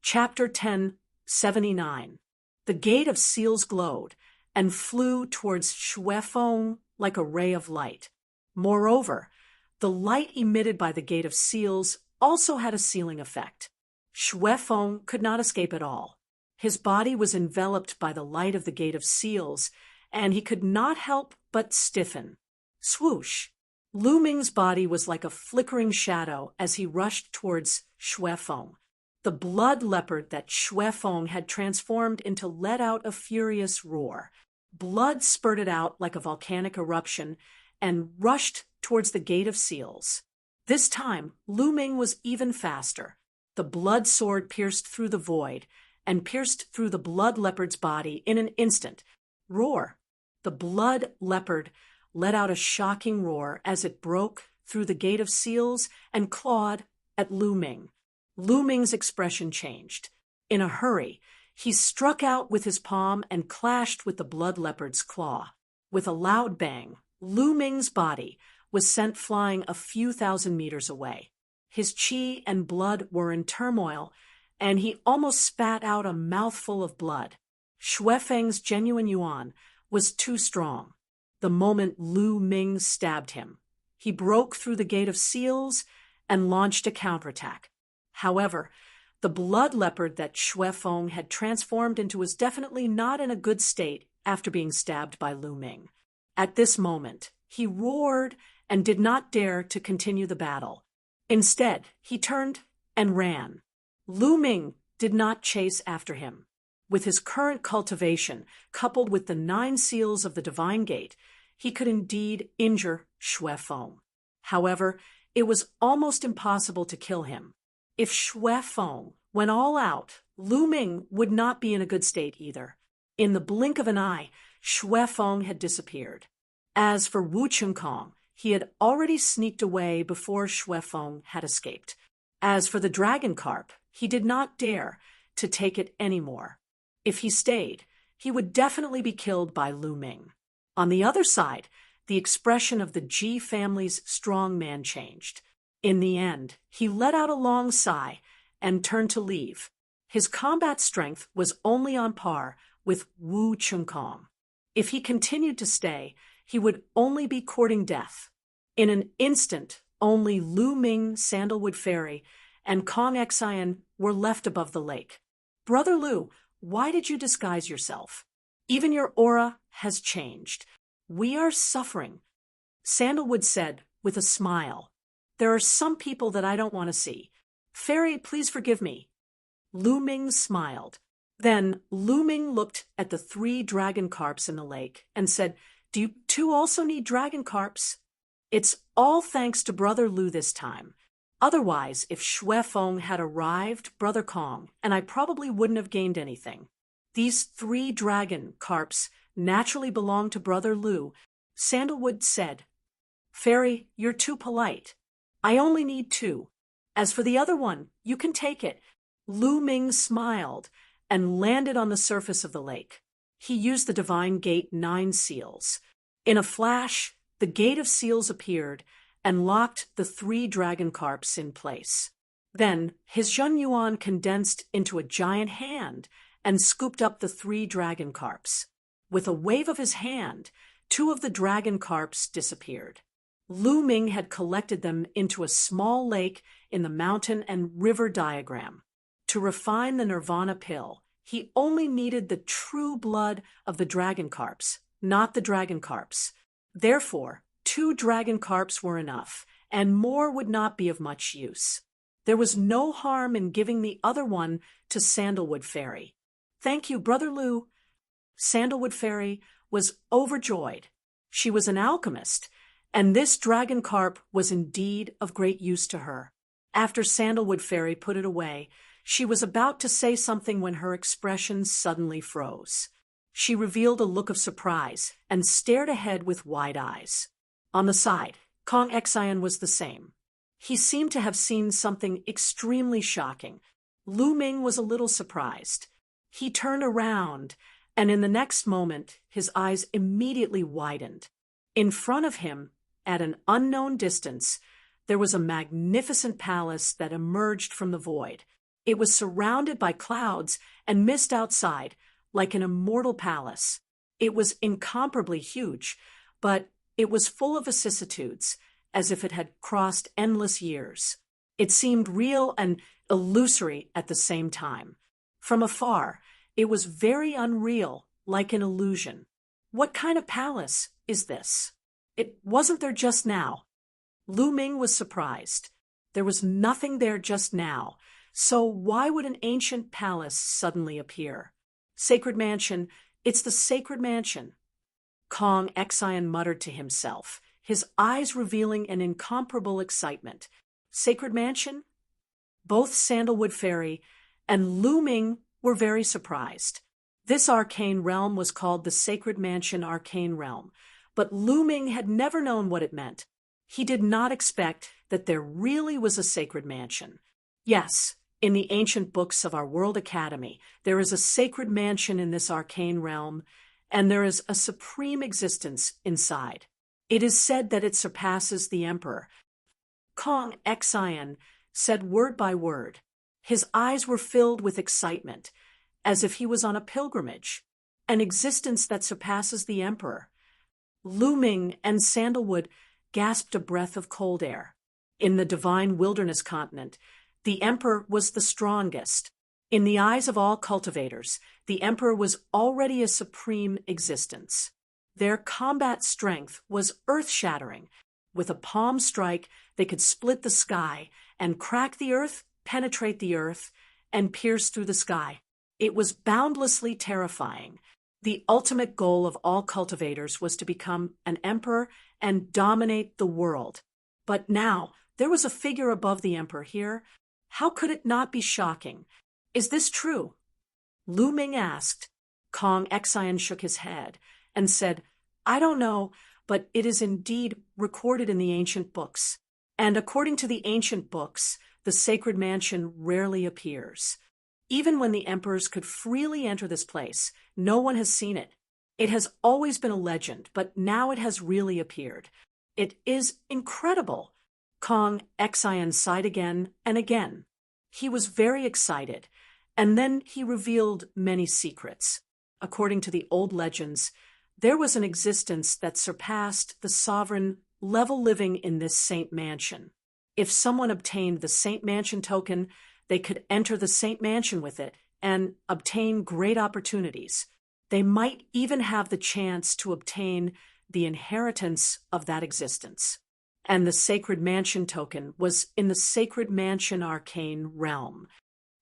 Chapter 1079. The gate of seals glowed and flew towards Xuefeng like a ray of light. Moreover, the light emitted by the gate of seals also had a sealing effect. Xuefeng could not escape at all. His body was enveloped by the light of the gate of seals, and he could not help but stiffen. Swoosh! Lu Ming's body was like a flickering shadow as he rushed towards Xuefeng. The blood leopard that Xuefeng had transformed into let out a furious roar. Blood spurted out like a volcanic eruption and rushed towards the gate of seals. This time, Lu Ming was even faster. The blood sword pierced through the void and pierced through the blood leopard's body in an instant. Roar! The blood leopard let out a shocking roar as it broke through the gate of seals and clawed at Lu Ming. Lu Ming's expression changed. In a hurry, he struck out with his palm and clashed with the blood leopard's claw. With a loud bang, Lu Ming's body was sent flying a few thousand meters away. His qi and blood were in turmoil, and he almost spat out a mouthful of blood. Xuefeng's genuine yuan was too strong. The moment Lu Ming stabbed him, he broke through the gate of seals and launched a counterattack. However, the blood leopard that Xuefeng had transformed into was definitely not in a good state after being stabbed by Lu Ming. At this moment, he roared and did not dare to continue the battle. Instead, he turned and ran. Lu Ming did not chase after him. With his current cultivation, coupled with the 9 seals of the Divine Gate, he could indeed injure Xuefeng. However, it was almost impossible to kill him. If Xuefeng went all out, Lu Ming would not be in a good state either. In the blink of an eye, Xuefeng had disappeared. As for Wu Chengkong, he had already sneaked away before Xuefeng had escaped. As for the dragon carp, he did not dare to take it anymore. If he stayed, he would definitely be killed by Lu Ming. On the other side, the expression of the Ji family's strong man changed. In the end, he let out a long sigh and turned to leave. His combat strength was only on par with Wu Chengkong. If he continued to stay, he would only be courting death. In an instant, only Lu Ming, Sandalwood Fairy, and Kong Xian were left above the lake. Brother Lu, why did you disguise yourself? Even your aura has changed. We are suffering. Sandalwood said with a smile. There are some people that I don't want to see. Fairy, please forgive me. Lu Ming smiled. Then Lu Ming looked at the 3 dragon carps in the lake and said, Do you 2 also need dragon carps? It's all thanks to Brother Lu this time. Otherwise, if Xuefeng had arrived, Brother Kong, and I probably wouldn't have gained anything. These 3 dragon carps naturally belong to Brother Lu. Sandalwood said, Fairy, you're too polite. I only need 2. As for the other one, you can take it. Lu Ming smiled and landed on the surface of the lake. He used the Divine Gate 9 seals. In a flash, the gate of seals appeared and locked the 3 dragon carps in place. Then his Zhen Yuan condensed into a giant hand and scooped up the 3 dragon carps. With a wave of his hand, 2 of the dragon carps disappeared. Lu Ming had collected them into a small lake in the mountain and river diagram. To refine the nirvana pill, he only needed the true blood of the dragon carps, not the dragon carps. Therefore, 2 dragon carps were enough, and more would not be of much use. There was no harm in giving the other one to Sandalwood Fairy. Thank you, Brother Lu. Sandalwood Fairy was overjoyed. She was an alchemist, and this dragon carp was indeed of great use to her. After Sandalwood Fairy put it away, she was about to say something when her expression suddenly froze. She revealed a look of surprise and stared ahead with wide eyes. On the side, Kong Xian was the same. He seemed to have seen something extremely shocking. Lu Ming was a little surprised. He turned around, and in the next moment, his eyes immediately widened. In front of him, at an unknown distance, there was a magnificent palace that emerged from the void. It was surrounded by clouds and mist outside, like an immortal palace. It was incomparably huge, but it was full of vicissitudes, as if it had crossed endless years. It seemed real and illusory at the same time. From afar, it was very unreal, like an illusion. What kind of palace is this? It wasn't there just now. Lu Ming was surprised. There was nothing there just now, so why would an ancient palace suddenly appear? Sacred mansion, it's the sacred mansion. Kong Xian muttered to himself, his eyes revealing an incomparable excitement. Sacred mansion? Both Sandalwood Fairy and Lu Ming were very surprised. This arcane realm was called the Sacred Mansion Arcane Realm, but Lu Ming had never known what it meant. He did not expect that there really was a sacred mansion. Yes, in the ancient books of our World Academy, there is a sacred mansion in this arcane realm, and there is a supreme existence inside. It is said that it surpasses the Emperor. Kong Xian said word by word. His eyes were filled with excitement, as if he was on a pilgrimage. An existence that surpasses the Emperor. Lu Ming and Sandalwood gasped a breath of cold air. In the divine wilderness continent, the Emperor was the strongest. In the eyes of all cultivators, the Emperor was already a supreme existence. Their combat strength was earth-shattering. With a palm strike, they could split the sky and crack the earth, penetrate the earth, and pierce through the sky. It was boundlessly terrifying. The ultimate goal of all cultivators was to become an emperor and dominate the world. But now, there was a figure above the Emperor here. How could it not be shocking? Is this true? Lu Ming asked. Kong Xian shook his head and said, I don't know, but it is indeed recorded in the ancient books. And according to the ancient books, the sacred mansion rarely appears. Even when the emperors could freely enter this place, no one has seen it. It has always been a legend, but now it has really appeared. It is incredible. Kong Xian sighed again and again. He was very excited, and then he revealed many secrets. According to the old legends, there was an existence that surpassed the sovereign level living in this Saint Mansion. If someone obtained the Saint Mansion token, they could enter the Saint Mansion with it and obtain great opportunities. They might even have the chance to obtain the inheritance of that existence. And the Sacred Mansion token was in the Sacred Mansion Arcane Realm.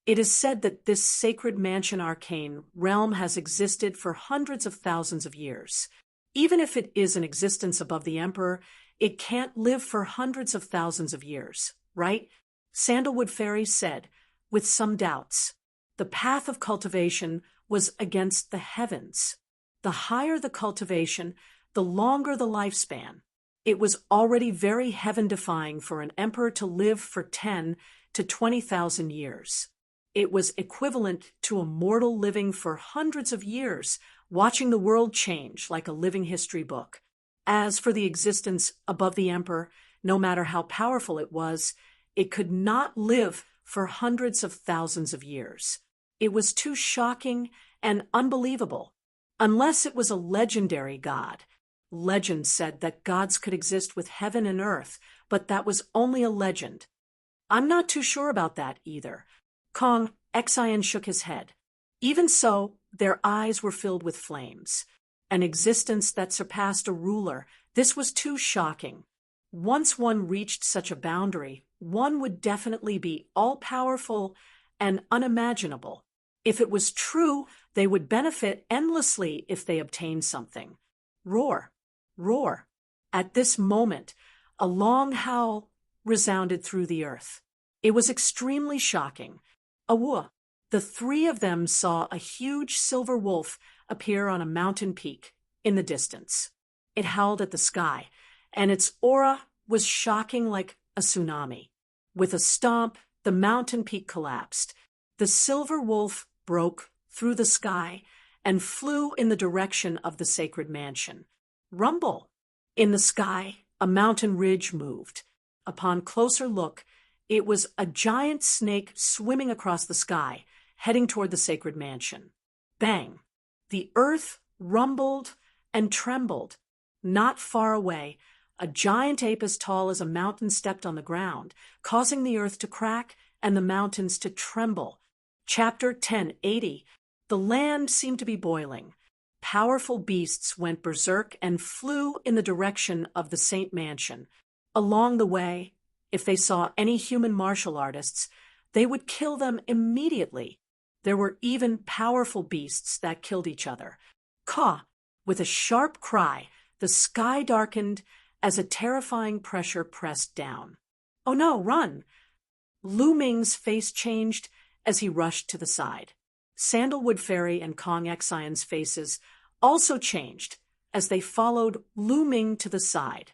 It is said that this Sacred Mansion Arcane Realm has existed for hundreds of thousands of years. Even if it is an existence above the Emperor, it can't live for hundreds of thousands of years, right? Sandalwood Fairy said, with some doubts. The path of cultivation was against the heavens. The higher the cultivation, the longer the lifespan. It was already very heaven-defying for an emperor to live for 10 to 20,000 years. It was equivalent to a mortal living for hundreds of years, watching the world change like a living history book. As for the existence above the emperor, no matter how powerful it was, it could not live for hundreds of thousands of years. It was too shocking and unbelievable. Unless it was a legendary god. Legend said that gods could exist with heaven and earth, but that was only a legend. I'm not too sure about that either. Kong Xian shook his head. Even so, their eyes were filled with flames. An existence that surpassed a ruler. This was too shocking. Once one reached such a boundary, one would definitely be all-powerful and unimaginable. If it was true, they would benefit endlessly if they obtained something. Roar, roar. At this moment, a long howl resounded through the earth. It was extremely shocking. Awoo! The three of them saw a huge silver wolf appear on a mountain peak in the distance. It howled at the sky, and its aura was shocking like a tsunami. With a stomp, the mountain peak collapsed. The silver wolf broke through the sky and flew in the direction of the sacred mansion. Rumble! In the sky, a mountain ridge moved. Upon closer look, It was a giant snake swimming across the sky, heading toward the sacred mansion. Bang! The earth rumbled and trembled. Not far away, a giant ape as tall as a mountain stepped on the ground, causing the earth to crack and the mountains to tremble. Chapter 1080. The land seemed to be boiling. Powerful beasts went berserk and flew in the direction of the Saint Mansion. Along the way, if they saw any human martial artists, they would kill them immediately. There were even powerful beasts that killed each other. Caw! With a sharp cry, the sky darkened as a terrifying pressure pressed down. Oh no, run! Lu Ming's face changed as he rushed to the side. Sandalwood Fairy and Kong Xion's faces also changed as they followed Lu Ming to the side.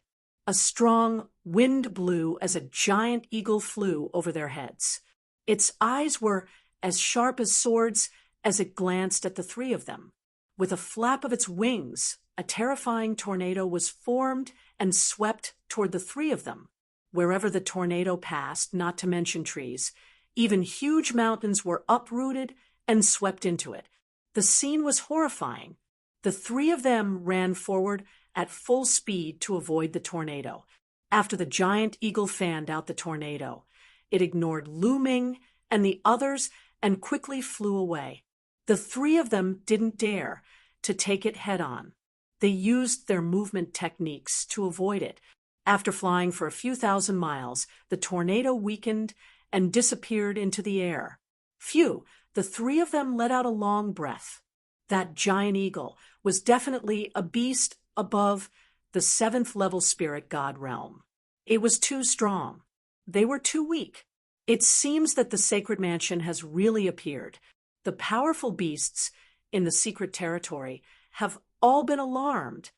A strong wind blew as a giant eagle flew over their heads. Its eyes were as sharp as swords as it glanced at the three of them. With a flap of its wings, a terrifying tornado was formed and swept toward the three of them. Wherever the tornado passed, not to mention trees, even huge mountains were uprooted and swept into it. The scene was horrifying. The three of them ran forward at full speed to avoid the tornado. After the giant eagle fanned out the tornado, it ignored Lu Ming and the others and quickly flew away. The three of them didn't dare to take it head-on. They used their movement techniques to avoid it. After flying for a few thousand miles, the tornado weakened and disappeared into the air. Phew! The three of them let out a long breath. That giant eagle was definitely a beast above the 7th-level spirit god realm. It was too strong. They were too weak. It seems that the sacred mansion has really appeared. The powerful beasts in the secret territory have all been alarmed.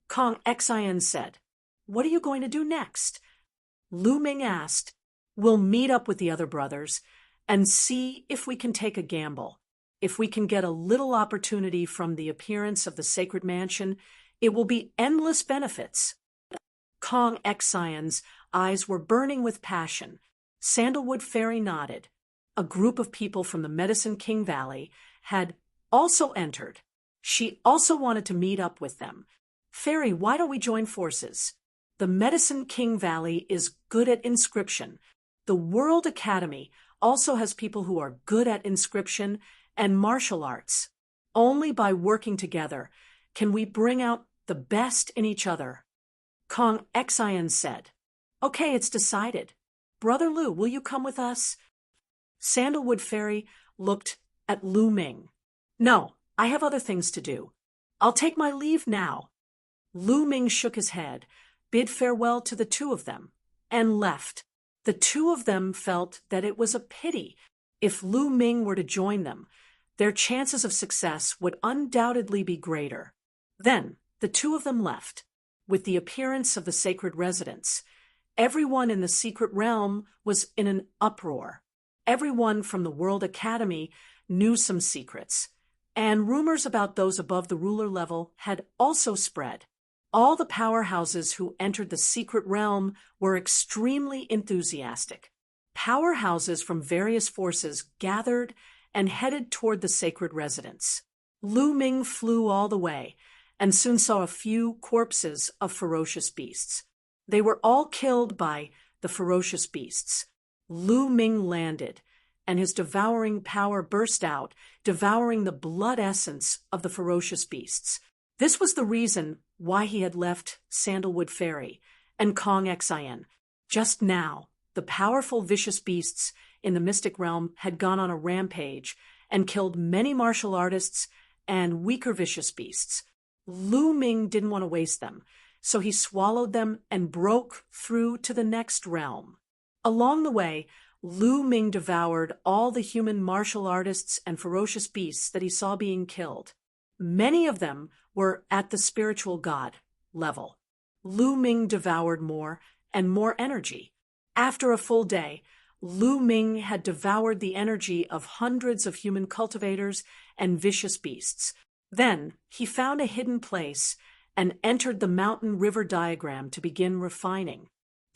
Kong Xion said, "What are you going to do next?" Lu Ming asked, "We'll meet up with the other brothers and see if we can take a gamble. If we can get a little opportunity from the appearance of the sacred mansion, it will be endless benefits." Kong Xion's eyes were burning with passion. Sandalwood Fairy nodded. A group of people from the Medicine King Valley had also entered. She also wanted to meet up with them. "Fairy, why don't we join forces? The Medicine King Valley is good at inscription. The World Academy also has people who are good at inscription and martial arts. Only by working together can we bring out the best in each other." Kong Xion said, "Okay, it's decided. Brother Lu, will you come with us?" Sandalwood Fairy looked at Lu Ming. "No, I have other things to do. I'll take my leave now." Lu Ming shook his head, bid farewell to the two of them, and left. The two of them felt that it was a pity. If Lu Ming were to join them, their chances of success would undoubtedly be greater. Then the two of them left. With the appearance of the sacred residence, everyone in the secret realm was in an uproar. Everyone from the World Academy knew some secrets, and rumors about those above the ruler level had also spread. All the powerhouses who entered the secret realm were extremely enthusiastic. Powerhouses from various forces gathered and headed toward the sacred residence. Lu Ming flew all the way and soon saw a few corpses of ferocious beasts. They were all killed by the ferocious beasts. Lu Ming landed, and his devouring power burst out, devouring the blood essence of the ferocious beasts. This was the reason why he had left Sandalwood Fairy and Kong Xion. Just now, the powerful vicious beasts in the mystic realm had gone on a rampage and killed many martial artists and weaker vicious beasts. Lu Ming didn't want to waste them, so he swallowed them and broke through to the next realm. Along the way, Lu Ming devoured all the human martial artists and ferocious beasts that he saw being killed. Many of them were at the spiritual god level. Lu Ming devoured more and more energy. After a full day, Lu Ming had devoured the energy of hundreds of human cultivators and vicious beasts. Then he found a hidden place and entered the mountain river diagram to begin refining.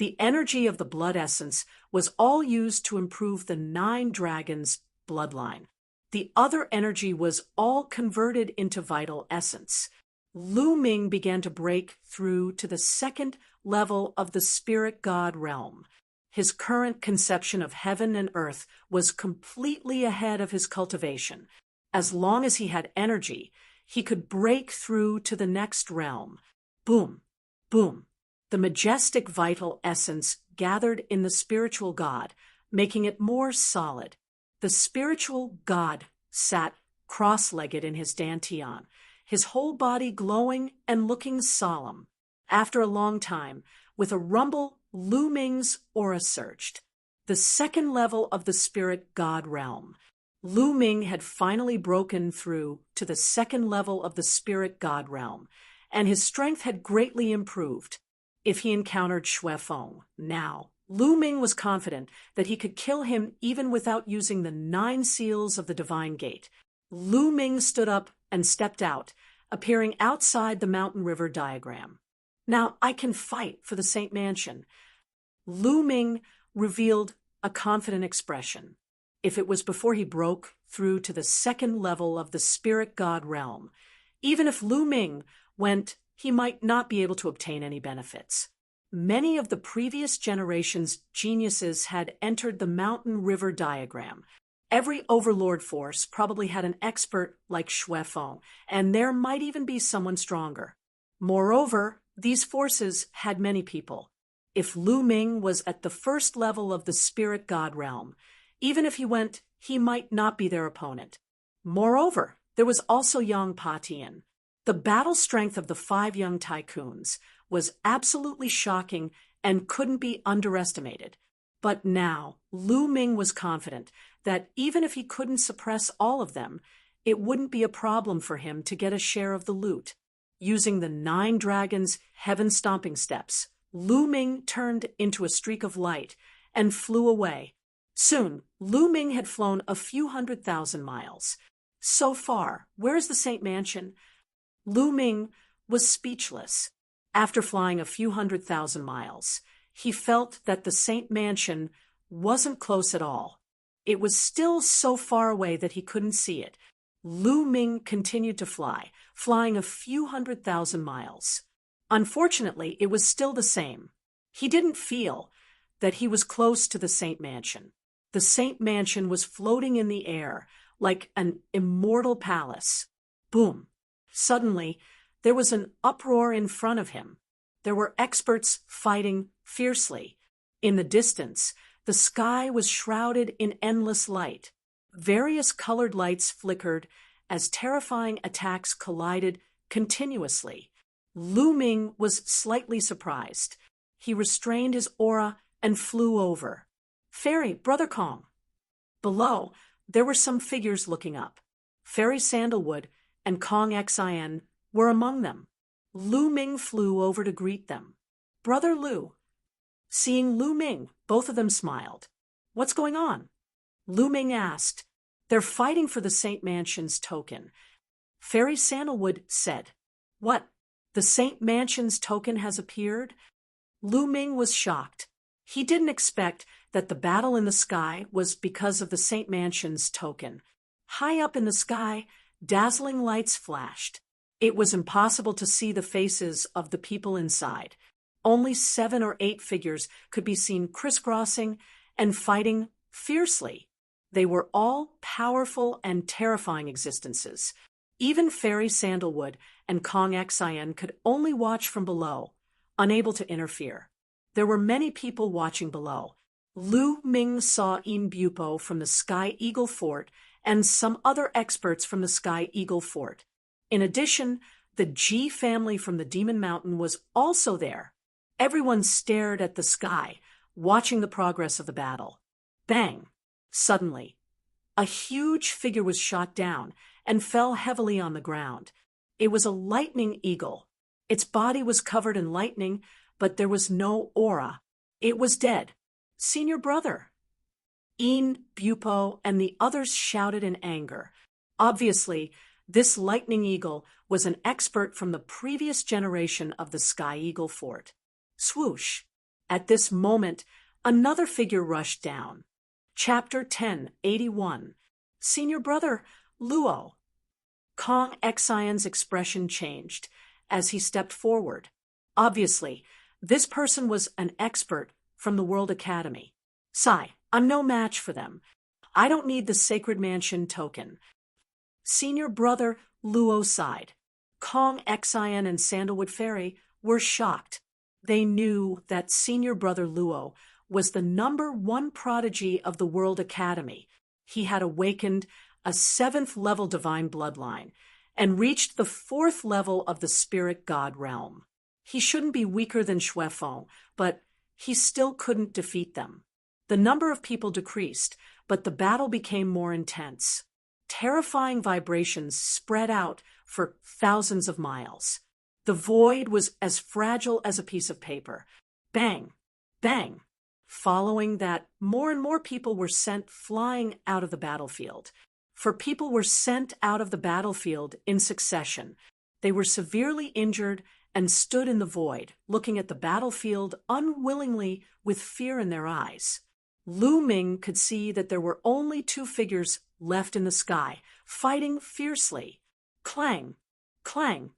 The energy of the blood essence was all used to improve the 9 dragons' bloodline. The other energy was all converted into vital essence. Lu Ming began to break through to the 2nd level of the spirit god realm. His current conception of heaven and earth was completely ahead of his cultivation. As long as he had energy, he could break through to the next realm. Boom, boom. The majestic vital essence gathered in the spiritual god, making it more solid. The spiritual god sat cross-legged in his dantian, his whole body glowing and looking solemn. After a long time, with a rumble, Lu Ming's aura surged. The 2nd level of the spirit god realm. Lu Ming had finally broken through to the 2nd level of the spirit god realm, and his strength had greatly improved. If he encountered Xuefeng now, Lu Ming was confident that he could kill him even without using the 9 seals of the divine gate. Lu Ming stood up and stepped out, appearing outside the mountain river diagram. Now I can fight for the Saint Mansion. Lu Ming revealed a confident expression. If it was before he broke through to the 2nd level of the spirit god realm, even if Lu Ming went, he might not be able to obtain any benefits. Many of the previous generation's geniuses had entered the mountain river diagram. Every overlord force probably had an expert like Xuefeng, and there might even be someone stronger. Moreover, these forces had many people. If Lu Ming was at the 1st level of the spirit god realm, even if he went, he might not be their opponent. Moreover, there was also Yang Patian. The battle strength of the 5 young tycoons was absolutely shocking and couldn't be underestimated. But now, Lu Ming was confident that even if he couldn't suppress all of them, it wouldn't be a problem for him to get a share of the loot. Using the 9 dragons' heaven-stomping steps, Lu Ming turned into a streak of light and flew away. Soon, Lu Ming had flown a few 100,000 miles. So far, where's the Saint Mansion? Lu Ming was speechless. After flying a few 100,000 miles, he felt that the Saint Mansion wasn't close at all. It was still so far away that he couldn't see it. Lu Ming continued to fly, flying a few 100,000 miles. Unfortunately, it was still the same. He didn't feel that he was close to the Saint Mansion. The Saint Mansion was floating in the air like an immortal palace. Boom! Suddenly, there was an uproar in front of him. There were experts fighting fiercely. In the distance, the sky was shrouded in endless light. Various colored lights flickered as terrifying attacks collided continuously. Lu Ming was slightly surprised. He restrained his aura and flew over. Fairy, Brother Kong. Below, there were some figures looking up. Fairy Sandalwood and Kong Xin were among them. Lu Ming flew over to greet them. Brother Lu. Seeing Lu Ming, both of them smiled. What's going on? Lu Ming asked. They're fighting for the Saint Mansion's token. Fairy Sandalwood said. What? The Saint Mansion's token has appeared? Lu Ming was shocked. He didn't expect that the battle in the sky was because of the Saint Mansion's token. High up in the sky, dazzling lights flashed. It was impossible to see the faces of the people inside. Only 7 or 8 figures could be seen crisscrossing and fighting fiercely. They were all powerful and terrifying existences. Even Fairy Sandalwood and Kong Xin could only watch from below, unable to interfere. There were many people watching below. Lu Ming saw In Bupo from the Sky Eagle Fort and some other experts from the Sky Eagle Fort. In addition, the Ji family from the Demon Mountain was also there. Everyone stared at the sky, watching the progress of the battle. Bang! Suddenly, a huge figure was shot down and fell heavily on the ground. It was a lightning eagle. Its body was covered in lightning, but there was no aura. It was dead. Senior brother. In Bupo and the others shouted in anger. Obviously, this lightning eagle was an expert from the previous generation of the Sky Eagle Fort. Swoosh! At this moment, another figure rushed down. Chapter 1081. Senior Brother Luo. Kong Xion's expression changed as he stepped forward. Obviously, this person was an expert from the World Academy. Sai, I'm no match for them. I don't need the Sacred Mansion token. Senior Brother Luo sighed. Kong Xion and Sandalwood Fairy were shocked. They knew that Senior Brother Luo was the #1 prodigy of the World Academy. He had awakened a 7th level divine bloodline and reached the 4th level of the spirit god realm. He shouldn't be weaker than Xuefeng, but he still couldn't defeat them. The number of people decreased, but the battle became more intense. Terrifying vibrations spread out for thousands of miles. The void was as fragile as a piece of paper. Bang! Bang! Following that, more and more people were sent flying out of the battlefield. For people were sent out of the battlefield in succession. They were severely injured and stood in the void, looking at the battlefield unwillingly with fear in their eyes. Lu Ming could see that there were only 2 figures left in the sky, fighting fiercely. Clang! Clang!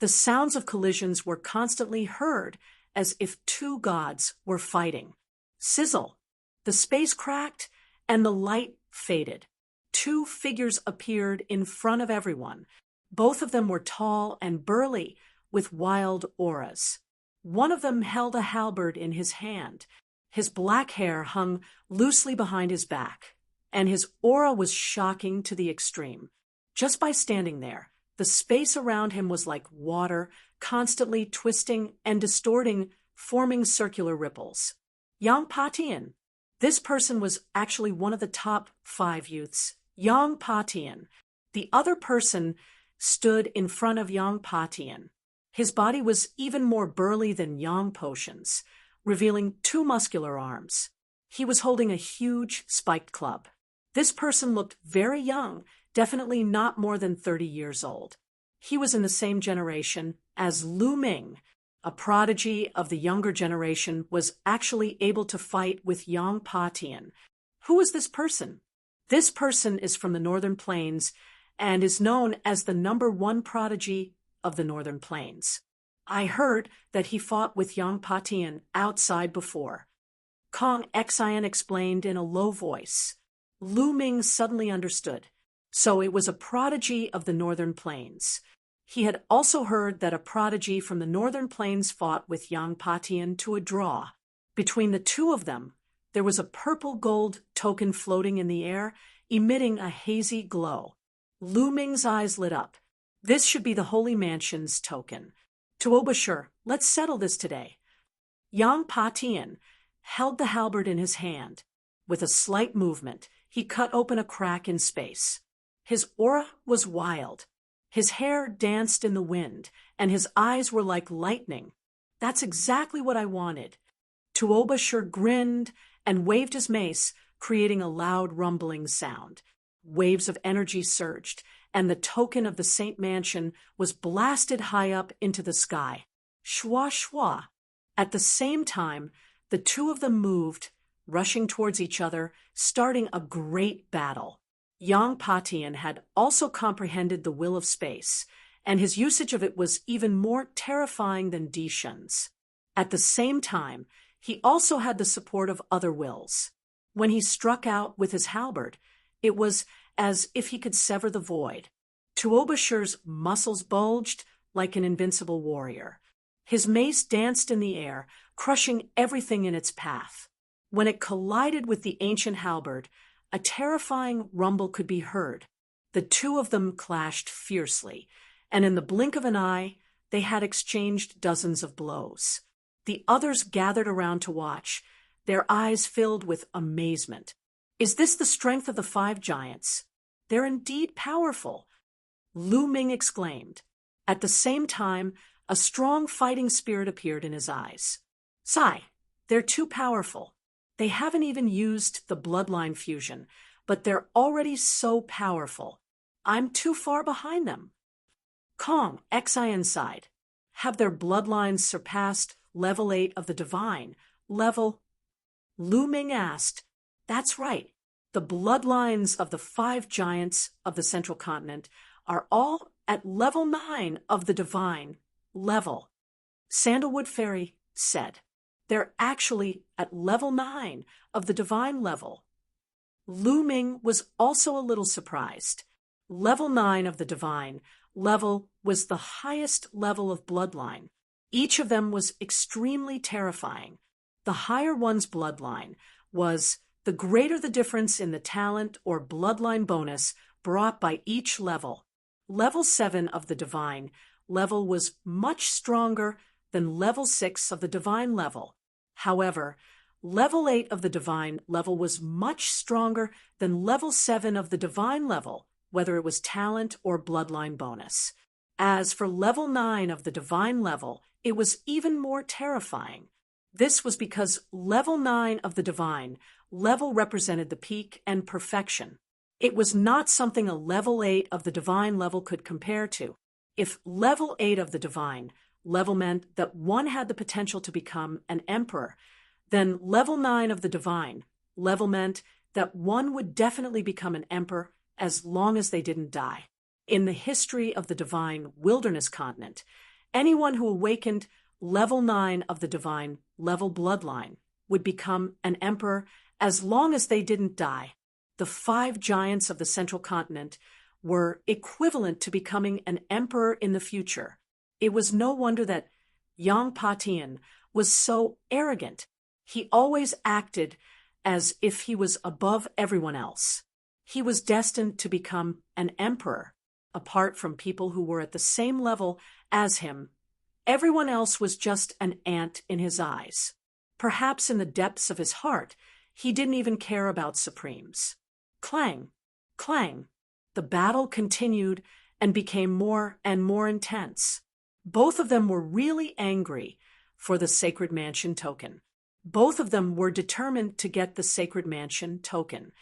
The sounds of collisions were constantly heard, as if 2 gods were fighting. Sizzle! The space cracked, and the light faded. 2 figures appeared in front of everyone. Both of them were tall and burly, with wild auras. One of them held a halberd in his hand. His black hair hung loosely behind his back, and his aura was shocking to the extreme. Just by standing there, the space around him was like water, constantly twisting and distorting, forming circular ripples. Yang Patian. This person was actually one of the top 5 youths. Yang Patian. The other person stood in front of Yang Patian. His body was even more burly than Yang Potion's, revealing 2 muscular arms. He was holding a huge spiked club. This person looked very young, definitely not more than 30 years old. He was in the same generation as Lu Ming. A prodigy of the younger generation was actually able to fight with Yang Patian. Who is this person? This person is from the Northern Plains and is known as the #1 prodigy of the Northern Plains. I heard that he fought with Yang Patian outside before. Kong Xion explained in a low voice. Lu Ming suddenly understood. So it was a prodigy of the Northern Plains. He had also heard that a prodigy from the Northern Plains fought with Yang Patian to a draw. Between the 2 of them, there was a purple-gold token floating in the air, emitting a hazy glow. Lu Ming's eyes lit up. This should be the Holy Mansion's token. Tuobashir, let's settle this today. Yang Patian held the halberd in his hand. With a slight movement, he cut open a crack in space. His aura was wild. His hair danced in the wind, and his eyes were like lightning. That's exactly what I wanted. Tuobashir grinned and waved his mace, creating a loud rumbling sound. Waves of energy surged, and the token of the Saint Mansion was blasted high up into the sky. Shwa shwa. At the same time, the 2 of them moved, rushing towards each other, starting a great battle. Yang Patian had also comprehended the will of space, and his usage of it was even more terrifying than Dishan's. At the same time, he also had the support of other wills. When he struck out with his halberd, it was as if he could sever the void. Tuobashir's muscles bulged like an invincible warrior. His mace danced in the air, crushing everything in its path. When it collided with the ancient halberd, a terrifying rumble could be heard. The 2 of them clashed fiercely, and in the blink of an eye, they had exchanged dozens of blows. The others gathered around to watch, their eyes filled with amazement. Is this the strength of the 5 giants? They're indeed powerful, Lu Ming exclaimed. At the same time, a strong fighting spirit appeared in his eyes. Sai, they're too powerful. They haven't even used the bloodline fusion, but they're already so powerful. I'm too far behind them. Kong Xion sighed. Have their bloodlines surpassed level 8 of the divine? level? Lu Ming asked. That's right. The bloodlines of the 5 giants of the central continent are all at level 9 of the divine level. Sandalwood Fairy said. They're actually at level 9 of the divine level. Lu Ming was also a little surprised. Level 9 of the divine level was the highest level of bloodline. Each of them was extremely terrifying. The higher one's bloodline was, the greater the difference in the talent or bloodline bonus brought by each level. Level 7 of the divine level was much stronger than level 6 of the divine level. However, level 8 of the divine level was much stronger than level 7 of the divine level, whether it was talent or bloodline bonus. As for level 9 of the divine level, it was even more terrifying. This was because level 9 of the divine level represented the peak and perfection. It was not something a level 8 of the divine level could compare to. If level 8 of the divine level meant that one had the potential to become an emperor, then level 9 of the divine level meant that one would definitely become an emperor as long as they didn't die. In the history of the divine wilderness continent, anyone who awakened level 9 of the divine level bloodline would become an emperor as long as they didn't die. The 5 giants of the central continent were equivalent to becoming an emperor in the future. It was no wonder that Yang Patian was so arrogant. He always acted as if he was above everyone else. He was destined to become an emperor, apart from people who were at the same level as him. Everyone else was just an ant in his eyes. Perhaps in the depths of his heart, he didn't even care about supremes. Clang, clang. The battle continued and became more and more intense. Both of them were really angry for the Sacred Mansion token. Both of them were determined to get the Sacred Mansion token.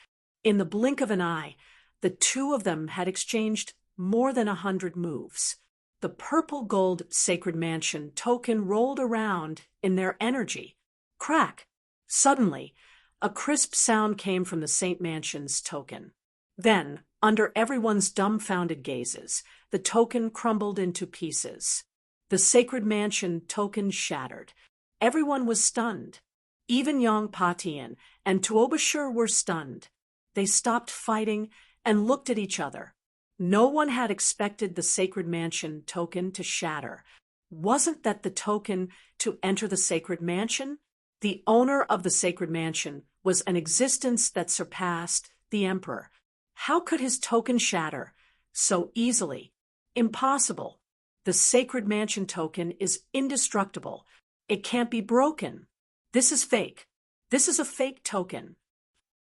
In the blink of an eye, the two of them had exchanged more than 100 moves. The purple gold Sacred Mansion token rolled around in their energy. Crack! Suddenly, a crisp sound came from the Saint Mansion's token. Then, under everyone's dumbfounded gazes, the token crumbled into pieces. The Sacred Mansion token shattered. Everyone was stunned. Even Yang Patian and Tuobashir were stunned. They stopped fighting and looked at each other. No one had expected the Sacred Mansion token to shatter. Wasn't that the token to enter the Sacred Mansion? The owner of the Sacred Mansion was an existence that surpassed the Emperor. How could his token shatter so easily? Impossible. The Sacred Mansion token is indestructible. It can't be broken. This is fake. This is a fake token.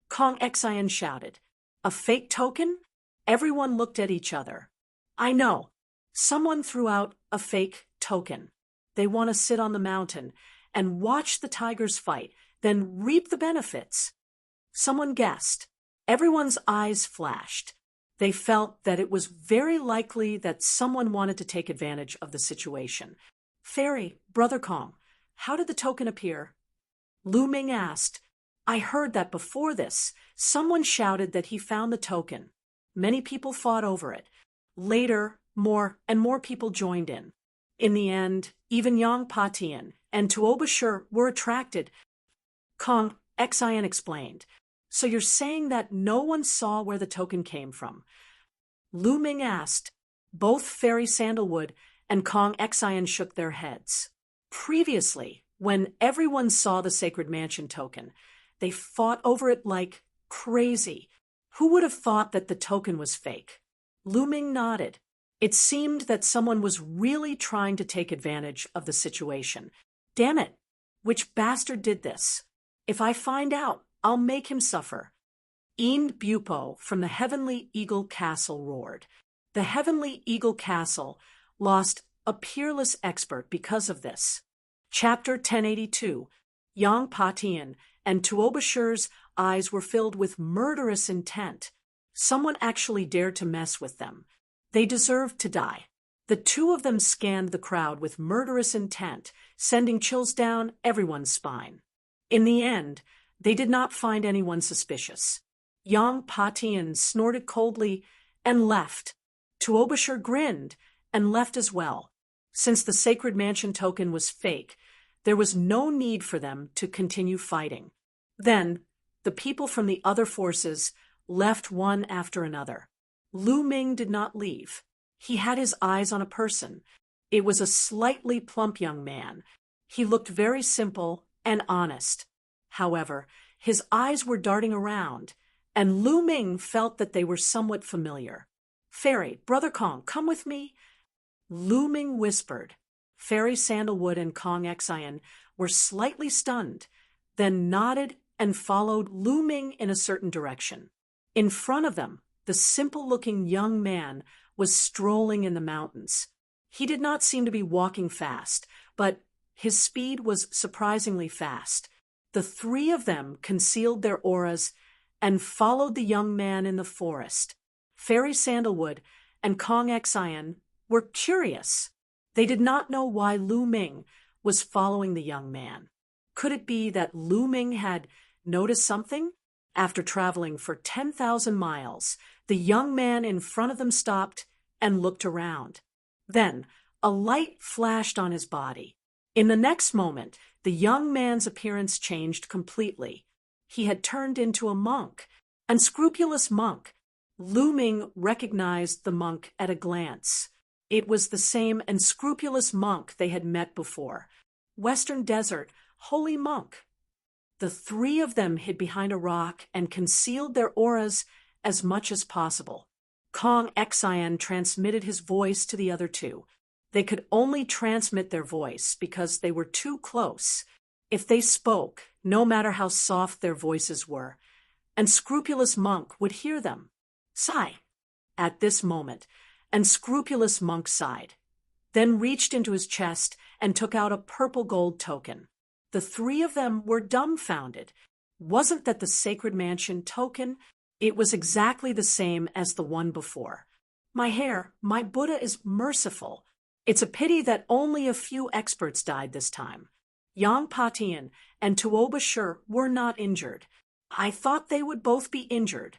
Kong Xian shouted. A fake token? Everyone looked at each other. I know. Someone threw out a fake token. They want to sit on the mountain and watch the tigers fight, then reap the benefits. Someone guessed. Everyone's eyes flashed. They felt that it was very likely that someone wanted to take advantage of the situation. Fairy, Brother Kong, how did the token appear? Lu Ming asked. I heard that before this, someone shouted that he found the token. Many people fought over it. Later, more and more people joined in. In the end, even Yang Patian and Tuobashir were attracted. Kong Xian explained. So you're saying that no one saw where the token came from? Lu Ming asked. Both Fairy Sandalwood and Kong Xian shook their heads. Previously, when everyone saw the Sacred Mansion token, they fought over it like crazy. Who would have thought that the token was fake? Lu Ming nodded. It seemed that someone was really trying to take advantage of the situation. Damn it! Which bastard did this? If I find out, I'll make him suffer. Eend Bupo from the Heavenly Eagle Castle roared. The Heavenly Eagle Castle lost a peerless expert because of this. Chapter 1082. Yang Patian and Tuobashir's eyes were filled with murderous intent. Someone actually dared to mess with them. They deserved to die. The two of them scanned the crowd with murderous intent, sending chills down everyone's spine. In the end, they did not find anyone suspicious. Yang Patian snorted coldly and left. Tuobashir grinned and left as well. Since the sacred mansion token was fake, there was no need for them to continue fighting. Then, the people from the other forces left one after another. Lu Ming did not leave. He had his eyes on a person. It was a slightly plump young man. He looked very simple and honest. However, his eyes were darting around, and Lu Ming felt that they were somewhat familiar. "Fairy, Brother Kong, come with me." Lu Ming whispered. Fairy Sandalwood and Kong Xian were slightly stunned, then nodded and followed Lu Ming in a certain direction. In front of them, the simple-looking young man was strolling in the mountains. He did not seem to be walking fast, but his speed was surprisingly fast. The three of them concealed their auras and followed the young man in the forest. Fairy Sandalwood and Kong Xian were curious. They did not know why Lu Ming was following the young man. Could it be that Lu Ming had noticed something? After traveling for 10,000 miles, the young man in front of them stopped and looked around. Then, a light flashed on his body. In the next moment, the young man's appearance changed completely. He had turned into a monk, unscrupulous monk. Lu Ming recognized the monk at a glance. It was the same unscrupulous monk they had met before. Western Desert, holy monk. The three of them hid behind a rock and concealed their auras as much as possible. Kong Xian transmitted his voice to the other two. They could only transmit their voice because they were too close. If they spoke, no matter how soft their voices were, unscrupulous monk would hear them. Sigh. At this moment, unscrupulous monk sighed, then reached into his chest and took out a purple gold token. The three of them were dumbfounded. Wasn't that the sacred mansion token? It was exactly the same as the one before. My hair, my Buddha is merciful. It's a pity that only a few experts died this time. Yang Patian and Tuobashir were not injured. I thought they would both be injured.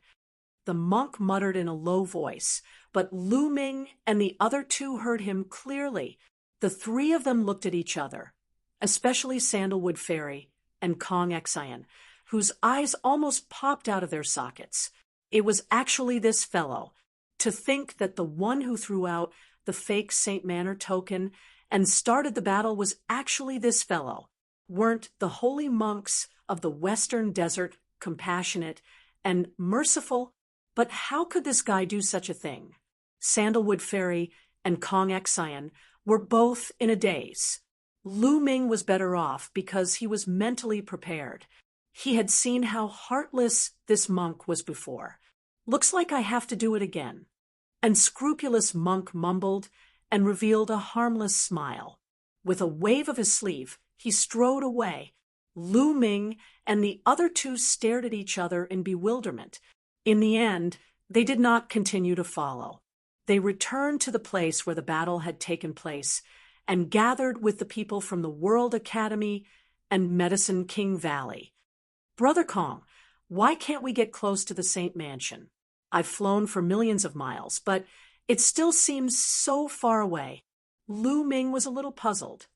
The monk muttered in a low voice, but Lu Ming and the other two heard him clearly. The three of them looked at each other, especially Sandalwood Fairy and Kong Xian, whose eyes almost popped out of their sockets. It was actually this fellow. To think that the one who threw out the fake Saint Manor token and started the battle was actually this fellow. Weren't the holy monks of the Western Desert compassionate and merciful? But how could this guy do such a thing? Sandalwood Fairy and Kong Xian were both in a daze. Lu Ming was better off because he was mentally prepared. He had seen how heartless this monk was before. Looks like I have to do it again. Unscrupulous monk mumbled and revealed a harmless smile. With a wave of his sleeve, he strode away. Lu Ming and the other two stared at each other in bewilderment. In the end, they did not continue to follow. They returned to the place where the battle had taken place and gathered with the people from the World Academy and Medicine King Valley. Brother Kong, why can't we get close to the Saint Mansion? I've flown for millions of miles, but it still seems so far away. Lu Ming was a little puzzled.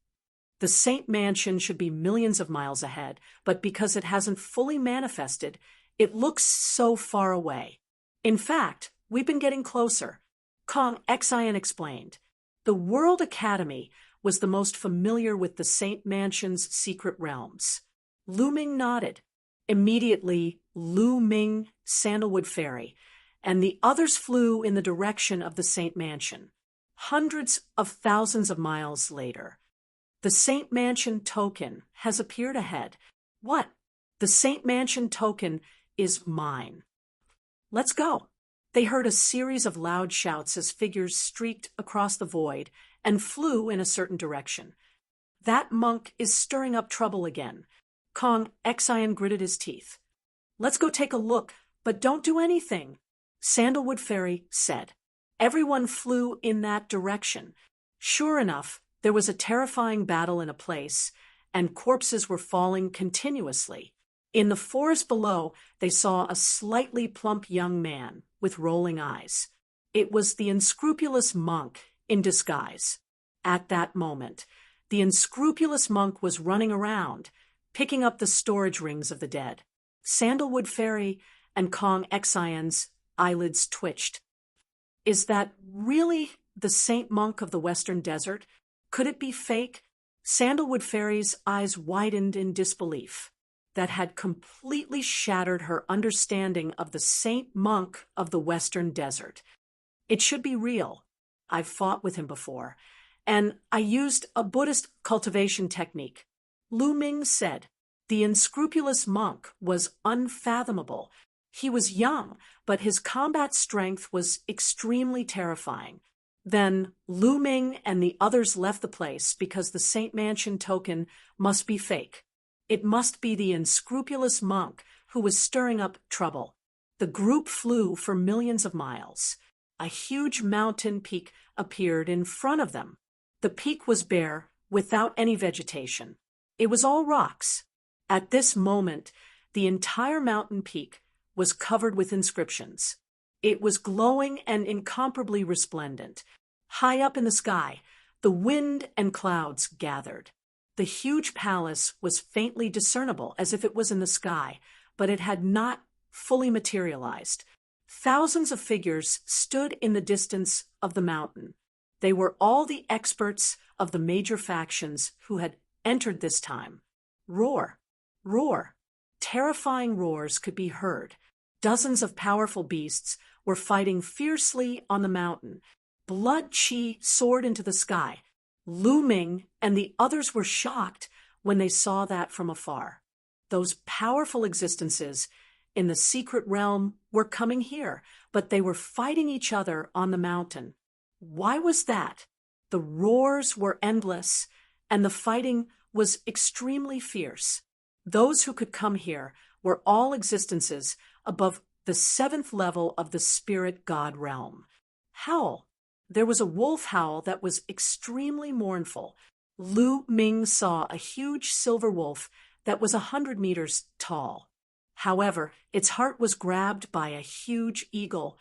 The Saint Mansion should be millions of miles ahead, but because it hasn't fully manifested, it looks so far away. In fact, we've been getting closer. Kong Xian explained. The World Academy was the most familiar with the Saint Mansion's secret realms. Lu Ming nodded. Immediately, Lu Ming, Sandalwood Fairy, and the others flew in the direction of the Saint Mansion. Hundreds of thousands of miles later, the Saint Mansion token has appeared ahead. What? The Saint Mansion token is mine. Let's go. They heard a series of loud shouts as figures streaked across the void and flew in a certain direction. That monk is stirring up trouble again. Kong Xian gritted his teeth. Let's go take a look, but don't do anything, Sandalwood Fairy said. Everyone flew in that direction. Sure enough, there was a terrifying battle in a place, and corpses were falling continuously. In the forest below, they saw a slightly plump young man with rolling eyes. It was the unscrupulous monk in disguise. At that moment, the unscrupulous monk was running around, picking up the storage rings of the dead. Sandalwood Fairy and Kong Xian's eyelids twitched. Is that really the saint monk of the Western Desert? Could it be fake? Sandalwood Fairy's eyes widened in disbelief. That had completely shattered her understanding of the saint monk of the Western Desert. It should be real. I've fought with him before, and I used a Buddhist cultivation technique. Lu Ming said, the unscrupulous monk was unfathomable. He was young, but his combat strength was extremely terrifying. Then Lu Ming and the others left the place because the Saint Mansion token must be fake. It must be the unscrupulous monk who was stirring up trouble. The group flew for millions of miles. A huge mountain peak appeared in front of them. The peak was bare, without any vegetation. It was all rocks. At this moment, the entire mountain peak was covered with inscriptions. It was glowing and incomparably resplendent. High up in the sky, the wind and clouds gathered. The huge palace was faintly discernible, as if it was in the sky, but it had not fully materialized. Thousands of figures stood in the distance of the mountain. They were all the experts of the major factions who had entered this time. Roar, roar. Terrifying roars could be heard. Dozens of powerful beasts were fighting fiercely on the mountain. Blood chi soared into the sky. Lu Ming and the others were shocked when they saw that from afar. Those powerful existences in the secret realm were coming here, but they were fighting each other on the mountain. Why was that? The roars were endless, and the fighting was extremely fierce. Those who could come here were all existences above the 7th level of the spirit god realm. Howl. There was a wolf howl that was extremely mournful. Lu Ming saw a huge silver wolf that was 100 meters tall. However, its heart was grabbed by a huge eagle,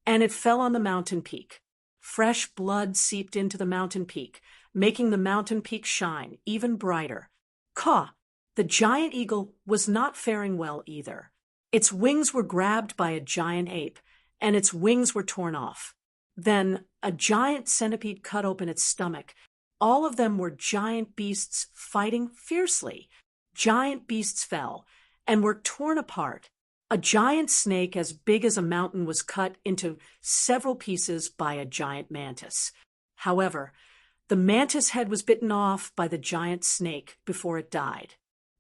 and it fell on the mountain peak. Fresh blood seeped into the mountain peak, making the mountain peak shine even brighter. Caw! The giant eagle was not faring well either. Its wings were grabbed by a giant ape, and its wings were torn off. Then a giant centipede cut open its stomach. All of them were giant beasts fighting fiercely. Giant beasts fell and were torn apart. A giant snake as big as a mountain was cut into several pieces by a giant mantis. However, the mantis head was bitten off by the giant snake before it died.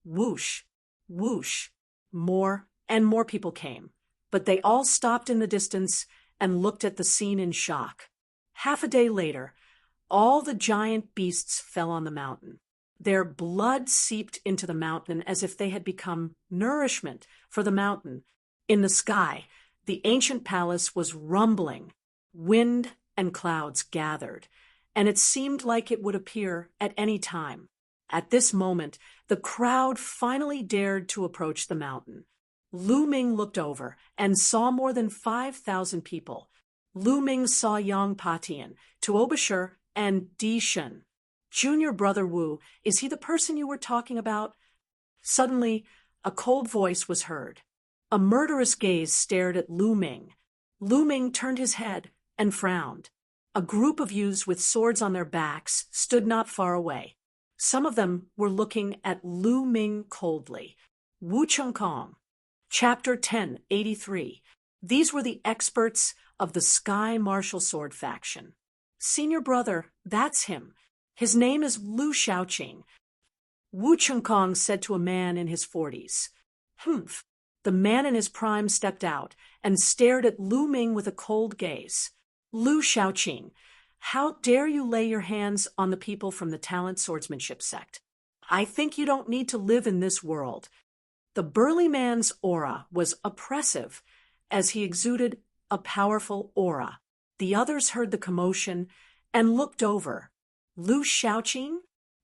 Whoosh, whoosh. More and more people came, but they all stopped in the distance and looked at the scene in shock. Half a day later, all the giant beasts fell on the mountain. Their blood seeped into the mountain as if they had become nourishment for the mountain. In the sky, the ancient palace was rumbling. Wind and clouds gathered, and it seemed like it would appear at any time. At this moment, the crowd finally dared to approach the mountain. Lu Ming looked over and saw more than 5,000 people. Lu Ming saw Yang Patian, Tuobashir, and Di Shen. Junior brother Wu, is he the person you were talking about? Suddenly, a cold voice was heard. A murderous gaze stared at Lu Ming. Lu Ming turned his head and frowned. A group of youths with swords on their backs stood not far away. Some of them were looking at Lu Ming coldly. Wu Chengkong. Chapter 1083. These were the experts of the Sky Martial Sword faction. Senior brother, that's him. His name is Lu Shaoqing. Wu Chengkong said to a man in his 40s. Humph. The man in his prime stepped out and stared at Lu Ming with a cold gaze. Lu Shaoqing, how dare you lay your hands on the people from the Talent Swordsmanship sect? I think you don't need to live in this world. The burly man's aura was oppressive as he exuded a powerful aura. The others heard the commotion and looked over. Lu Shaoqing?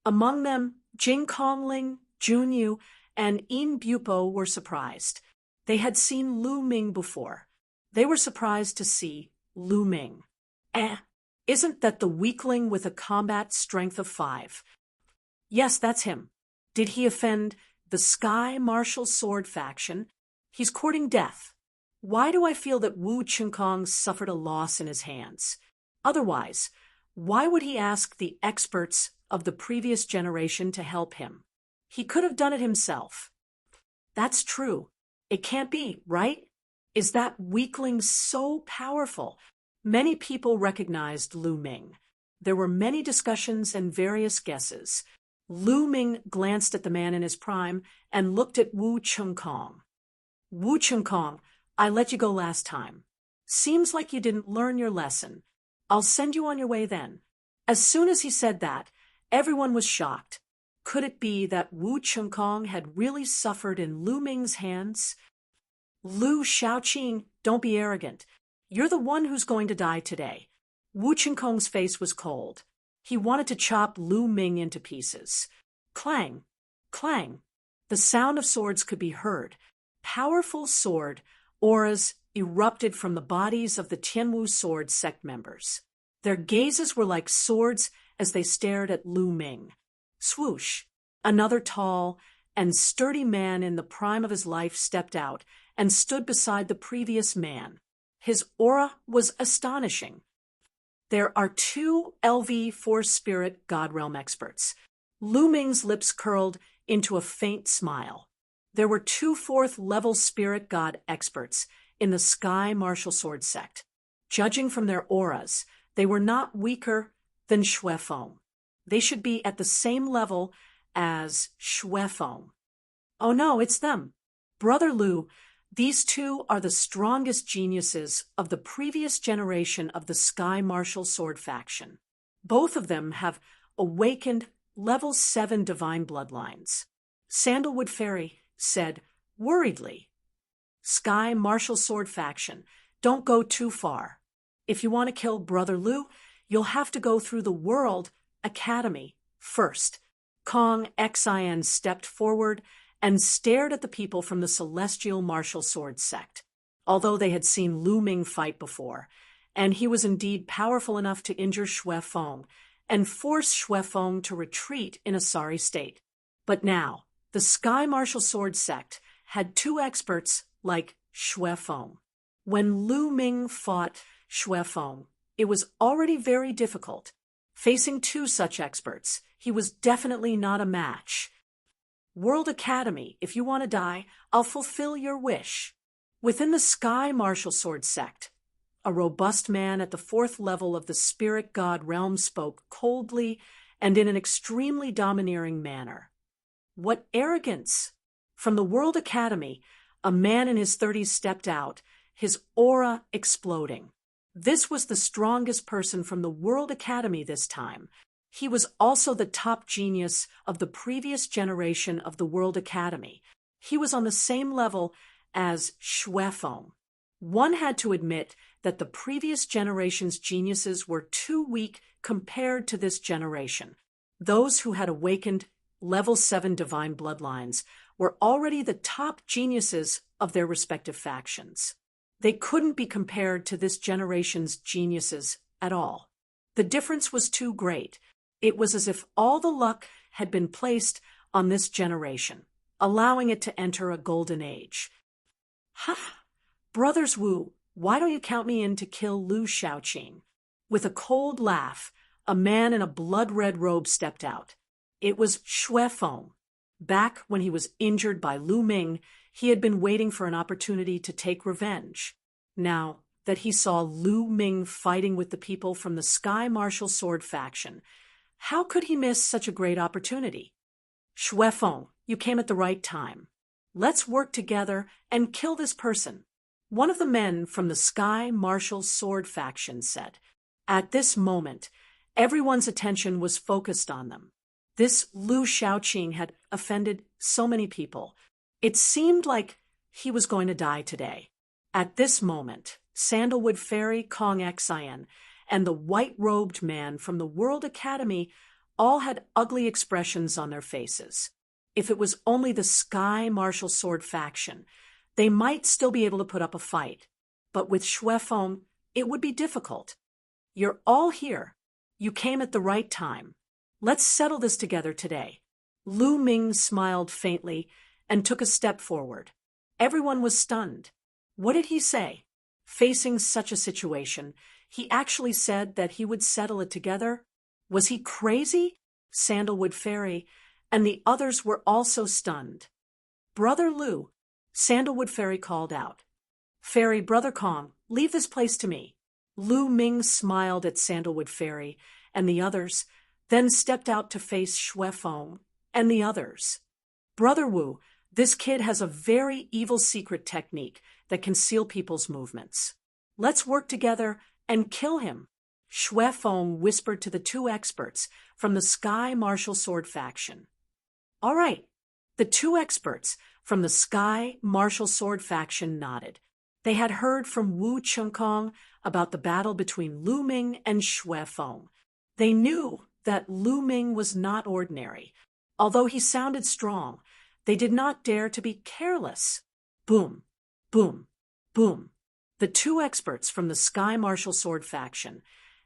Among them, Jing Kongling, Jun Yu, and Yin Bupo were surprised. They had seen Lu Ming before. They were surprised to see Lu Ming. Isn't that the weakling with a combat strength of 5? Yes, that's him. Did he offend the Sky Martial Sword faction? He's courting death. Why do I feel that Wu Chunkong suffered a loss in his hands? Otherwise, why would he ask the experts of the previous generation to help him? He could have done it himself. That's true. It can't be, right? Is that weakling so powerful? Many people recognized Lu Ming. There were many discussions and various guesses. Lu Ming glanced at the man in his prime and looked at Wu Chunkong. Wu Chunkong, I let you go last time. Seems like you didn't learn your lesson. I'll send you on your way then. As soon as he said that, everyone was shocked. Could it be that Wu Chunkong had really suffered in Lu Ming's hands? Lu Shaoqing, don't be arrogant. You're the one who's going to die today. Wu Chunkong's face was cold. He wanted to chop Lu Ming into pieces. Clang, clang. The sound of swords could be heard. Powerful sword auras erupted from the bodies of the Tianwu sword sect members. Their gazes were like swords as they stared at Lu Ming. Swoosh! Another tall and sturdy man in the prime of his life stepped out and stood beside the previous man. His aura was astonishing. There are 2 LV Force Spirit God Realm experts. Lu Ming's lips curled into a faint smile. There were 2 4th-level Spirit God experts in the Sky Martial Sword sect. Judging from their auras, they were not weaker than Xuefeng. They should be at the same level as Xuefeng. Oh no, it's them. Brother Lu, these 2 are the strongest geniuses of the previous generation of the Sky Martial Sword faction. Both of them have awakened level 7 divine bloodlines. Sandalwood Fairy said worriedly, Sky Martial Sword faction, don't go too far. If you want to kill Brother Lu, you'll have to go through the World Academy first. Kong Xin stepped forward and stared at the people from the Celestial Martial Sword sect. Although they had seen Lu Ming fight before, and he was indeed powerful enough to injure Xuefeng and force Xuefeng to retreat in a sorry state. But now, the Sky Martial Sword sect had 2 experts like Xuefeng. When Lu Ming fought Xuefeng, it was already very difficult. Facing 2 such experts, he was definitely not a match. World Academy, if you want to die, I'll fulfill your wish. Within the Sky Martial Sword sect, a robust man at the 4th level of the Spirit God realm spoke coldly and in an extremely domineering manner. What arrogance! From the World Academy, a man in his 30s stepped out, his aura exploding. This was the strongest person from the World Academy this time. He was also the top genius of the previous generation of the World Academy. He was on the same level as Xuefeng. One had to admit that the previous generation's geniuses were too weak compared to this generation. Those who had awakened level 7 divine bloodlines were already the top geniuses of their respective factions. They couldn't be compared to this generation's geniuses at all. The difference was too great. It was as if all the luck had been placed on this generation, allowing it to enter a golden age. Ha! Brothers Wu, why don't you count me in to kill Lu Shaoqing? With a cold laugh, a man in a blood-red robe stepped out. It was Xuefeng. Back when he was injured by Lu Ming, he had been waiting for an opportunity to take revenge. Now that he saw Lu Ming fighting with the people from the Sky Martial Sword faction, how could he miss such a great opportunity? Xuefeng, you came at the right time. Let's work together and kill this person. One of the men from the Sky Martial Sword faction said. At this moment, everyone's attention was focused on them. This Lu Shaoqing had offended so many people. It seemed like he was going to die today. At this moment, Sandalwood Fairy Kong Xin and the white-robed man from the World Academy all had ugly expressions on their faces. If it was only the Sky Martial Sword faction, they might still be able to put up a fight. But with Xuefeng, it would be difficult. You're all here. You came at the right time. Let's settle this together today. Lu Ming smiled faintly and took a step forward. Everyone was stunned. What did he say? Facing such a situation, he actually said that he would settle it together? Was he crazy? Sandalwood Fairy and the others were also stunned. Brother Lu, Sandalwood Fairy called out. Fairy Brother Kong, leave this place to me. Lu Ming smiled at Sandalwood Fairy and the others, then stepped out to face Xuefeng and the others. Brother Wu, this kid has a very evil secret technique that can seal people's movements. Let's work together and kill him. Xuefeng whispered to the two experts from the Sky Martial Sword faction. All right. The two experts from the Sky Martial Sword faction nodded. They had heard from Wu Chengkong about the battle between Lu Ming and Xuefeng. They knew that Lu Ming was not ordinary. Although he sounded strong, they did not dare to be careless. Boom, boom, boom. The two experts from the Sky Martial Sword faction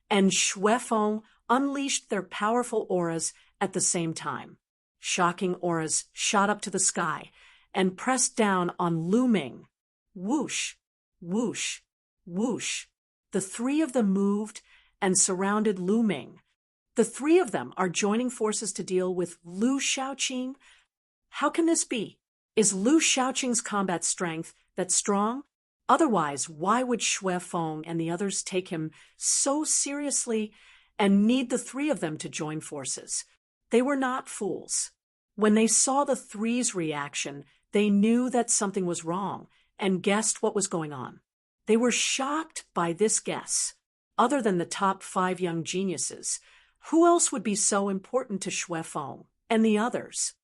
and Xuefeng unleashed their powerful auras at the same time. Shocking auras shot up to the sky and pressed down on Lu Ming. Whoosh, whoosh, whoosh. The three of them moved and surrounded Lu Ming. The three of them are joining forces to deal with Lu Shaoqing. How can this be? Is Lu Shaoqing's combat strength that strong? Otherwise, why would Xuefeng and the others take him so seriously and need the three of them to join forces? They were not fools. When they saw the three's reaction, they knew that something was wrong and guessed what was going on. They were shocked by this guess. Other than the top 5 young geniuses, who else would be so important to Xuefeng and the others?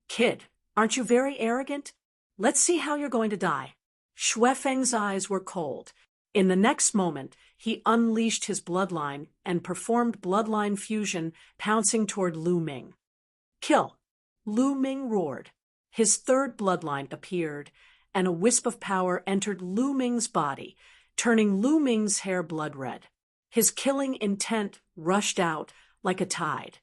Kid, aren't you very arrogant? Let's see how you're going to die. Xuefeng's eyes were cold. In the next moment, he unleashed his bloodline and performed bloodline fusion, pouncing toward Lu Ming. Kill! Lu Ming roared. His third bloodline appeared, and a wisp of power entered Lu Ming's body, turning Lu Ming's hair blood red. His killing intent rushed out like a tide.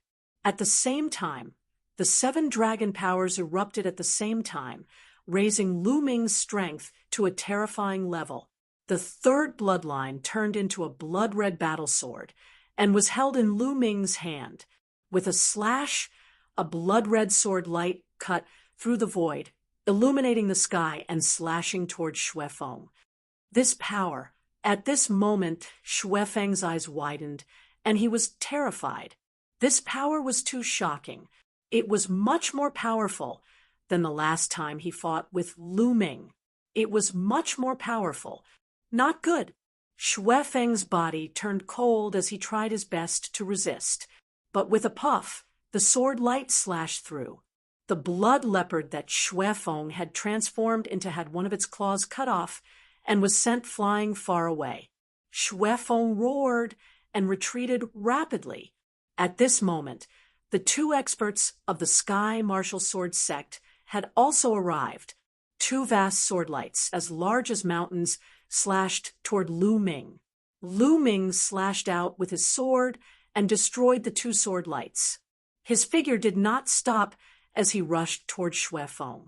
At the same time, the 7 dragon powers erupted at the same time, raising Lu Ming's strength to a terrifying level. The third bloodline turned into a blood-red battle sword and was held in Lu Ming's hand. With a slash, a blood-red sword light cut through the void, illuminating the sky and slashing toward Xuefeng. This power, at this moment, Xuefeng's eyes widened, and he was terrified. This power was too shocking. It was much more powerful than the last time he fought with Lu Ming. It was much more powerful. Not good. Xuefeng's body turned cold as he tried his best to resist. But with a puff, the sword light slashed through. The blood leopard that Xuefeng had transformed into had one of its claws cut off and was sent flying far away. Xuefeng roared and retreated rapidly. At this moment, the 2 experts of the Sky Martial Sword sect had also arrived. 2 vast sword lights, as large as mountains, slashed toward Lu Ming. Lu Ming slashed out with his sword and destroyed the 2 sword lights. His figure did not stop as he rushed toward Xuefeng.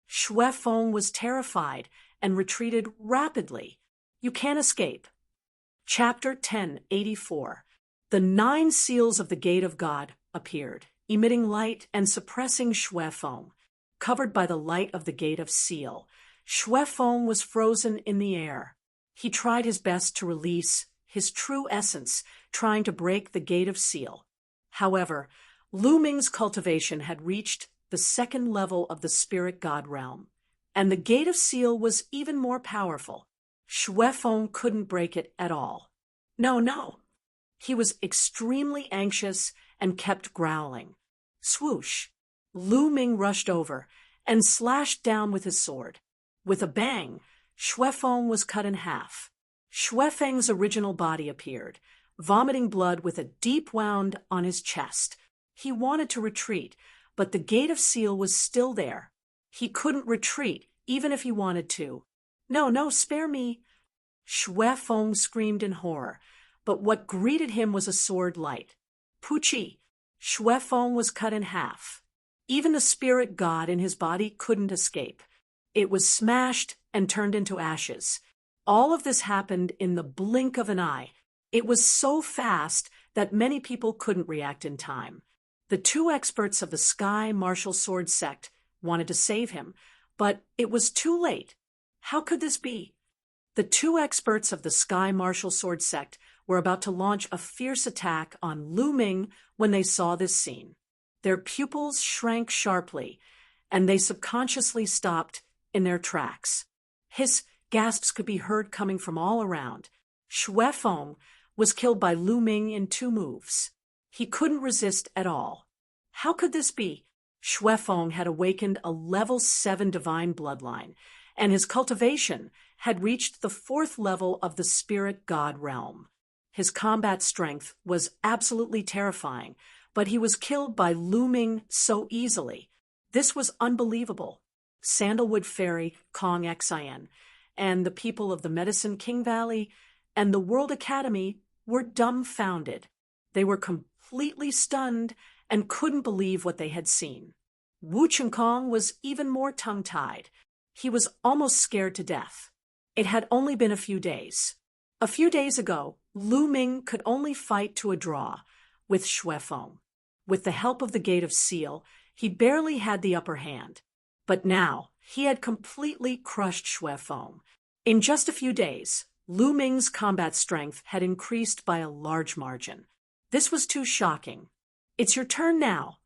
Xuefeng was terrified and retreated rapidly. You can't escape. Chapter 1084. The 9 seals of the Gate of God appeared, emitting light and suppressing Xuefeng. Covered by the light of the Gate of Seal, Xuefeng was frozen in the air. He tried his best to release his true essence, trying to break the Gate of Seal. However, Lu Ming's cultivation had reached the 2nd level of the spirit god realm, and the Gate of Seal was even more powerful. Xuefeng couldn't break it at all. No. He was extremely anxious and kept growling. Swoosh! Lu Ming rushed over and slashed down with his sword. With a bang, Xuefeng was cut in half. Xuefeng's original body appeared, vomiting blood with a deep wound on his chest. He wanted to retreat, but the gate of seal was still there. He couldn't retreat, even if he wanted to. No, no, spare me. Xue Feng screamed in horror, but what greeted him was a sword light. Puchi, Xue Feng was cut in half. Even the spirit god in his body couldn't escape. It was smashed and turned into ashes. All of this happened in the blink of an eye. It was so fast that many people couldn't react in time. The two experts of the Sky Martial Sword sect wanted to save him, but it was too late. How could this be? The two experts of the Sky Martial Sword sect were about to launch a fierce attack on Lu Ming when they saw this scene. Their pupils shrank sharply, and they subconsciously stopped in their tracks. Hiss gasps could be heard coming from all around. Xue Feng was killed by Lu Ming in 2 moves. He couldn't resist at all. How could this be? Xue Feng had awakened a level 7 divine bloodline, and his cultivation had reached the 4th level of the spirit god realm. His combat strength was absolutely terrifying, but he was killed by Lu Ming so easily. This was unbelievable. Sandalwood Fairy, Kong Xin, and the people of the Medicine King Valley and the World Academy were dumbfounded. They were completely stunned and couldn't believe what they had seen. Wu Chengkong was even more tongue-tied. He was almost scared to death. It had only been a few days. A few days ago, Lu Ming could only fight to a draw with Xue Feng. With the help of the Gate of Seal, he barely had the upper hand. But now, he had completely crushed Xue Feng. In just a few days, Lu Ming's combat strength had increased by a large margin. This was too shocking. It's your turn now.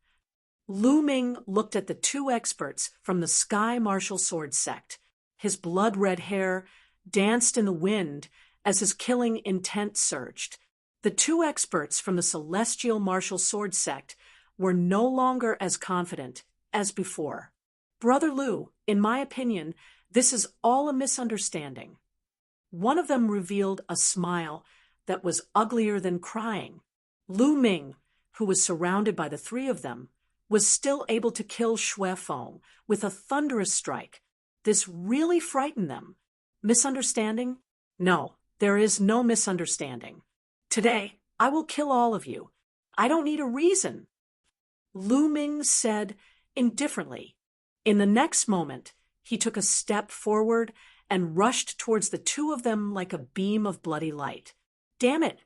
Lu Ming looked at the two experts from the Sky Martial Sword sect. His blood-red hair danced in the wind as his killing intent surged. The two experts from the Celestial Martial Sword sect were no longer as confident as before. Brother Lu, in my opinion, this is all a misunderstanding. One of them revealed a smile that was uglier than crying. Lu Ming, who was surrounded by the 3 of them, was still able to kill Xue Feng with a thunderous strike. This really frightened them. Misunderstanding? No, there is no misunderstanding. Today, I will kill all of you. I don't need a reason. Lu Ming said indifferently. In the next moment, he took a step forward and rushed towards the 2 of them like a beam of bloody light. Damn it!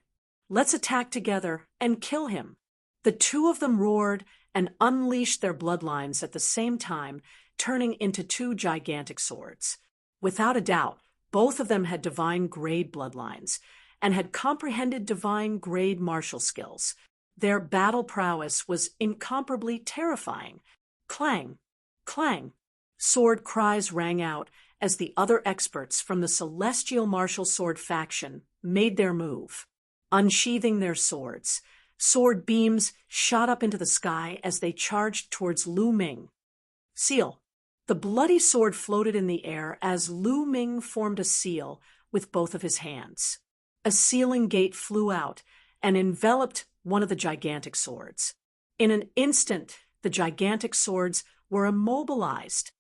Let's attack together and kill him. The 2 of them roared and unleashed their bloodlines at the same time, turning into 2 gigantic swords. Without a doubt, both of them had divine-grade bloodlines and had comprehended divine-grade martial skills. Their battle prowess was incomparably terrifying. Clang! Clang! Sword cries rang out as the other experts from the Celestial Martial Sword faction made their move. Unsheathing their swords, sword beams shot up into the sky as they charged towards Lu Ming. Seal. The bloody sword floated in the air as Lu Ming formed a seal with both of his hands. A sealing gate flew out and enveloped one of the gigantic swords. In an instant, the gigantic swords were immobilized.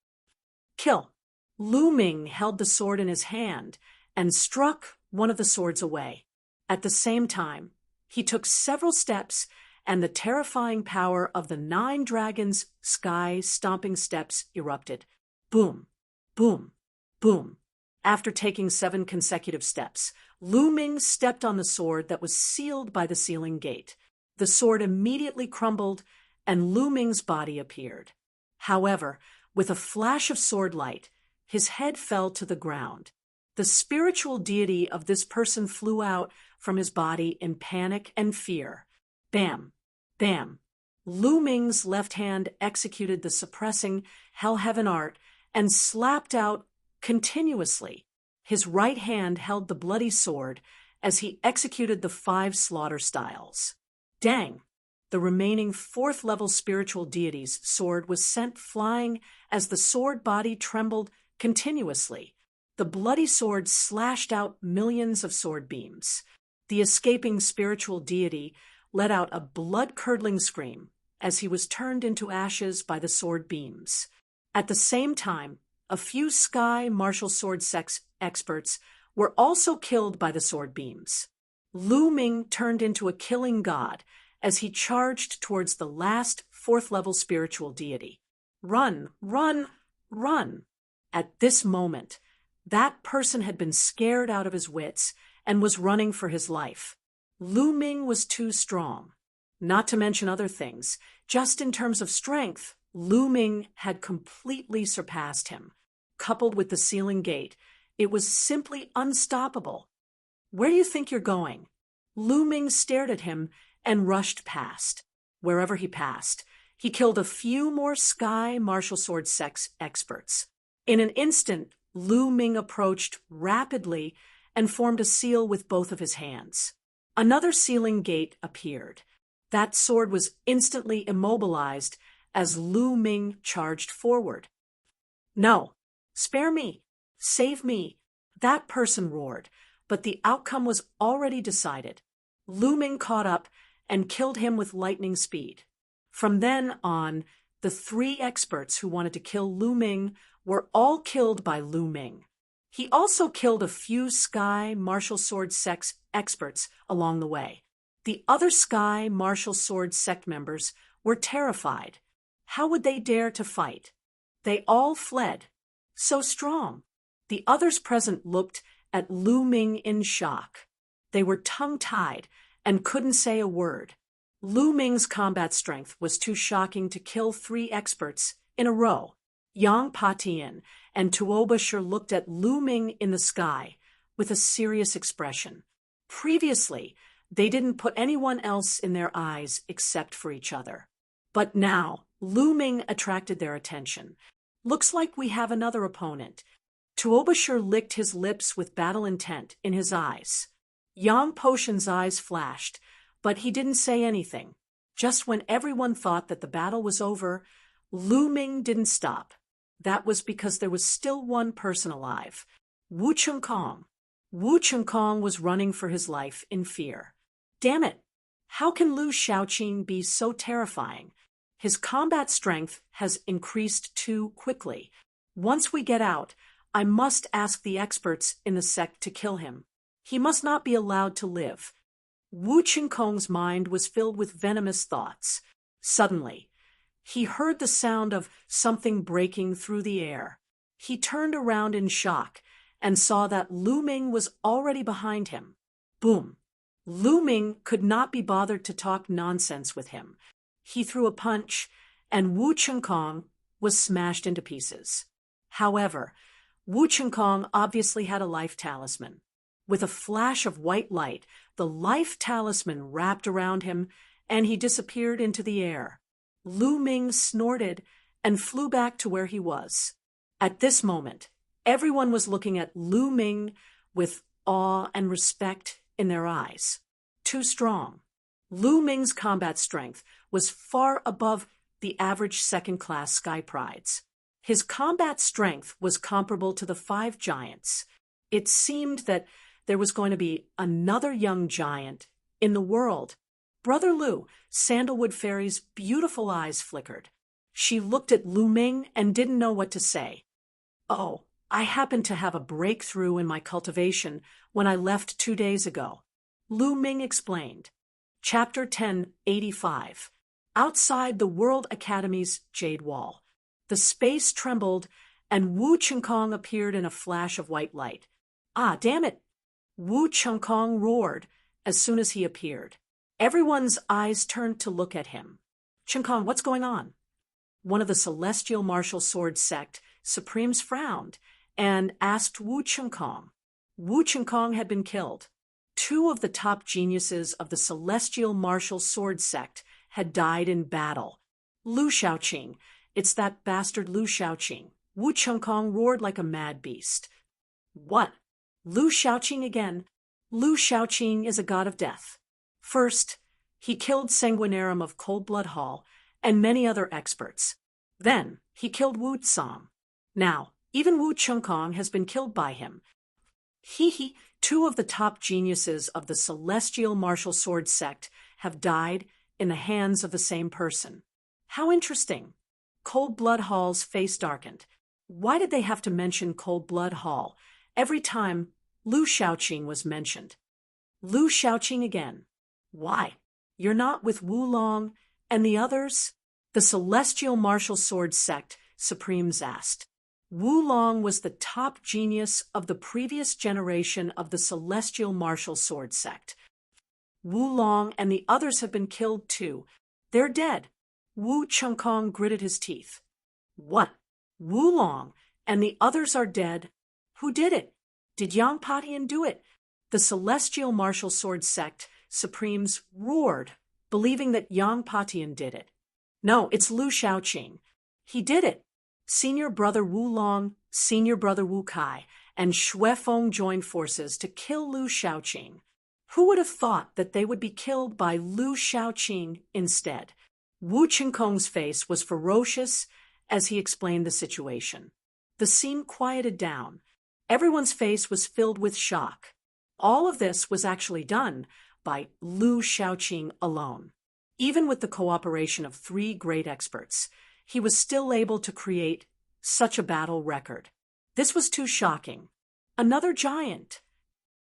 Kill. Lu Ming held the sword in his hand and struck one of the swords away. At the same time, he took several steps, and the terrifying power of the 9 dragons' sky-stomping steps erupted. Boom, boom, boom. After taking 7 consecutive steps, Lu Ming stepped on the sword that was sealed by the sealing gate. The sword immediately crumbled, and Lu Ming's body appeared. However, with a flash of sword light, his head fell to the ground. The spiritual deity of this person flew out from his body in panic and fear. Bam! Bam! Lu Ming's left hand executed the suppressing Hell Heaven art and slapped out continuously. His right hand held the bloody sword as he executed the 5 slaughter styles. Dang! The remaining 4th level spiritual deity's sword was sent flying as the sword body trembled continuously. The bloody sword slashed out millions of sword beams. The escaping spiritual deity let out a blood-curdling scream as he was turned into ashes by the sword beams. At the same time, a few sky martial sword experts were also killed by the sword beams. Lu Ming turned into a killing god as he charged towards the last fourth-level spiritual deity. Run, run, run! At this moment, that person had been scared out of his wits and was running for his life. Lu Ming was too strong. Not to mention other things, just in terms of strength, Lu Ming had completely surpassed him. Coupled with the sealing gate, it was simply unstoppable. Where do you think you're going? Lu Ming stared at him and rushed past. Wherever he passed, he killed a few more sky martial sword experts. In an instant, Lu Ming approached rapidly and formed a seal with both of his hands. Another sealing gate appeared. That sword was instantly immobilized as Lu Ming charged forward. No, spare me, save me, that person roared, but the outcome was already decided. Lu Ming caught up and killed him with lightning speed. From then on, the 3 experts who wanted to kill Lu Ming were all killed by Lu Ming. He also killed a few sky martial sword experts along the way. The other sky martial sword sect members were terrified. How would they dare to fight? They all fled. So strong. The others present looked at Lu Ming in shock. They were tongue-tied and couldn't say a word. Lu Ming's combat strength was too shocking to kill 3 experts in a row. Yang Patian and Tuobashir looked at Lu Ming in the sky with a serious expression. Previously, they didn't put anyone else in their eyes except for each other. But now, Lu Ming attracted their attention. Looks like we have another opponent. Tuobashir licked his lips with battle intent in his eyes. Yang Potion's eyes flashed, but he didn't say anything. Just when everyone thought that the battle was over, Lu Ming didn't stop. That was because there was still one person alive, Wu Chengkong. Wu Chengkong was running for his life in fear. Damn it! How can Lu Shaoqing be so terrifying? His combat strength has increased too quickly. Once we get out, I must ask the experts in the sect to kill him. He must not be allowed to live. Wu Chengkong's mind was filled with venomous thoughts. Suddenly, he heard the sound of something breaking through the air. He turned around in shock and saw that Lu Ming was already behind him. Boom! Lu Ming could not be bothered to talk nonsense with him. He threw a punch, and Wu Chengkong was smashed into pieces. However, Wu Chengkong obviously had a life talisman. With a flash of white light, the life talisman wrapped around him, and he disappeared into the air. Lu Ming snorted and flew back to where he was. At this moment, everyone was looking at Lu Ming with awe and respect in their eyes. Too strong. Lu Ming's combat strength was far above the average second-class Sky Prides. His combat strength was comparable to the 5 giants. It seemed that there was going to be another young giant in the world. Brother Lu, Sandalwood Fairy's beautiful eyes flickered. She looked at Lu Ming and didn't know what to say. Oh, I happened to have a breakthrough in my cultivation when I left 2 days ago. Lu Ming explained. Chapter 1085. Outside the World Academy's Jade Wall. The space trembled, and Wu Chengkong appeared in a flash of white light. Ah, damn it! Wu Chengkong roared as soon as he appeared. Everyone's eyes turned to look at him. Chengkong, what's going on? One of the Celestial Martial Sword sect Supremes frowned and asked Wu Chengkong. Wu Chengkong had been killed. 2 of the top geniuses of the Celestial Martial Sword sect had died in battle. Lu Shaoqing, it's that bastard Lu Shaoqing. Wu Chengkong roared like a mad beast. What? Lu Shaoqing again? Lu Shaoqing is a god of death. First, he killed Sanguinarum of Cold Blood Hall and many other experts. Then, he killed Wu Tsang. Now, even Wu Chengkong has been killed by him. 2 of the top geniuses of the Celestial Martial Sword sect have died in the hands of the same person. How interesting. Cold Blood Hall's face darkened. Why did they have to mention Cold Blood Hall every time Lu Shaoqing was mentioned? Lu Shaoqing again. Why? You're not with Wu Long and the others? The Celestial Martial Sword Sect Supremes asked. Wu Long was the top genius of the previous generation of the Celestial Martial Sword Sect. Wu Long and the others have been killed too. They're dead. Wu Chengkong gritted his teeth. What? Wu Long and the others are dead? Who did it? Did Yang Patian do it? The Celestial Martial Sword Sect Supremes roared, believing that Yang Patian did it. No, it's Lu Shaoqing. He did it. Senior brother Wu Long, senior brother Wu Kai, and Xue Feng joined forces to kill Lu Shaoqing. Who would have thought that they would be killed by Lu Shaoqing instead? Wu Qingkong's face was ferocious as he explained the situation. The scene quieted down. Everyone's face was filled with shock. All of this was actually done by Lu Shaoqing alone. Even with the cooperation of 3 great experts, he was still able to create such a battle record. This was too shocking. Another giant!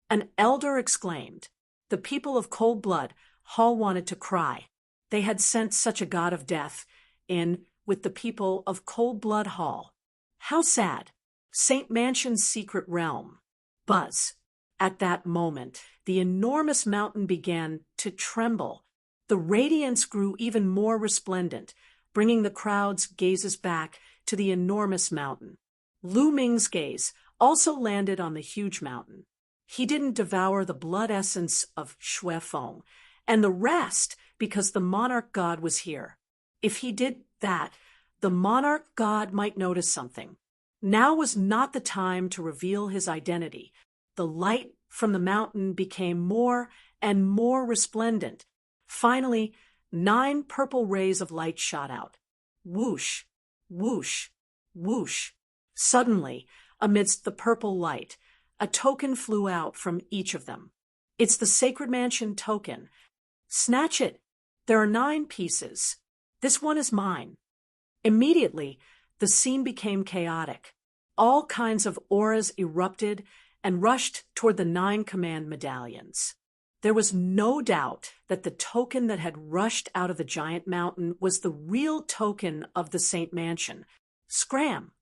An elder exclaimed. The people of Cold Blood Hall wanted to cry. They had sent such a god of death in with the people of Cold Blood Hall. How sad! Saint Mansion's secret realm. Buzz. At that moment, the enormous mountain began to tremble. The radiance grew even more resplendent, bringing the crowd's gazes back to the enormous mountain. Lu Ming's gaze also landed on the huge mountain. He didn't devour the blood essence of Xue Feng, and the rest because the monarch god was here. If he did that, the monarch god might notice something. Now was not the time to reveal his identity. The light from the mountain became more and more resplendent. Finally, 9 purple rays of light shot out. Whoosh, whoosh, whoosh. Suddenly, amidst the purple light, a token flew out from each of them. It's the Sacred Mansion token. Snatch it. There are 9 pieces. This one is mine. Immediately, the scene became chaotic. All kinds of auras erupted and rushed toward the 9 command medallions. There was no doubt that the token that had rushed out of the giant mountain was the real token of the Saint Mansion. Scram!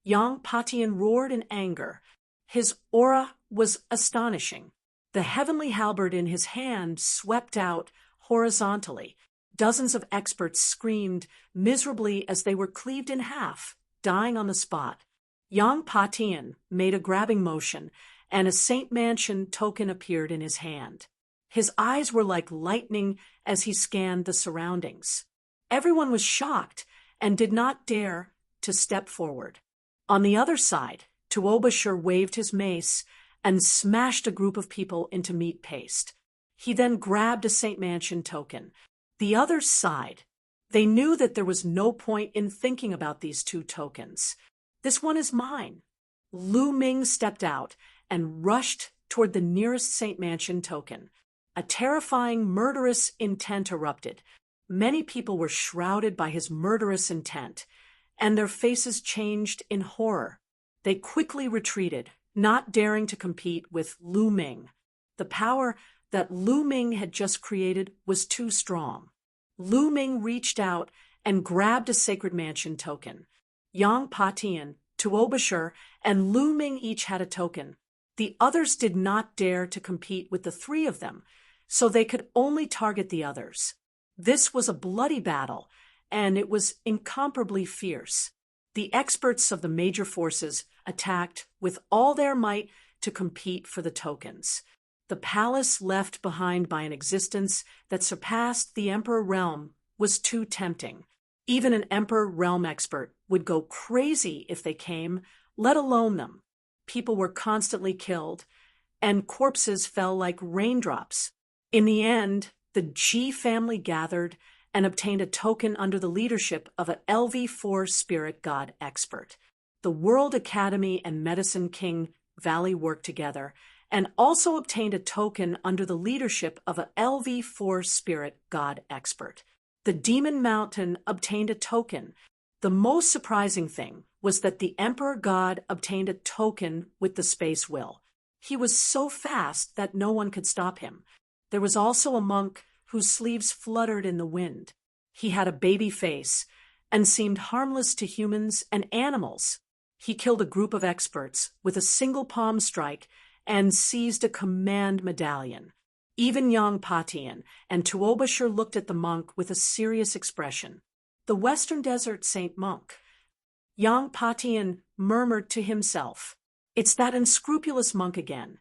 Yang Patian roared in anger. His aura was astonishing. The heavenly halberd in his hand swept out horizontally. Dozens of experts screamed miserably as they were cleaved in half, dying on the spot. Yang Patian made a grabbing motion, and a Saint Mansion token appeared in his hand. His eyes were like lightning as he scanned the surroundings. Everyone was shocked and did not dare to step forward. On the other side, Tuobashir waved his mace and smashed a group of people into meat paste. He then grabbed a Saint Mansion token. The others sighed. They knew that there was no point in thinking about these 2 tokens. This one is mine. Lu Ming stepped out and rushed toward the nearest Saint Mansion token. A terrifying, murderous intent erupted. Many people were shrouded by his murderous intent, and their faces changed in horror. They quickly retreated, not daring to compete with Lu Ming. The power that Lu Ming had just created was too strong. Lu Ming reached out and grabbed a Sacred Mansion token. Yang Patian, Tuobashir, and Lu Ming each had a token. The others did not dare to compete with the 3 of them, so they could only target the others. This was a bloody battle, and it was incomparably fierce. The experts of the major forces attacked with all their might to compete for the tokens. The palace left behind by an existence that surpassed the Emperor realm was too tempting. Even an Emperor realm expert would go crazy if they came, let alone them. People were constantly killed, and corpses fell like raindrops. In the end, the G family gathered and obtained a token under the leadership of an LV4 spirit god expert. The World Academy and Medicine King Valley worked together and also obtained a token under the leadership of an LV4 spirit god expert. The Demon Mountain obtained a token. The most surprising thing was that the Emperor God obtained a token with the space will. He was so fast that no one could stop him. There was also a monk whose sleeves fluttered in the wind. He had a baby face and seemed harmless to humans and animals. He killed a group of experts with a single palm strike and seized a command medallion. Even Yang Patian and Tuobashir looked at the monk with a serious expression. The Western Desert Saint Monk. Yang Patian murmured to himself, "It's that unscrupulous monk again."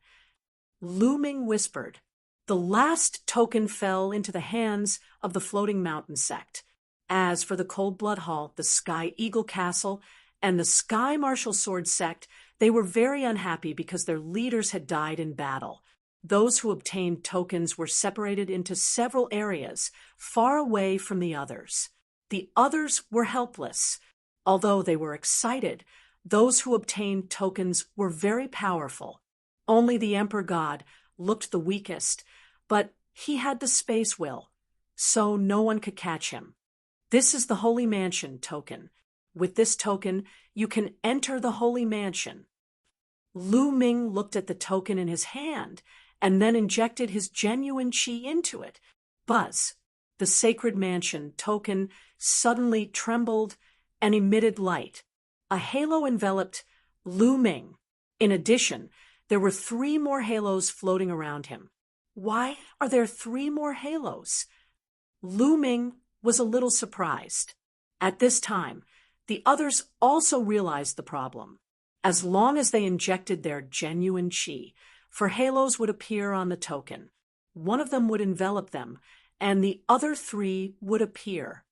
Lu Ming whispered. The last token fell into the hands of the Floating Mountain sect. As for the Cold Blood Hall, the Sky Eagle Castle, and the Sky Martial Sword sect, they were very unhappy because their leaders had died in battle. Those who obtained tokens were separated into several areas, far away from the others. The others were helpless. Although they were excited, those who obtained tokens were very powerful. Only the Emperor God looked the weakest, but he had the space will, so no one could catch him. This is the Holy Mansion token. With this token, you can enter the Holy Mansion. Lu Ming looked at the token in his hand and then injected his genuine qi into it. Buzz! The Sacred Mansion token suddenly trembled and emitted light. A halo enveloped Lu Ming. In addition, there were 3 more halos floating around him. Why are there 3 more halos? Lu Ming was a little surprised. At this time, the others also realized the problem. As long as they injected their genuine qi, 4 halos would appear on the token. One of them would envelop them, and the other 3 would appear.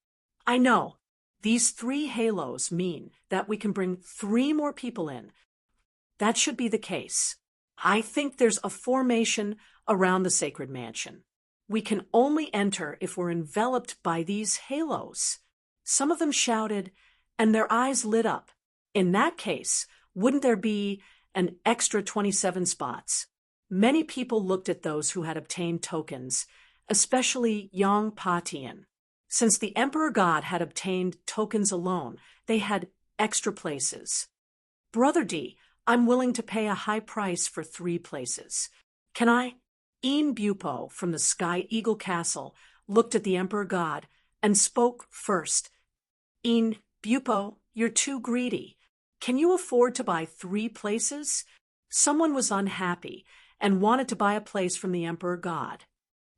I know, these 3 halos mean that we can bring 3 more people in. That should be the case. I think there's a formation around the Sacred Mansion. We can only enter if we're enveloped by these halos. Some of them shouted, and their eyes lit up. In that case, wouldn't there be an extra 27 spots? Many people looked at those who had obtained tokens, especially Yang Patian. Since the Emperor God had obtained tokens alone, they had extra places. Brother D, I'm willing to pay a high price for 3 places. Can I? Een Bupo from the Sky Eagle Castle looked at the Emperor God and spoke first. Een Bupo, you're too greedy. Can you afford to buy 3 places? Someone was unhappy and wanted to buy a place from the Emperor God.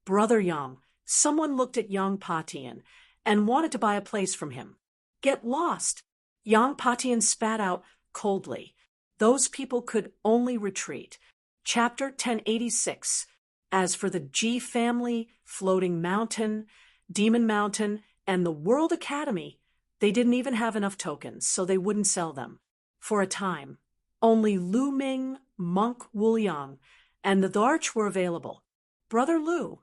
Brother Yang, someone looked at Yang Patian and wanted to buy a place from him. Get lost. Yang Patian spat out coldly. Those people could only retreat. Chapter 1086. As for the G family, Floating Mountain, Demon Mountain, and the World Academy, they didn't even have enough tokens, so they wouldn't sell them. For a time, only Lu Ming, Monk Wuliang, and the Darch were available. Brother Lu.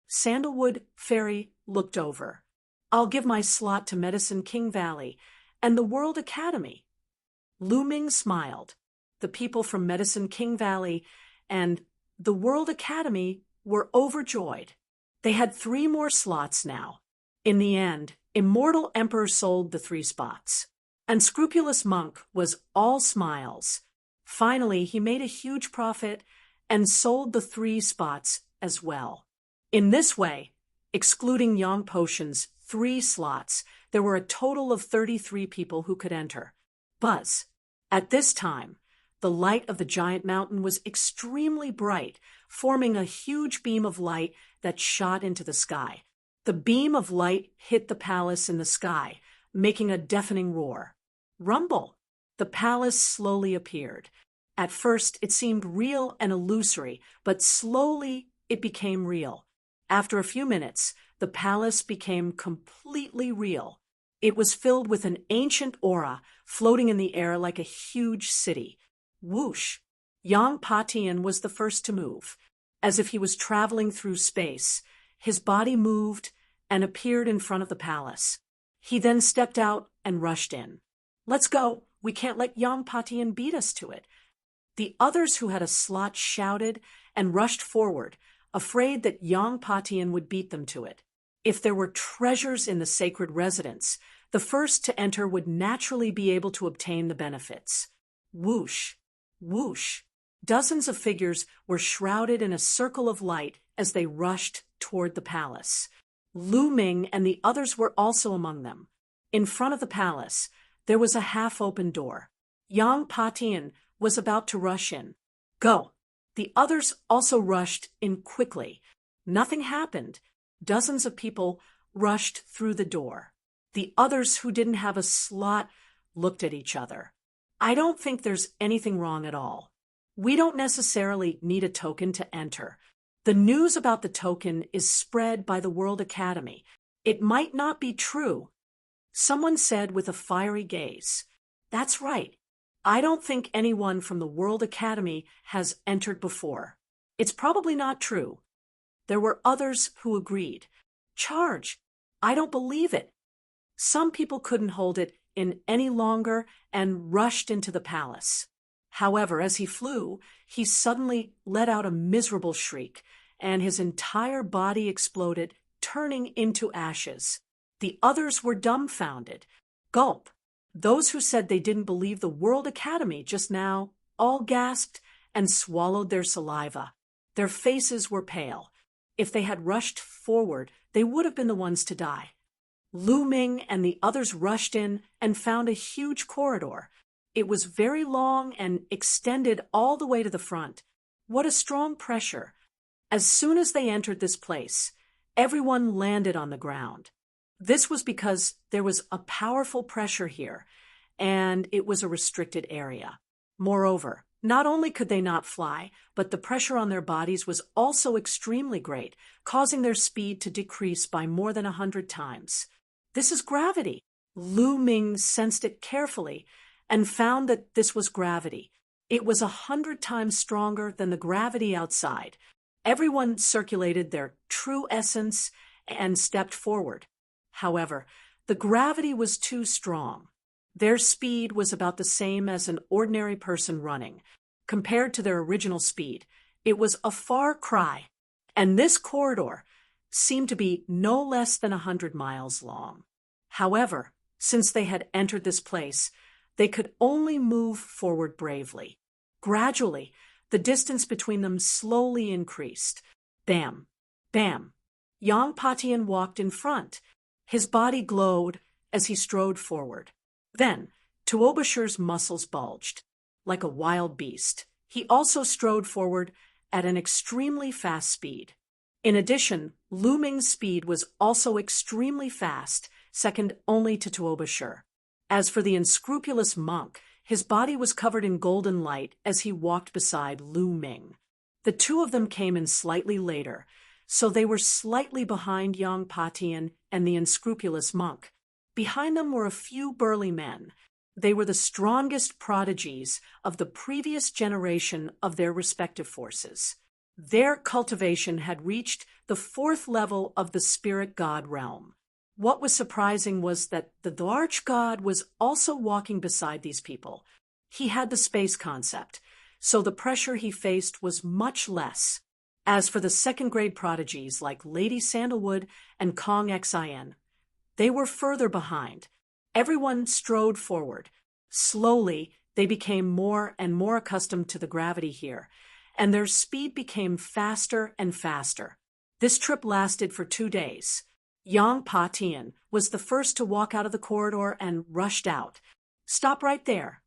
Sandalwood Fairy looked over. I'll give my slot to Medicine King Valley and the World Academy. Lu Ming smiled. The people from Medicine King Valley and the World Academy were overjoyed. They had 3 more slots now. In the end, Immortal Emperor sold the 3 spots. Unscrupulous Monk was all smiles. Finally, he made a huge profit and sold the 3 spots as well. In this way, excluding Yang Potion's 3 slots, there were a total of 33 people who could enter. Buzz. At this time, the light of the giant mountain was extremely bright, forming a huge beam of light that shot into the sky. The beam of light hit the palace in the sky, making a deafening roar. Rumble! The palace slowly appeared. At first, it seemed real and illusory, but slowly it became real. After a few minutes, the palace became completely real. It was filled with an ancient aura, floating in the air like a huge city. Whoosh! Yang Patian was the first to move. As if he was traveling through space, his body moved and appeared in front of the palace. He then stepped out and rushed in. Let's go! We can't let Yang Patian beat us to it. The others who had a slot shouted and rushed forward, afraid that Yang Patian would beat them to it. If there were treasures in the sacred residence, the first to enter would naturally be able to obtain the benefits. Whoosh, whoosh. Dozens of figures were shrouded in a circle of light as they rushed toward the palace. Lu Ming and the others were also among them. In front of the palace, there was a half-open door. Yang Patian was about to rush in. Go! The others also rushed in quickly. Nothing happened. Dozens of people rushed through the door. The others who didn't have a slot looked at each other. I don't think there's anything wrong at all. We don't necessarily need a token to enter. The news about the token is spread by the World Academy. It might not be true. Someone said with a fiery gaze. That's right. I don't think anyone from the World Academy has entered before. It's probably not true. There were others who agreed. Charge! I don't believe it. Some people couldn't hold it in any longer and rushed into the palace. However, as he flew, he suddenly let out a miserable shriek, and his entire body exploded, turning into ashes. The others were dumbfounded. Gulp! Those who said they didn't believe the World Academy just now all gasped and swallowed their saliva. Their faces were pale. If they had rushed forward, they would have been the ones to die. Lu Ming and the others rushed in and found a huge corridor. It was very long and extended all the way to the front. What a strong pressure! As soon as they entered this place, everyone landed on the ground. This was because there was a powerful pressure here, and it was a restricted area. Moreover, not only could they not fly, but the pressure on their bodies was also extremely great, causing their speed to decrease by more than 100 times. This is gravity. Lu Ming sensed it carefully and found that this was gravity. It was 100 times stronger than the gravity outside. Everyone circulated their true essence and stepped forward. However, the gravity was too strong. Their speed was about the same as an ordinary person running. Compared to their original speed, it was a far cry, and this corridor seemed to be no less than 100 miles long. However, since they had entered this place, they could only move forward bravely. Gradually, the distance between them slowly increased. Bam! Bam! Yang Patian walked in front. His body glowed as he strode forward. Then, Tuobasher's muscles bulged. Like a wild beast, he also strode forward at an extremely fast speed. In addition, Lu Ming's speed was also extremely fast, second only to Tuobasher. As for the unscrupulous monk, his body was covered in golden light as he walked beside Lu Ming. The two of them came in slightly later, so they were slightly behind Yang Patian and the unscrupulous monk. Behind them were a few burly men. They were the strongest prodigies of the previous generation of their respective forces. Their cultivation had reached the 4th level of the spirit god realm. What was surprising was that the large god was also walking beside these people. He had the space concept, so the pressure he faced was much less. As for the second-grade prodigies like Lady Sandalwood and Kong Xin, they were further behind. Everyone strode forward. Slowly, they became more and more accustomed to the gravity here, and their speed became faster and faster. This trip lasted for 2 days. Yang Patian was the first to walk out of the corridor and rushed out. Stop right there.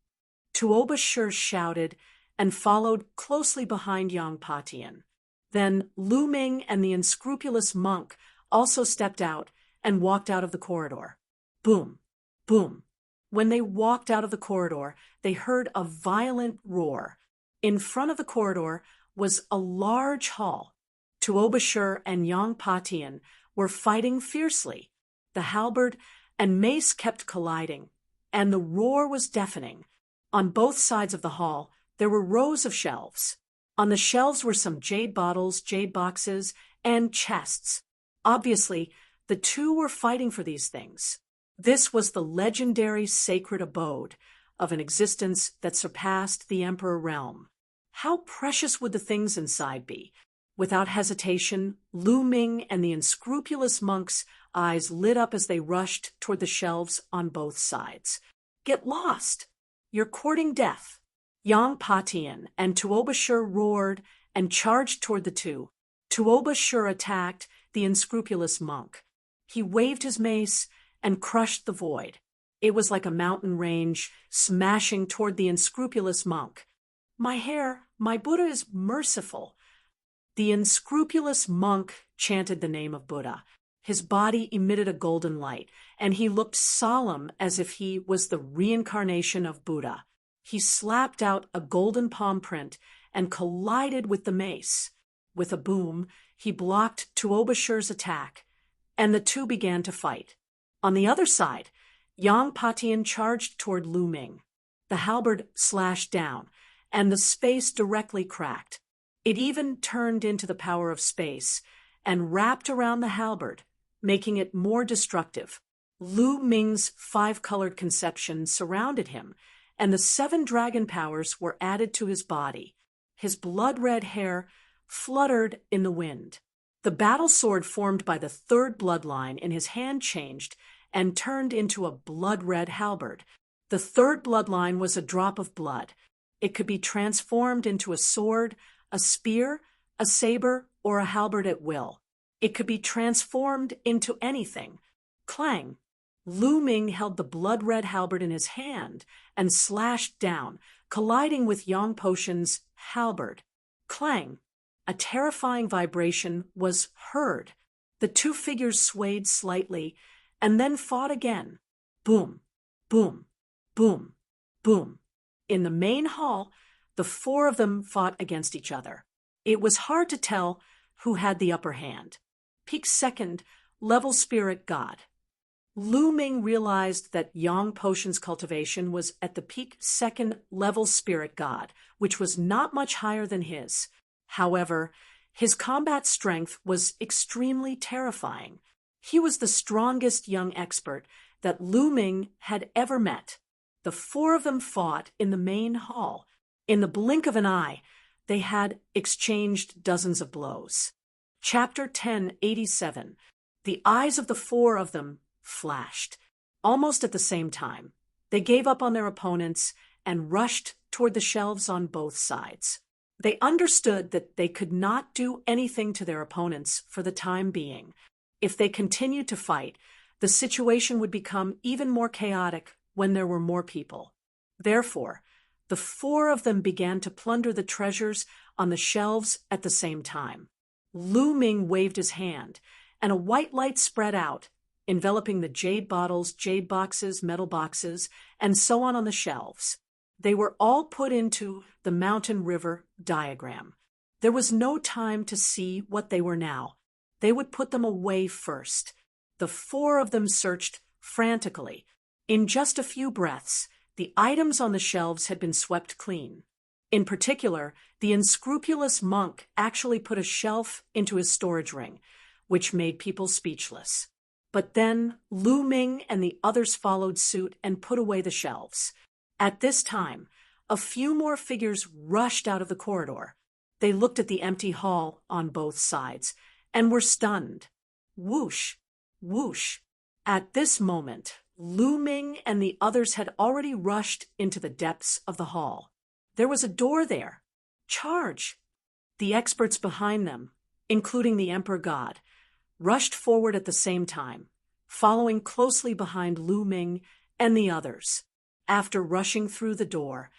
Tuobasher shouted and followed closely behind Yang Patian. Then Lu Ming and the unscrupulous monk also stepped out and walked out of the corridor. Boom, boom. When they walked out of the corridor, they heard a violent roar. In front of the corridor was a large hall. Tuobasher and Yang Patian were fighting fiercely. The halberd and mace kept colliding, and the roar was deafening. On both sides of the hall, there were rows of shelves. On the shelves were some jade bottles, jade boxes, and chests. Obviously, the two were fighting for these things. This was the legendary sacred abode of an existence that surpassed the Emperor realm. How precious would the things inside be? Without hesitation, Lu Ming and the unscrupulous monk's eyes lit up as they rushed toward the shelves on both sides. "Get lost! You're courting death!" Yang Patian and Tuoba Shur roared and charged toward the two. Tuoba Shur attacked the unscrupulous monk. He waved his mace and crushed the void. It was like a mountain range smashing toward the unscrupulous monk. "My hair, my Buddha is merciful." The unscrupulous monk chanted the name of Buddha. His body emitted a golden light, and he looked solemn as if he was the reincarnation of Buddha. He slapped out a golden palm print and collided with the mace. With a boom, he blocked Tuoba Shur's attack, and the two began to fight. On the other side, Yang Patian charged toward Lu Ming. The halberd slashed down, and the space directly cracked. It even turned into the power of space and wrapped around the halberd, making it more destructive. Lu Ming's five-colored conception surrounded him, and the 7 dragon powers were added to his body. His blood-red hair fluttered in the wind. The battle sword formed by the 3rd bloodline in his hand changed and turned into a blood-red halberd. The 3rd bloodline was a drop of blood. It could be transformed into a sword, a spear, a saber, or a halberd at will. It could be transformed into anything. Clang! Lu Ming held the blood-red halberd in his hand and slashed down, colliding with Yang Patian's halberd. Clang! A terrifying vibration was heard. The two figures swayed slightly and then fought again. Boom, boom, boom, boom. In the main hall, the 4 of them fought against each other. It was hard to tell who had the upper hand. Peak 2nd, level spirit god. Lu Ming realized that Yang Patian's cultivation was at the peak 2nd level spirit god, which was not much higher than his. However, his combat strength was extremely terrifying. He was the strongest young expert that Lu Ming had ever met. The 4 of them fought in the main hall. In the blink of an eye, they had exchanged dozens of blows. Chapter 1087. The eyes of the 4 of them flashed. Almost at the same time, they gave up on their opponents and rushed toward the shelves on both sides. They understood that they could not do anything to their opponents for the time being. If they continued to fight, the situation would become even more chaotic when there were more people. Therefore, the 4 of them began to plunder the treasures on the shelves at the same time. Lu Ming waved his hand, and a white light spread out, enveloping the jade bottles, jade boxes, metal boxes, and so on the shelves. They were all put into the mountain river diagram. There was no time to see what they were now. They would put them away first. The 4 of them searched frantically. In just a few breaths, the items on the shelves had been swept clean. In particular, the unscrupulous monk actually put a shelf into his storage ring, which made people speechless. But then Lu Ming and the others followed suit and put away the shelves. At this time, a few more figures rushed out of the corridor. They looked at the empty hall on both sides and were stunned. Whoosh, whoosh. At this moment, Lu Ming and the others had already rushed into the depths of the hall. There was a door there. Charge! The experts behind them, including the Emperor God, rushed forward at the same time, following closely behind Lu Ming and the others. After rushing through the door,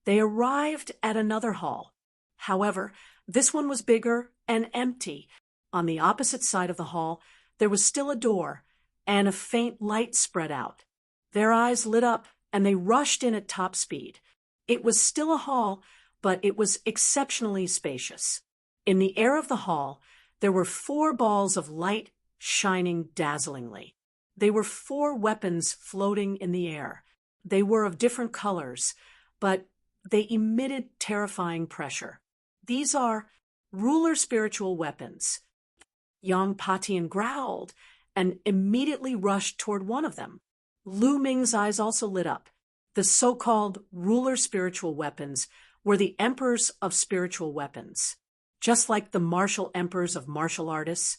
they arrived at another hall. However, this one was bigger and empty. On the opposite side of the hall, there was still a door, and a faint light spread out. Their eyes lit up, and they rushed in at top speed. It was still a hall, but it was exceptionally spacious. In the air of the hall, there were 4 balls of light shining dazzlingly. They were 4 weapons floating in the air. They were of different colors, but they emitted terrifying pressure. These are ruler spiritual weapons. Yang Patian growled and immediately rushed toward one of them. Lu Ming's eyes also lit up. The so-called ruler spiritual weapons were the emperors of spiritual weapons. Just like the martial emperors of martial artists,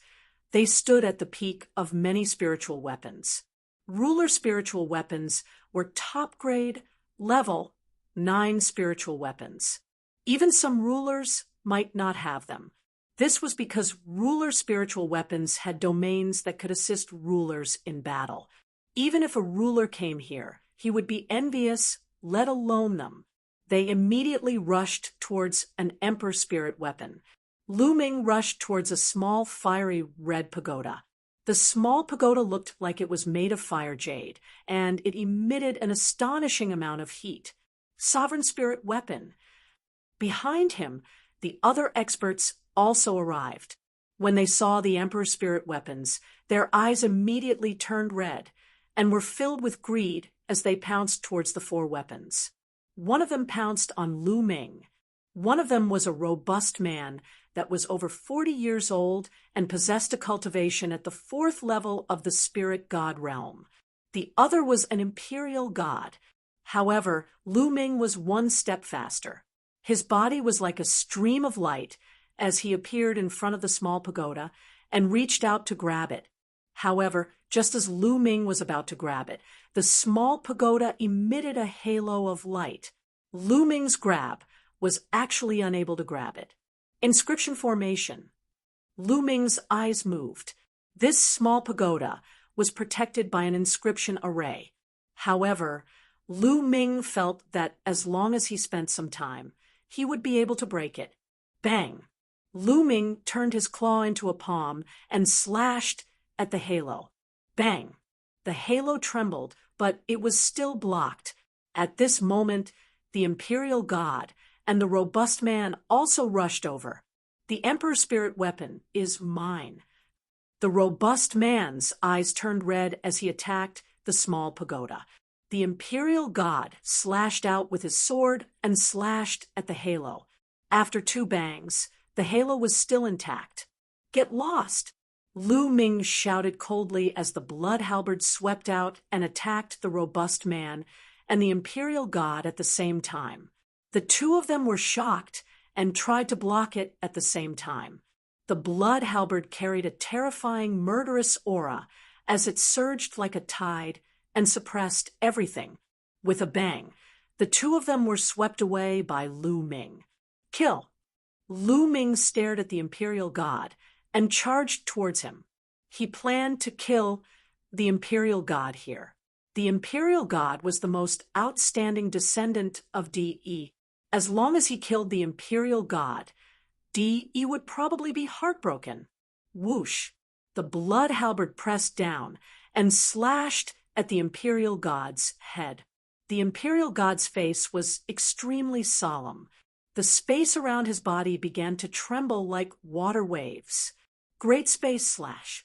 they stood at the peak of many spiritual weapons. Ruler spiritual weapons were top-grade, level 9 spiritual weapons. Even some rulers might not have them. This was because ruler spiritual weapons had domains that could assist rulers in battle. Even if a ruler came here, he would be envious, let alone them. They immediately rushed towards an emperor spirit weapon. Lu Ming rushed towards a small, fiery red pagoda. The small pagoda looked like it was made of fire jade, and it emitted an astonishing amount of heat. Sovereign spirit weapon. Behind him, the other experts also arrived. When they saw the emperor spirit weapons, their eyes immediately turned red and were filled with greed as they pounced towards the 4 weapons. One of them pounced on Lu Ming. One of them was a robust man that was over 40 years old and possessed a cultivation at the 4th level of the spirit god realm. The other was an imperial god. However, Lu Ming was 1 step faster. His body was like a stream of light as he appeared in front of the small pagoda and reached out to grab it. However, just as Lu Ming was about to grab it, the small pagoda emitted a halo of light. Lu Ming's grab was actually unable to grab it. Inscription formation. Lu Ming's eyes moved. This small pagoda was protected by an inscription array. However, Lu Ming felt that as long as he spent some time, he would be able to break it. Bang! Lu Ming turned his claw into a palm and slashed at the halo. Bang! The halo trembled, but it was still blocked. At this moment, the imperial god and the robust man also rushed over. The emperor spirit weapon is mine. The robust man's eyes turned red as he attacked the small pagoda. The imperial god slashed out with his sword and slashed at the halo. After 2 bangs, the halo was still intact. Get lost! Lu Ming shouted coldly as the blood halberd swept out and attacked the robust man and the imperial god at the same time. The 2 of them were shocked and tried to block it at the same time. The blood halberd carried a terrifying, murderous aura as it surged like a tide and suppressed everything. With a bang, the 2 of them were swept away by Lu Ming. Kill! Lu Ming stared at the imperial god and charged towards him. He planned to kill the imperial god here. The imperial god was the most outstanding descendant of DE. As long as he killed the imperial god, DE would probably be heartbroken. Whoosh! The blood halberd pressed down and slashed at the imperial god's head. The imperial god's face was extremely solemn. The space around his body began to tremble like water waves. Great space slash.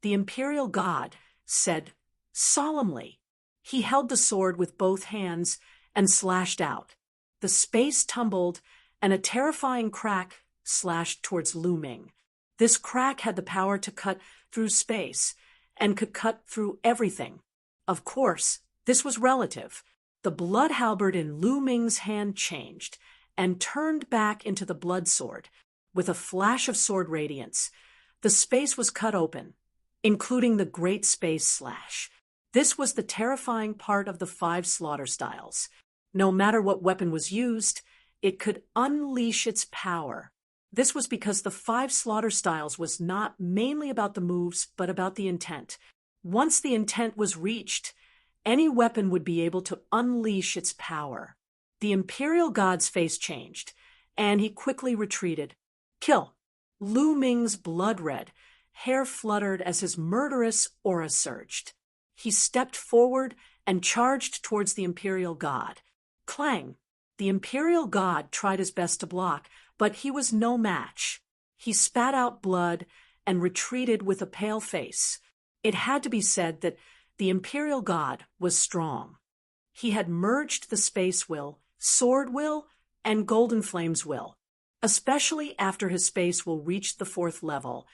The imperial god said solemnly. He held the sword with both hands and slashed out. The space tumbled and a terrifying crack slashed towards Lu Ming. This crack had the power to cut through space and could cut through everything. Of course, this was relative. The blood halberd in Lu Ming's hand changed and turned back into the blood sword. With a flash of sword radiance, the space was cut open, including the great space slash. This was the terrifying part of the 5 slaughter styles. No matter what weapon was used, it could unleash its power. This was because the 5 slaughter styles was not mainly about the moves, but about the intent. Once the intent was reached, any weapon would be able to unleash its power. The imperial god's face changed, and he quickly retreated. Kill! Lu Ming's blood red, hair fluttered as his murderous aura surged. He stepped forward and charged towards the imperial god. Clang! The imperial god tried his best to block, but he was no match. He spat out blood and retreated with a pale face. It had to be said that the imperial god was strong. He had merged the space will, sword will, and golden flames will. Especially after his space will reached the 4th level,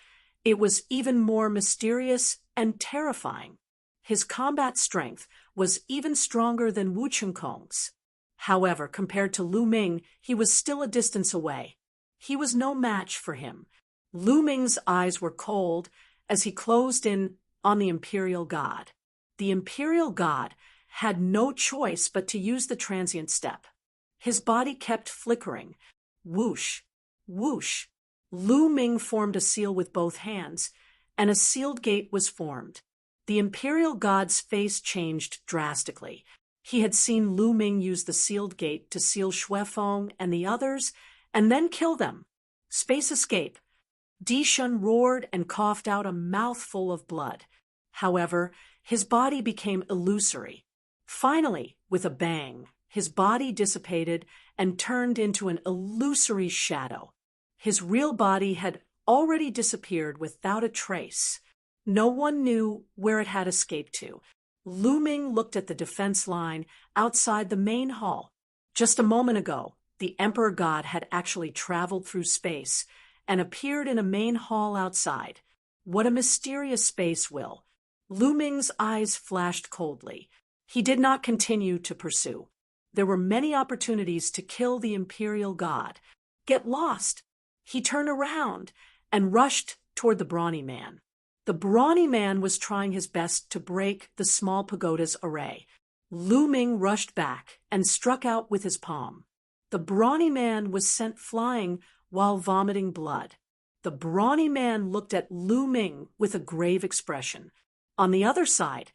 it was even more mysterious and terrifying. His combat strength was even stronger than Wu Chengkong's. However, compared to Lu Ming, he was still a distance away. He was no match for him. Lu Ming's eyes were cold as he closed in on the Imperial God. The Imperial God had no choice but to use the transient step. His body kept flickering. Whoosh, whoosh. Lu Ming formed a seal with both hands, and a sealed gate was formed. The Imperial God's face changed drastically. He had seen Lu Ming use the sealed gate to seal Xuefeng and the others, and then kill them. Space escape. Di Shun roared and coughed out a mouthful of blood. However, his body became illusory. Finally, with a bang, his body dissipated and turned into an illusory shadow. His real body had already disappeared without a trace. No one knew where it had escaped to. Lu Ming looked at the defense line outside the main hall. Just a moment ago, the Emperor God had actually traveled through space and appeared in a main hall outside. What a mysterious space will. Lu Ming's eyes flashed coldly. He did not continue to pursue. There were many opportunities to kill the Imperial God. Get lost. He turned around and rushed toward the brawny man. The brawny man was trying his best to break the small pagoda's array. Lu Ming rushed back and struck out with his palm. The brawny man was sent flying while vomiting blood. The brawny man looked at Lu Ming with a grave expression. On the other side,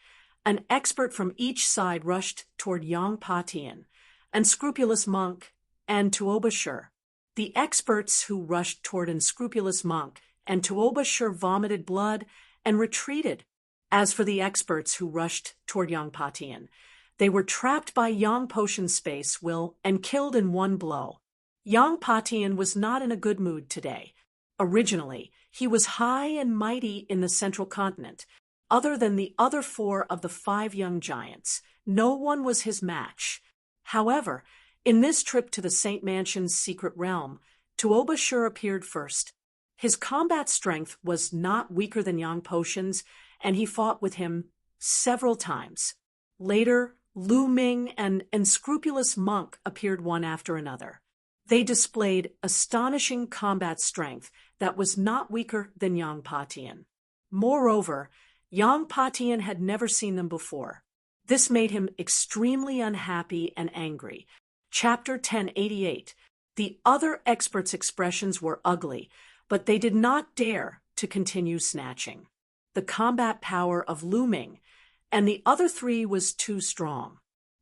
an expert from each side rushed toward Yang Patian, Unscrupulous Monk, and Tuoba Shur. The experts who rushed toward Unscrupulous Monk and Tuoba Shur vomited blood and retreated. As for the experts who rushed toward Yang Patian, they were trapped by Yang Potion's space will and killed in one blow. Yang Patian was not in a good mood today. Originally, he was high and mighty in the central continent. Other than the other 4 of the 5 young giants, no one was his match. However, in this trip to the Saint Mansion's secret realm, Tuoba Shur appeared first. His combat strength was not weaker than Yang Potion's, and he fought with him several times. Later, Lu Ming and Unscrupulous Monk appeared one after another. They displayed astonishing combat strength that was not weaker than Yang Patian. Moreover, Yang Patian had never seen them before. This made him extremely unhappy and angry. Chapter 1088. The other experts' expressions were ugly, but they did not dare to continue snatching. The combat power of Lu Ming and the other 3 was too strong.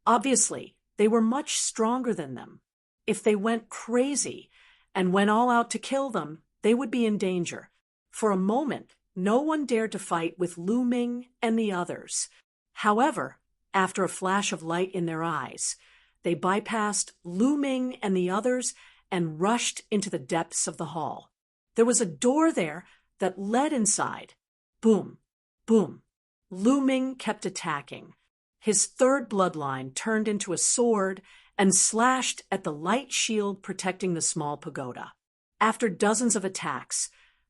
Obviously, they were much stronger than them. If they went crazy and went all out to kill them, they would be in danger. For a moment, no one dared to fight with Lu Ming and the others. However, after a flash of light in their eyes, they bypassed Lu Ming and the others and rushed into the depths of the hall. There was a door there that led inside. Boom, boom. Lu Ming kept attacking. His 3rd bloodline turned into a sword and slashed at the light shield protecting the small pagoda. After dozens of attacks,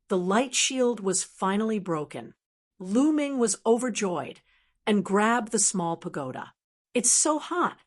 the light shield was finally broken. Lu Ming was overjoyed and grabbed the small pagoda. It's so hot.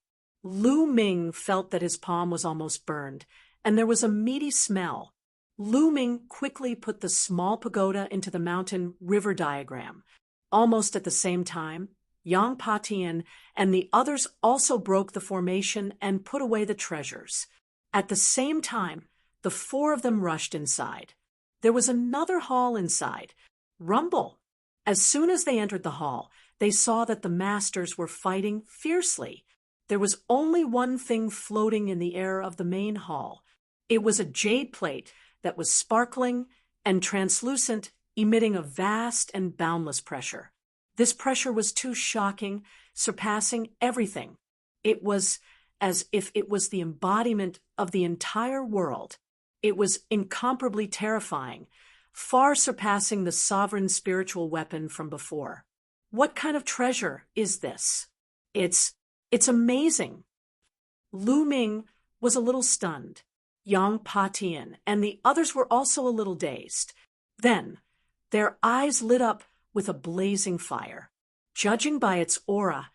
Lu Ming felt that his palm was almost burned, and there was a meaty smell. Lu Ming quickly put the small pagoda into the mountain river diagram. Almost at the same time, Yang Patian and the others also broke the formation and put away the treasures. At the same time, the 4 of them rushed inside. There was another hall inside. Rumble. As soon as they entered the hall, they saw that the masters were fighting fiercely. There was only one thing floating in the air of the main hall. It was a jade plate that was sparkling and translucent, emitting a vast and boundless pressure. This pressure was too shocking, surpassing everything. It was as if it was the embodiment of the entire world. It was incomparably terrifying, far surpassing the sovereign spiritual weapon from before. What kind of treasure is this? It's amazing. Lu Ming was a little stunned. Yang Patian and the others were also a little dazed. Then, their eyes lit up with a blazing fire. Judging by its aura,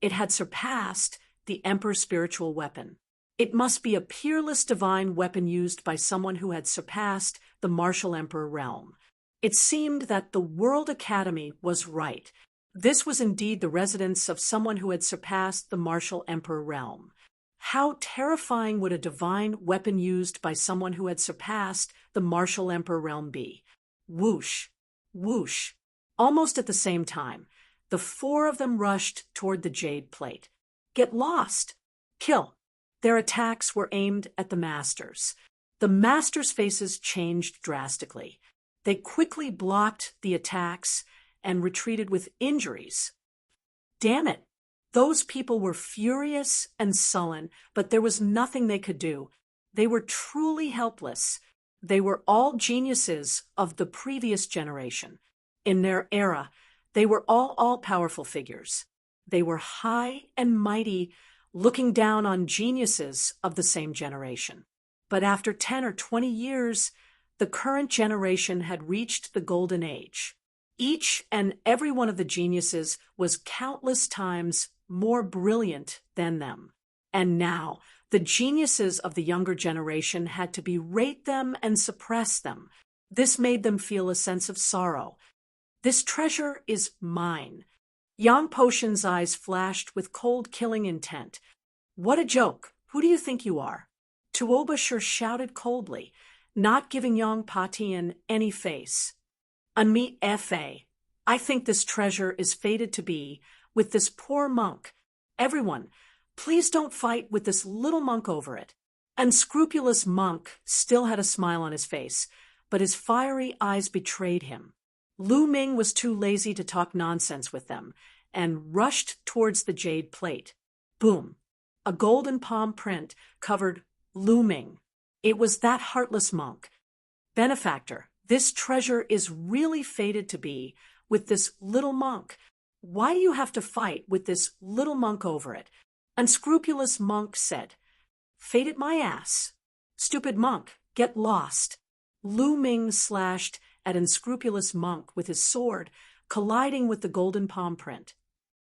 it had surpassed the Emperor's spiritual weapon. It must be a peerless divine weapon used by someone who had surpassed the martial emperor realm. It seemed that the World Academy was right. This was indeed the residence of someone who had surpassed the martial emperor realm. How terrifying would a divine weapon used by someone who had surpassed the martial emperor realm be? Whoosh, whoosh. Almost at the same time, the four of them rushed toward the jade plate. Get lost! Kill! Their attacks were aimed at the masters. The masters' faces changed drastically. They quickly blocked the attacks and retreated with injuries. Damn it! Those people were furious and sullen, but there was nothing they could do. They were truly helpless. They were all geniuses of the previous generation. In their era, they were all powerful figures. They were high and mighty, looking down on geniuses of the same generation. But after 10 or 20 years, the current generation had reached the golden age. Each and every one of the geniuses was countless times more brilliant than them. And now, the geniuses of the younger generation had to berate them and suppress them. This made them feel a sense of sorrow. This treasure is mine. Yang Potion's eyes flashed with cold killing intent. What a joke! Who do you think you are? Tuobashir shouted coldly, not giving Yang Patian any face. Unmeet F.A. I think this treasure is fated to be with this poor monk. Everyone, please don't fight with this little monk over it. Unscrupulous monk still had a smile on his face, but his fiery eyes betrayed him. Lu Ming was too lazy to talk nonsense with them and rushed towards the jade plate. Boom! A golden palm print covered Lu Ming. It was that heartless monk. Benefactor, this treasure is really fated to be with this little monk. Why do you have to fight with this little monk over it? Unscrupulous monk said. Fated my ass. Stupid monk, get lost. Lu Ming slashed at unscrupulous monk with his sword, colliding with the golden palm print.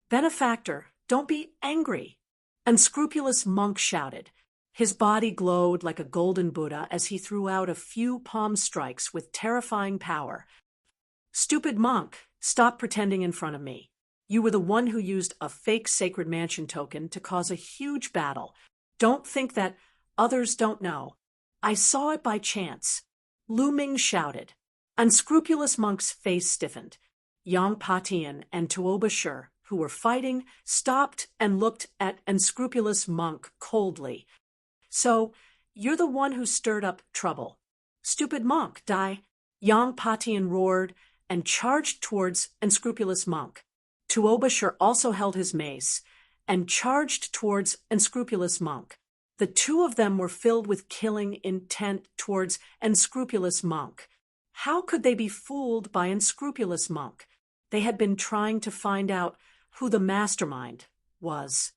Benefactor, don't be angry. Unscrupulous monk shouted. His body glowed like a golden Buddha as he threw out a few palm strikes with terrifying power. Stupid monk, stop pretending in front of me. You were the one who used a fake Sacred Mansion token to cause a huge battle. Don't think that others don't know. I saw it by chance. Lu Ming shouted. Unscrupulous monk's face stiffened. Yang Patian and Tuobashir, who were fighting, stopped and looked at unscrupulous monk coldly. So, you're the one who stirred up trouble. Stupid monk, die. Yang Patian roared and charged towards unscrupulous monk. Tuobashir also held his mace and charged towards unscrupulous monk. The two of them were filled with killing intent towards unscrupulous monk. How could they be fooled by unscrupulous monk? They had been trying to find out who the mastermind was.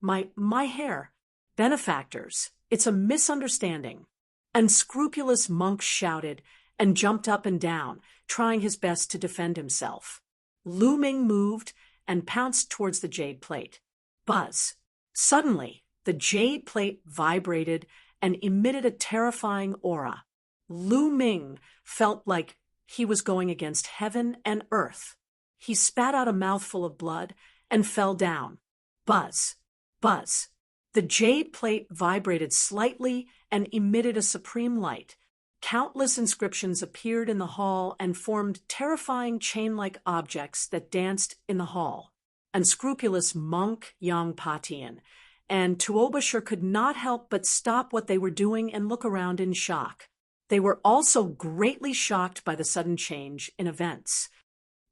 My hair. Benefactors, it's a misunderstanding. Unscrupulous monk shouted and jumped up and down, trying his best to defend himself. Lu Ming moved and pounced towards the jade plate. Buzz. Suddenly, the jade plate vibrated and emitted a terrifying aura. Lu Ming felt like he was going against heaven and earth. He spat out a mouthful of blood and fell down. Buzz. Buzz. The jade plate vibrated slightly and emitted a supreme light. Countless inscriptions appeared in the hall and formed terrifying chain-like objects that danced in the hall. Unscrupulous monk Yang Patian and Tuobashir could not help but stop what they were doing and look around in shock. They were also greatly shocked by the sudden change in events.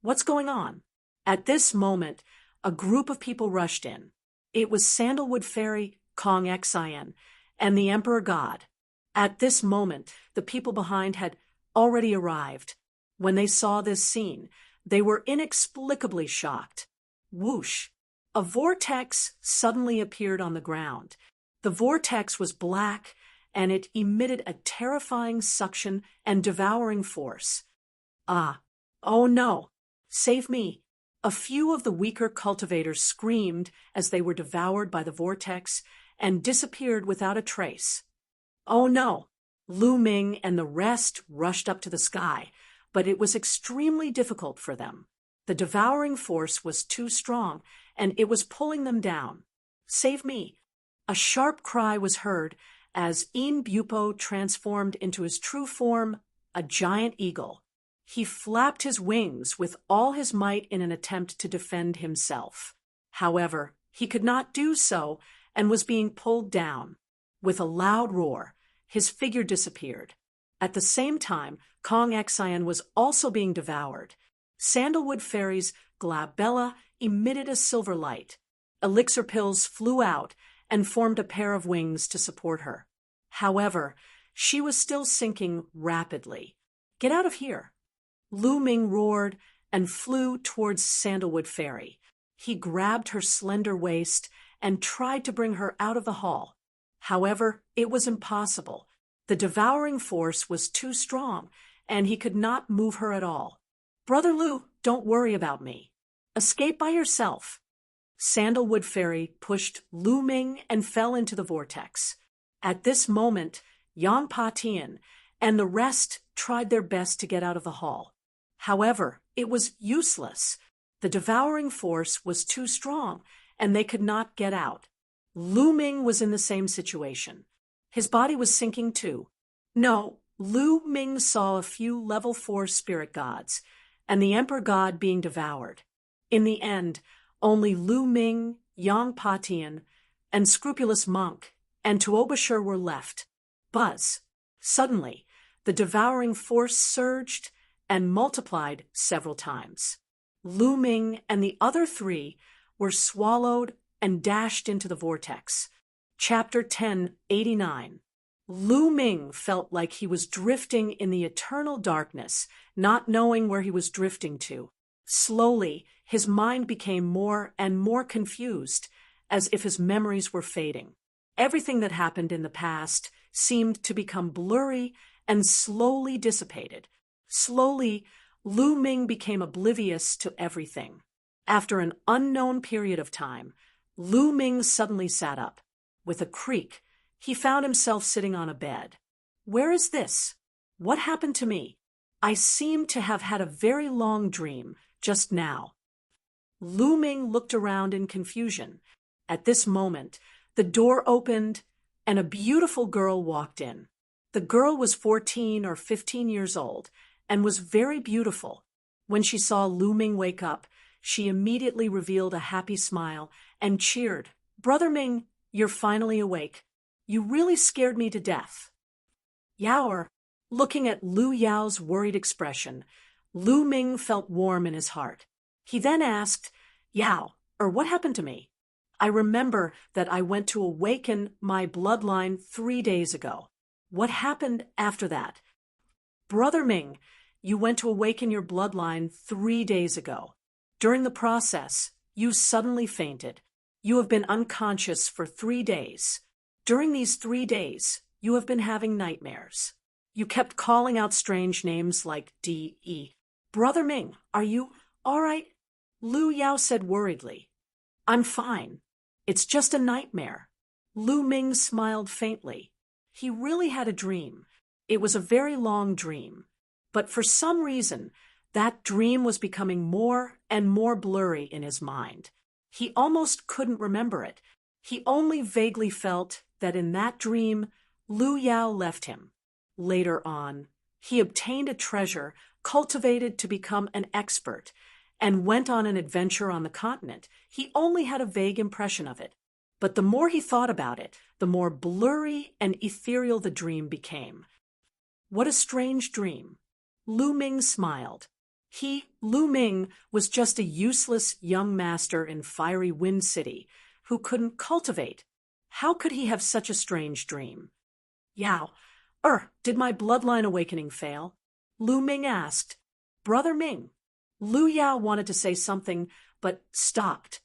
What's going on? At this moment, a group of people rushed in. It was Sandalwood Fairy, Kong Xin, and the Emperor God. At this moment, the people behind had already arrived. When they saw this scene, they were inexplicably shocked. Whoosh! A vortex suddenly appeared on the ground. The vortex was black, and it emitted a terrifying suction and devouring force. Oh no! Save me! A few of the weaker cultivators screamed as they were devoured by the vortex, and disappeared without a trace. Oh no! Lu Ming and the rest rushed up to the sky, but it was extremely difficult for them. The devouring force was too strong, and it was pulling them down. Save me! A sharp cry was heard as In Bupo transformed into his true form, a giant eagle. He flapped his wings with all his might in an attempt to defend himself. However, he could not do so and was being pulled down. With a loud roar, his figure disappeared. At the same time, Kong Xian was also being devoured. Sandalwood Fairy's glabella emitted a silver light. Elixir pills flew out and formed a pair of wings to support her. However, she was still sinking rapidly. Get out of here! Lu Ming roared and flew towards Sandalwood Fairy. He grabbed her slender waist and tried to bring her out of the hall. However, it was impossible. The devouring force was too strong, and he could not move her at all. Brother Lu, don't worry about me. Escape by yourself. Sandalwood Fairy pushed Lu Ming and fell into the vortex. At this moment, Yang Pa Tian and the rest tried their best to get out of the hall. However, it was useless. The devouring force was too strong, and they could not get out. Lu Ming was in the same situation. His body was sinking too. No, Lu Ming saw a few level 4 spirit gods, and the Emperor God being devoured. In the end, only Lu Ming, Yang Pa Tian, and Scrupulous Monk and Tuobashir were left. Buzz! Suddenly, the devouring force surged and multiplied several times. Lu Ming and the other 3 were swallowed and dashed into the vortex. Chapter 1089. Lu Ming felt like he was drifting in the eternal darkness, not knowing where he was drifting to. Slowly, his mind became more and more confused, as if his memories were fading. Everything that happened in the past seemed to become blurry and slowly dissipated. Slowly, Lu Ming became oblivious to everything. After an unknown period of time, Lu Ming suddenly sat up. With a creak, he found himself sitting on a bed. Where is this? What happened to me? I seem to have had a very long dream just now. Lu Ming looked around in confusion. At this moment, the door opened and a beautiful girl walked in. The girl was 14 or 15 years old and was very beautiful. When she saw Lu Ming wake up, she immediately revealed a happy smile and cheered. Brother Ming, you're finally awake. You really scared me to death. Yaoer, looking at Lu Yao's worried expression, Lu Ming felt warm in his heart. He then asked, Yao, what happened to me? I remember that I went to awaken my bloodline 3 days ago. What happened after that? Brother Ming, you went to awaken your bloodline 3 days ago. During the process, you suddenly fainted. You have been unconscious for 3 days. During these 3 days, you have been having nightmares. You kept calling out strange names like D.E. Brother Ming, are you all right? Lu Yao said worriedly. I'm fine. It's just a nightmare. Lu Ming smiled faintly. He really had a dream. It was a very long dream. But for some reason, that dream was becoming more and more blurry in his mind. He almost couldn't remember it. He only vaguely felt that in that dream, Lu Yao left him. Later on, he obtained a treasure cultivated to become an expert and went on an adventure on the continent. He only had a vague impression of it. But the more he thought about it, the more blurry and ethereal the dream became. What a strange dream. Lu Ming smiled. Lu Ming, was just a useless young master in Fiery Wind City who couldn't cultivate. How could he have such a strange dream? Yao, did my bloodline awakening fail? Lu Ming asked. Brother Ming. Lu Yao wanted to say something, but stopped.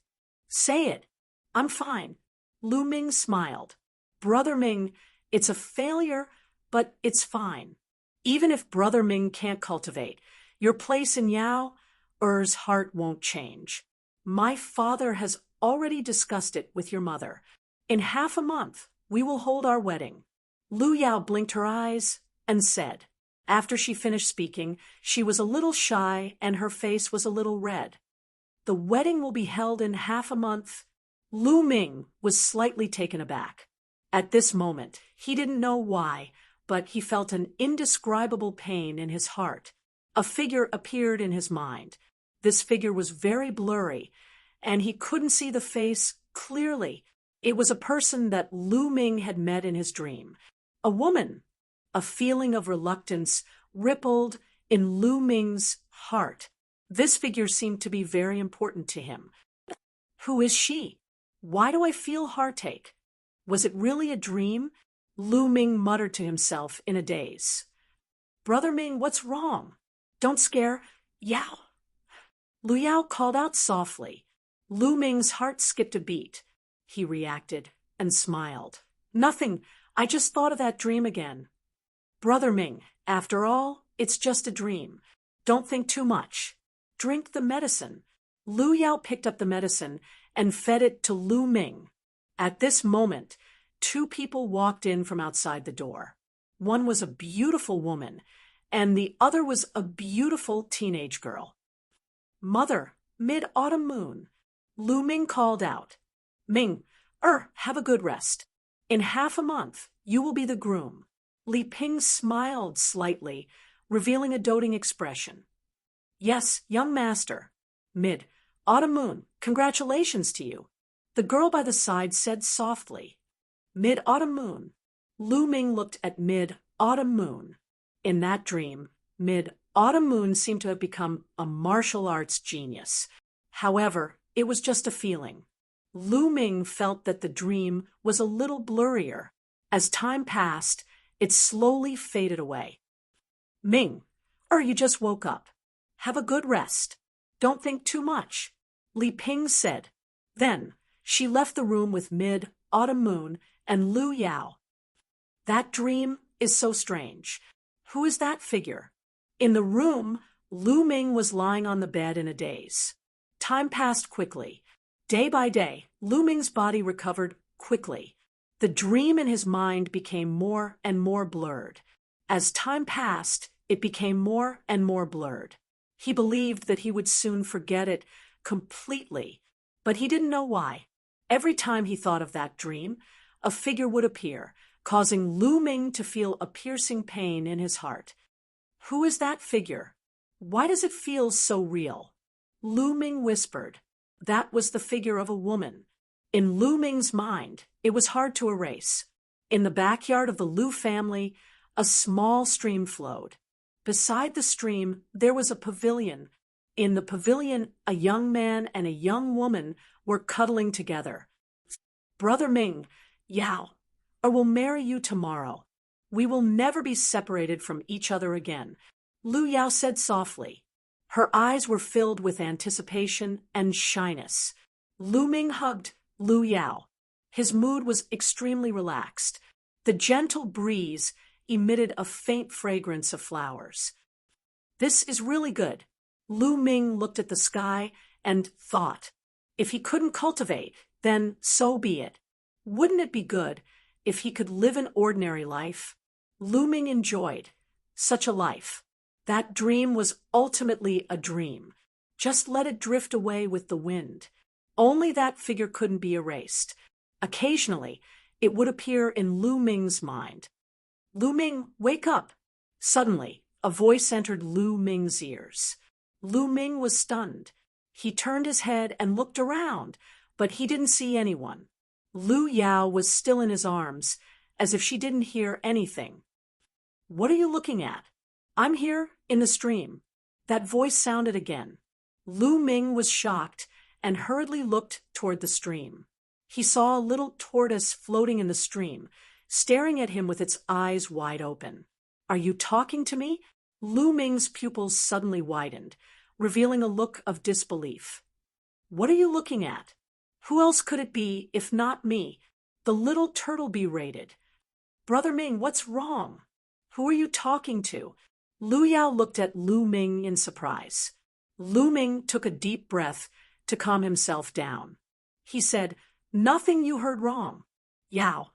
Say it. I'm fine. Lu Ming smiled. Brother Ming, it's a failure, but it's fine. Even if Brother Ming can't cultivate, your place in Yao's heart won't change. My father has already discussed it with your mother. In half a month, we will hold our wedding. Lu Yao blinked her eyes and said. After she finished speaking, she was a little shy and her face was a little red. The wedding will be held in half a month. Lu Ming was slightly taken aback. At this moment, he didn't know why, but he felt an indescribable pain in his heart. A figure appeared in his mind. This figure was very blurry, and he couldn't see the face clearly. It was a person that Lu Ming had met in his dream. A woman. A feeling of reluctance rippled in Lu Ming's heart. This figure seemed to be very important to him. Who is she? Why do I feel heartache? Was it really a dream? Lu Ming muttered to himself in a daze. Brother Ming, what's wrong? Don't scare. Yao. Lu Yao called out softly. Lu Ming's heart skipped a beat. He reacted and smiled. Nothing. I just thought of that dream again. Brother Ming, after all, it's just a dream. Don't think too much. Drink the medicine. Lu Yao picked up the medicine and fed it to Lu Ming. At this moment, two people walked in from outside the door. One was a beautiful woman, and the other was a beautiful teenage girl. Mother, mid-autumn moon. Lu Ming called out. Ming, have a good rest. In half a month, you will be the groom. Li Ping smiled slightly, revealing a doting expression. Yes, young master. Mid-autumn moon, congratulations to you. The girl by the side said softly. Mid-autumn moon. Lu Ming looked at mid-autumn moon. In that dream, mid-autumn moon seemed to have become a martial arts genius. However, it was just a feeling. Lu Ming felt that the dream was a little blurrier. As time passed, it slowly faded away. Ming, you just woke up. Have a good rest. Don't think too much, Li Ping said. Then, she left the room with mid-autumn moon and Lu Yao. That dream is so strange. Who is that figure? In the room, Lu Ming was lying on the bed in a daze. Time passed quickly. Day by day, Lu Ming's body recovered quickly. The dream in his mind became more and more blurred. As time passed, it became more and more blurred. He believed that he would soon forget it completely, but he didn't know why. Every time he thought of that dream, a figure would appear, causing Lu Ming to feel a piercing pain in his heart. Who is that figure? Why does it feel so real? Lu Ming whispered. That was the figure of a woman. In Lu Ming's mind, it was hard to erase. In the backyard of the Lu family, a small stream flowed. Beside the stream, there was a pavilion. In the pavilion, a young man and a young woman were cuddling together. Brother Ming, Yao, I will marry you tomorrow. We will never be separated from each other again, Lu Yao said softly. Her eyes were filled with anticipation and shyness. Lu Ming hugged Lu Yao. His mood was extremely relaxed. The gentle breeze emitted a faint fragrance of flowers. This is really good. Lu Ming looked at the sky and thought, if he couldn't cultivate, then so be it. Wouldn't it be good if he could live an ordinary life? Lu Ming enjoyed such a life. That dream was ultimately a dream. Just let it drift away with the wind. Only that figure couldn't be erased. Occasionally, it would appear in Lu Ming's mind. Lu Ming, wake up! Suddenly, a voice entered Lu Ming's ears. Lu Ming was stunned. He turned his head and looked around, but he didn't see anyone. Lu Yao was still in his arms, as if she didn't hear anything. What are you looking at? I'm here, in the stream. That voice sounded again. Lu Ming was shocked and hurriedly looked toward the stream. He saw a little tortoise floating in the stream, staring at him with its eyes wide open. Are you talking to me? Lu Ming's pupils suddenly widened, revealing a look of disbelief. What are you looking at? Who else could it be if not me? The little turtle berated. Brother Ming, what's wrong? Who are you talking to? Lu Yao looked at Lu Ming in surprise. Lu Ming took a deep breath to calm himself down. He said, Nothing you heard wrong. Yao,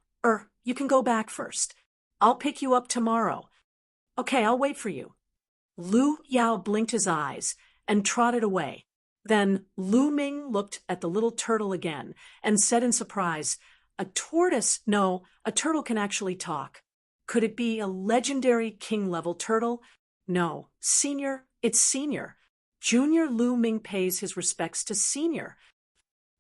you can go back first. I'll pick you up tomorrow. Okay, I'll wait for you. Lu Yao blinked his eyes and trotted away. Then Lu Ming looked at the little turtle again and said in surprise, "A tortoise? No, a turtle can actually talk. Could it be a legendary king-level turtle? No, Senior, it's Senior. Junior Lu Ming pays his respects to Senior."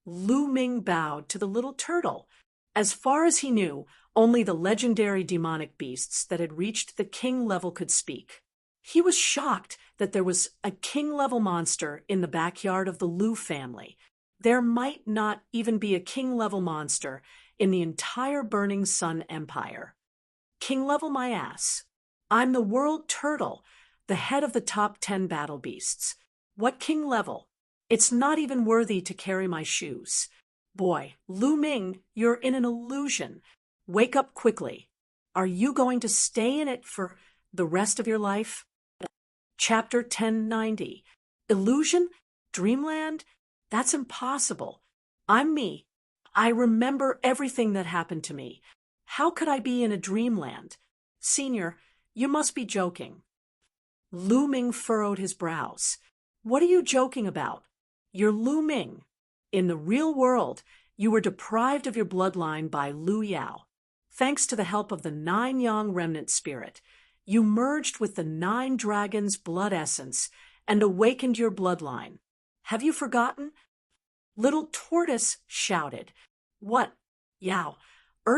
Lu Ming bowed to the little turtle. As far as he knew, only the legendary demonic beasts that had reached the king level could speak. He was shocked that there was a king-level monster in the backyard of the Lu family. There might not even be a king-level monster in the entire Burning Sun Empire. King-level my ass. I'm the world turtle, the head of the top 10 battle beasts. What king level? It's not even worthy to carry my shoes. Boy, Lu Ming, you're in an illusion. Wake up quickly. Are you going to stay in it for the rest of your life? Chapter 1090. Illusion? Dreamland? That's impossible. I'm me. I remember everything that happened to me. How could I be in a dreamland? Senior, you must be joking. Lu Ming furrowed his brows. What are you joking about? You're Lu Ming. In the real world, you were deprived of your bloodline by Lu Yao. Thanks to the help of the 9 Yang remnant spirit, you merged with the 9 dragons' blood essence and awakened your bloodline. Have you forgotten? Little Tortoise shouted. What? Yao,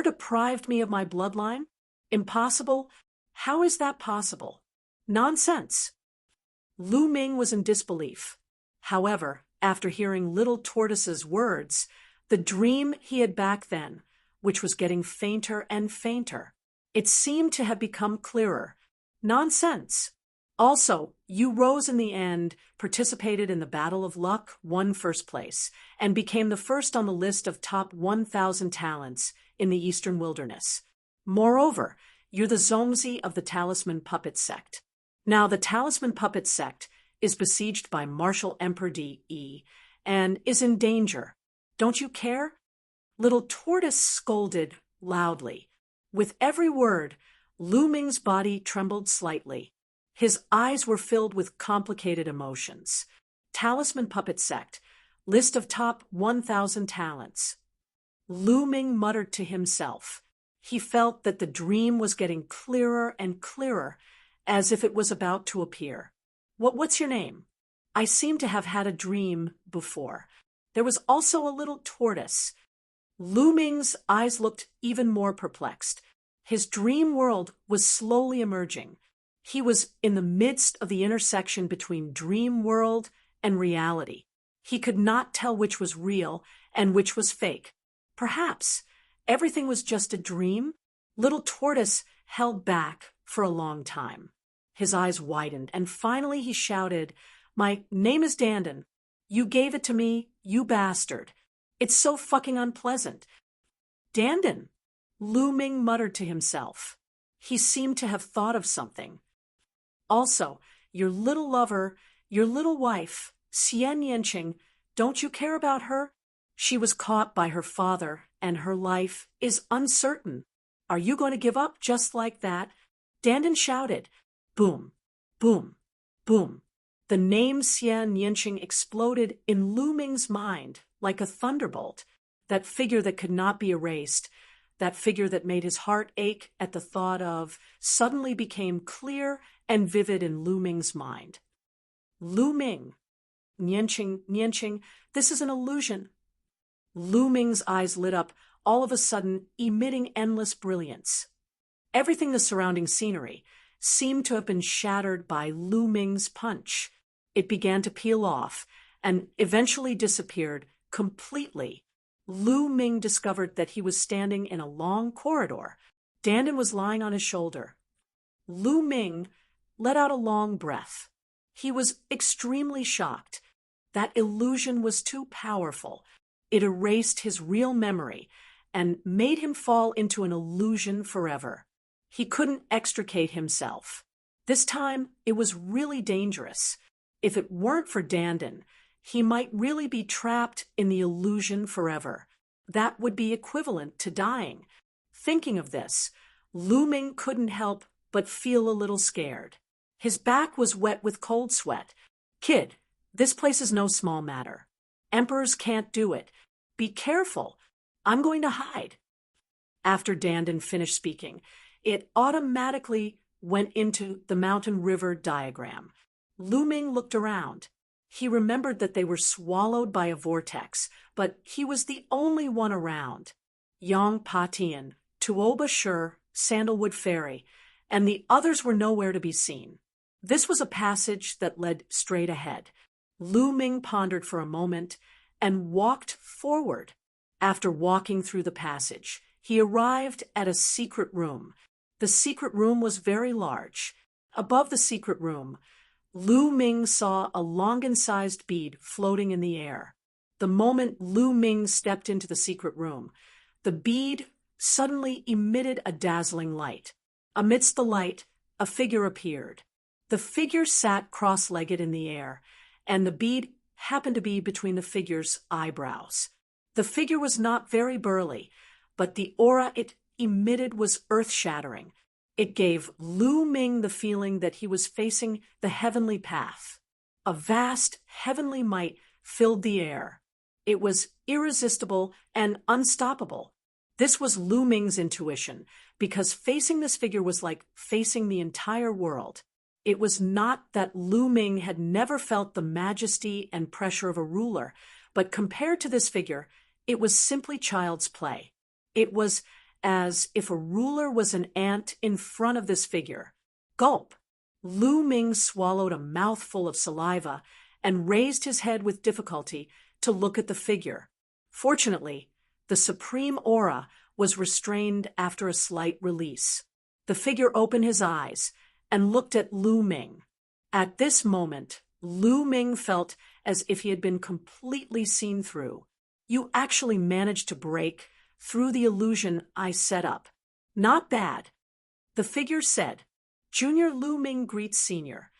deprived me of my bloodline? Impossible? How is that possible? Nonsense. Lu Ming was in disbelief. However, after hearing Little Tortoise's words, the dream he had back then, which was getting fainter and fainter, it seemed to have become clearer. Nonsense. Also, you rose in the end, participated in the Battle of Luck, won first place, and became the first on the list of top 1,000 talents in the Eastern Wilderness. Moreover, you're the Zongzi of the Talisman Puppet Sect. Now, the Talisman Puppet Sect is besieged by Martial Emperor D.E. and is in danger. Don't you care? Little Tortoise scolded loudly. With every word, Lu Ming's body trembled slightly. His eyes were filled with complicated emotions. Talisman Puppet Sect, list of top 1,000 talents. Lu Ming muttered to himself. He felt that the dream was getting clearer and clearer, as if it was about to appear. What's your name? I seem to have had a dream before. There was also a little tortoise. Lu Ming's eyes looked even more perplexed. His dream world was slowly emerging. He was in the midst of the intersection between dream world and reality. He could not tell which was real and which was fake. Perhaps everything was just a dream? Little Tortoise held back for a long time. His eyes widened, and finally he shouted, "My name is Dandin. You gave it to me, you bastard. It's so fucking unpleasant." Dandin, Lu Ming muttered to himself. He seemed to have thought of something. Also, your little lover, your little wife, Xian Yanqing, don't you care about her? She was caught by her father, and her life is uncertain. Are you going to give up just like that? Dandin shouted. Boom, boom, boom. The name Xian Yanqing exploded in Lu Ming's mind like a thunderbolt. That figure that could not be erased, that figure that made his heart ache at the thought of, suddenly became clear and vivid in Lu Ming's mind. Lu Ming. Yanqing, this is an illusion. Lu Ming's eyes lit up, all of a sudden emitting endless brilliance. Everything the surrounding scenery seemed to have been shattered by Lu Ming's punch. It began to peel off and eventually disappeared completely. Lu Ming discovered that he was standing in a long corridor. Dandin was lying on his shoulder. Lu Ming let out a long breath. He was extremely shocked. That illusion was too powerful. It erased his real memory and made him fall into an illusion forever. He couldn't extricate himself. This time, it was really dangerous. If it weren't for Dandin, he might really be trapped in the illusion forever. That would be equivalent to dying. Thinking of this, Lu Ming couldn't help but feel a little scared. His back was wet with cold sweat. Kid, this place is no small matter. Emperors can't do it. Be careful. I'm going to hide. After Dandan finished speaking, it automatically went into the mountain river diagram. Lu Ming looked around. He remembered that they were swallowed by a vortex, but he was the only one around. Yang Patian, Tuoba Shur, Sandalwood Ferry, and the others were nowhere to be seen. This was a passage that led straight ahead. Lu Ming pondered for a moment and walked forward. After walking through the passage, he arrived at a secret room. The secret room was very large. Above the secret room, Lu Ming saw a longan-sized bead floating in the air. The moment Lu Ming stepped into the secret room, the bead suddenly emitted a dazzling light. Amidst the light, a figure appeared. The figure sat cross-legged in the air, and the bead happened to be between the figure's eyebrows. The figure was not very burly, but the aura it emitted was earth-shattering. It gave Lu Ming the feeling that he was facing the heavenly path. A vast heavenly might filled the air. It was irresistible and unstoppable. This was Lu Ming's intuition, because facing this figure was like facing the entire world. It was not that Lu Ming had never felt the majesty and pressure of a ruler, but compared to this figure, it was simply child's play. It was as if a ruler was an ant in front of this figure. Gulp! Lu Ming swallowed a mouthful of saliva and raised his head with difficulty to look at the figure. Fortunately, the supreme aura was restrained after a slight release. The figure opened his eyes and looked at Lu Ming. At this moment, Lu Ming felt as if he had been completely seen through. You actually managed to break through the illusion I set up. Not bad. The figure said, Junior Lu Ming greets Senior.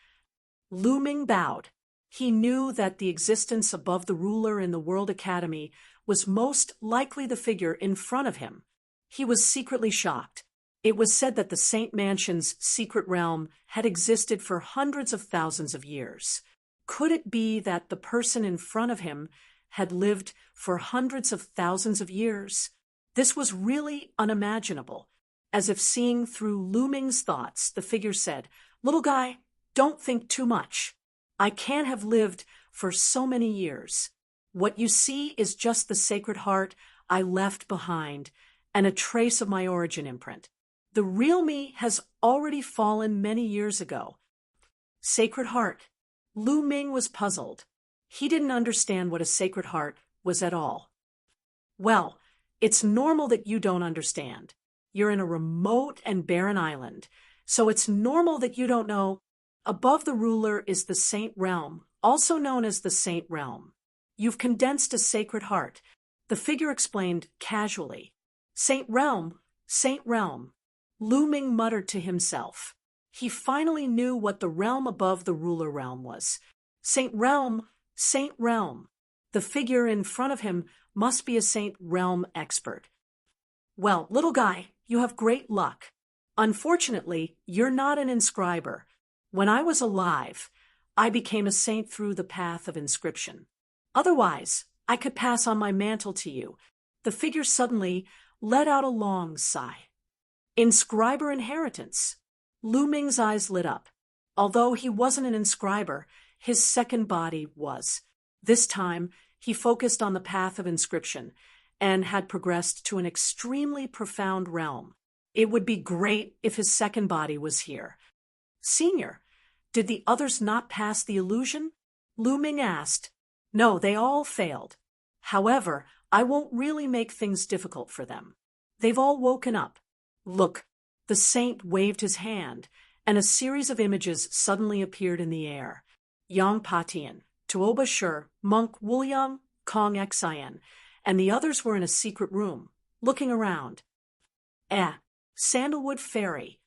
Lu Ming bowed. He knew that the existence above the ruler in the World Academy was most likely the figure in front of him. He was secretly shocked. It was said that the Saint Mansion's secret realm had existed for hundreds of thousands of years. Could it be that the person in front of him had lived for hundreds of thousands of years? This was really unimaginable. As if seeing through Lu Ming's thoughts, the figure said, Little guy, don't think too much. I can't have lived for so many years. What you see is just the sacred heart I left behind and a trace of my origin imprint. The real me has already fallen many years ago. Sacred heart. Lu Ming was puzzled. He didn't understand what a sacred heart was at all. Well, it's normal that you don't understand. You're in a remote and barren island, so it's normal that you don't know. Above the ruler is the Saint Realm, also known as the Saint Realm. You've condensed a sacred heart. The figure explained casually. Saint Realm, Saint Realm. Lu Ming muttered to himself. He finally knew what the realm above the ruler realm was. Saint Realm, Saint Realm. The figure in front of him must be a Saint Realm expert. Well, little guy, you have great luck. Unfortunately, you're not an inscriber. When I was alive, I became a saint through the path of inscription. Otherwise, I could pass on my mantle to you. The figure suddenly let out a long sigh. Inscriber inheritance. Lu Ming's eyes lit up. Although he wasn't an inscriber, his second body was. This time, he focused on the path of inscription and had progressed to an extremely profound realm. It would be great if his second body was here. Senior, did the others not pass the illusion? Lu Ming asked. No, they all failed. However, I won't really make things difficult for them. They've all woken up. Look, the saint waved his hand, and a series of images suddenly appeared in the air. Yang Patian, Tuoba Shur, Monk Wuliang, Kong Xian, and the others were in a secret room, looking around. Sandalwood Ferry.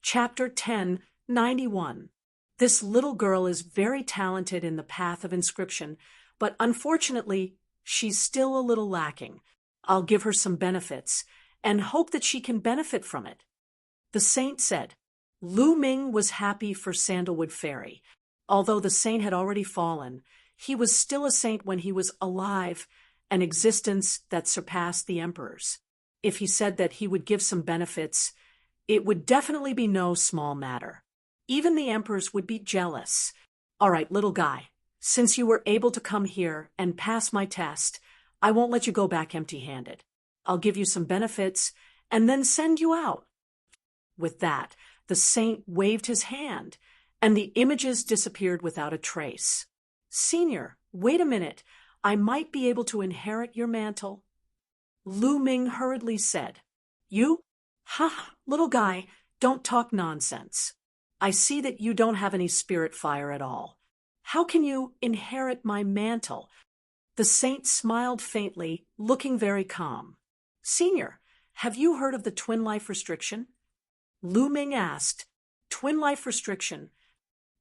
Chapter 1091. This little girl is very talented in the path of inscription, but unfortunately, she's still a little lacking. I'll give her some benefits and hope that she can benefit from it. The saint said. Lu Ming was happy for Sandalwood Fairy. Although the saint had already fallen, he was still a saint when he was alive, an existence that surpassed the emperor's. If he said that he would give some benefits, it would definitely be no small matter. Even the emperors would be jealous. All right, little guy, since you were able to come here and pass my test, I won't let you go back empty-handed. I'll give you some benefits and then send you out. With that, the saint waved his hand, and the images disappeared without a trace. Senior, wait a minute. I might be able to inherit your mantle. Lu Ming hurriedly said. You? Ha, little guy, don't talk nonsense. I see that you don't have any spirit fire at all. How can you inherit my mantle? The saint smiled faintly, looking very calm. Senior, have you heard of the twin life restriction? Lu Ming asked. Twin life restriction.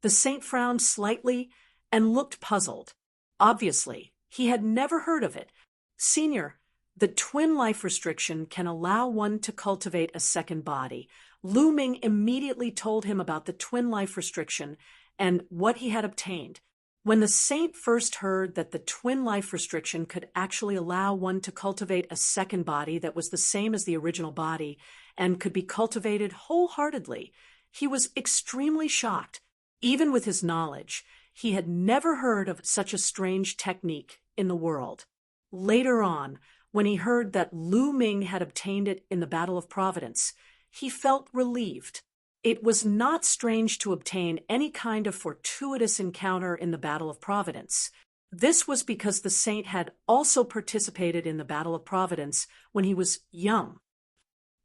The saint frowned slightly and looked puzzled. Obviously, he had never heard of it. Senior, the twin life restriction can allow one to cultivate a second body. Lu Ming immediately told him about the twin life restriction and what he had obtained. When the saint first heard that the twin life restriction could actually allow one to cultivate a second body that was the same as the original body and could be cultivated wholeheartedly, he was extremely shocked. Even with his knowledge, he had never heard of such a strange technique in the world. Later on, when he heard that Lu Ming had obtained it in the Battle of Providence, he felt relieved. It was not strange to obtain any kind of fortuitous encounter in the Battle of Providence. This was because the saint had also participated in the Battle of Providence when he was young.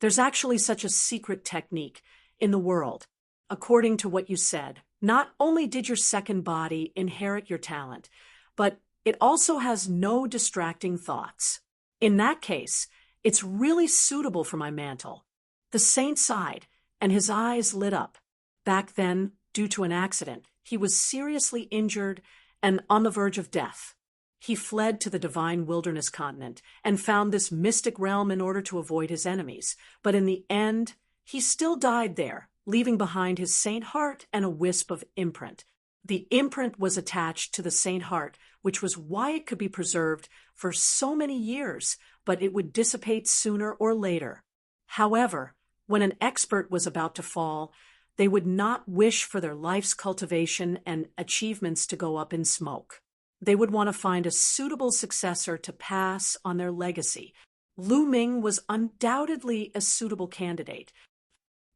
There's actually such a secret technique in the world. According to what you said, not only did your second body inherit your talent, but it also has no distracting thoughts. In that case, it's really suitable for my mantle. The saint sighed, and his eyes lit up. Back then, due to an accident, he was seriously injured and on the verge of death. He fled to the divine wilderness continent and found this mystic realm in order to avoid his enemies. But in the end, he still died there, leaving behind his saint heart and a wisp of imprint. The imprint was attached to the saint heart, which was why it could be preserved for so many years, but it would dissipate sooner or later. However, when an expert was about to fall, they would not wish for their life's cultivation and achievements to go up in smoke. They would want to find a suitable successor to pass on their legacy. Lu Ming was undoubtedly a suitable candidate.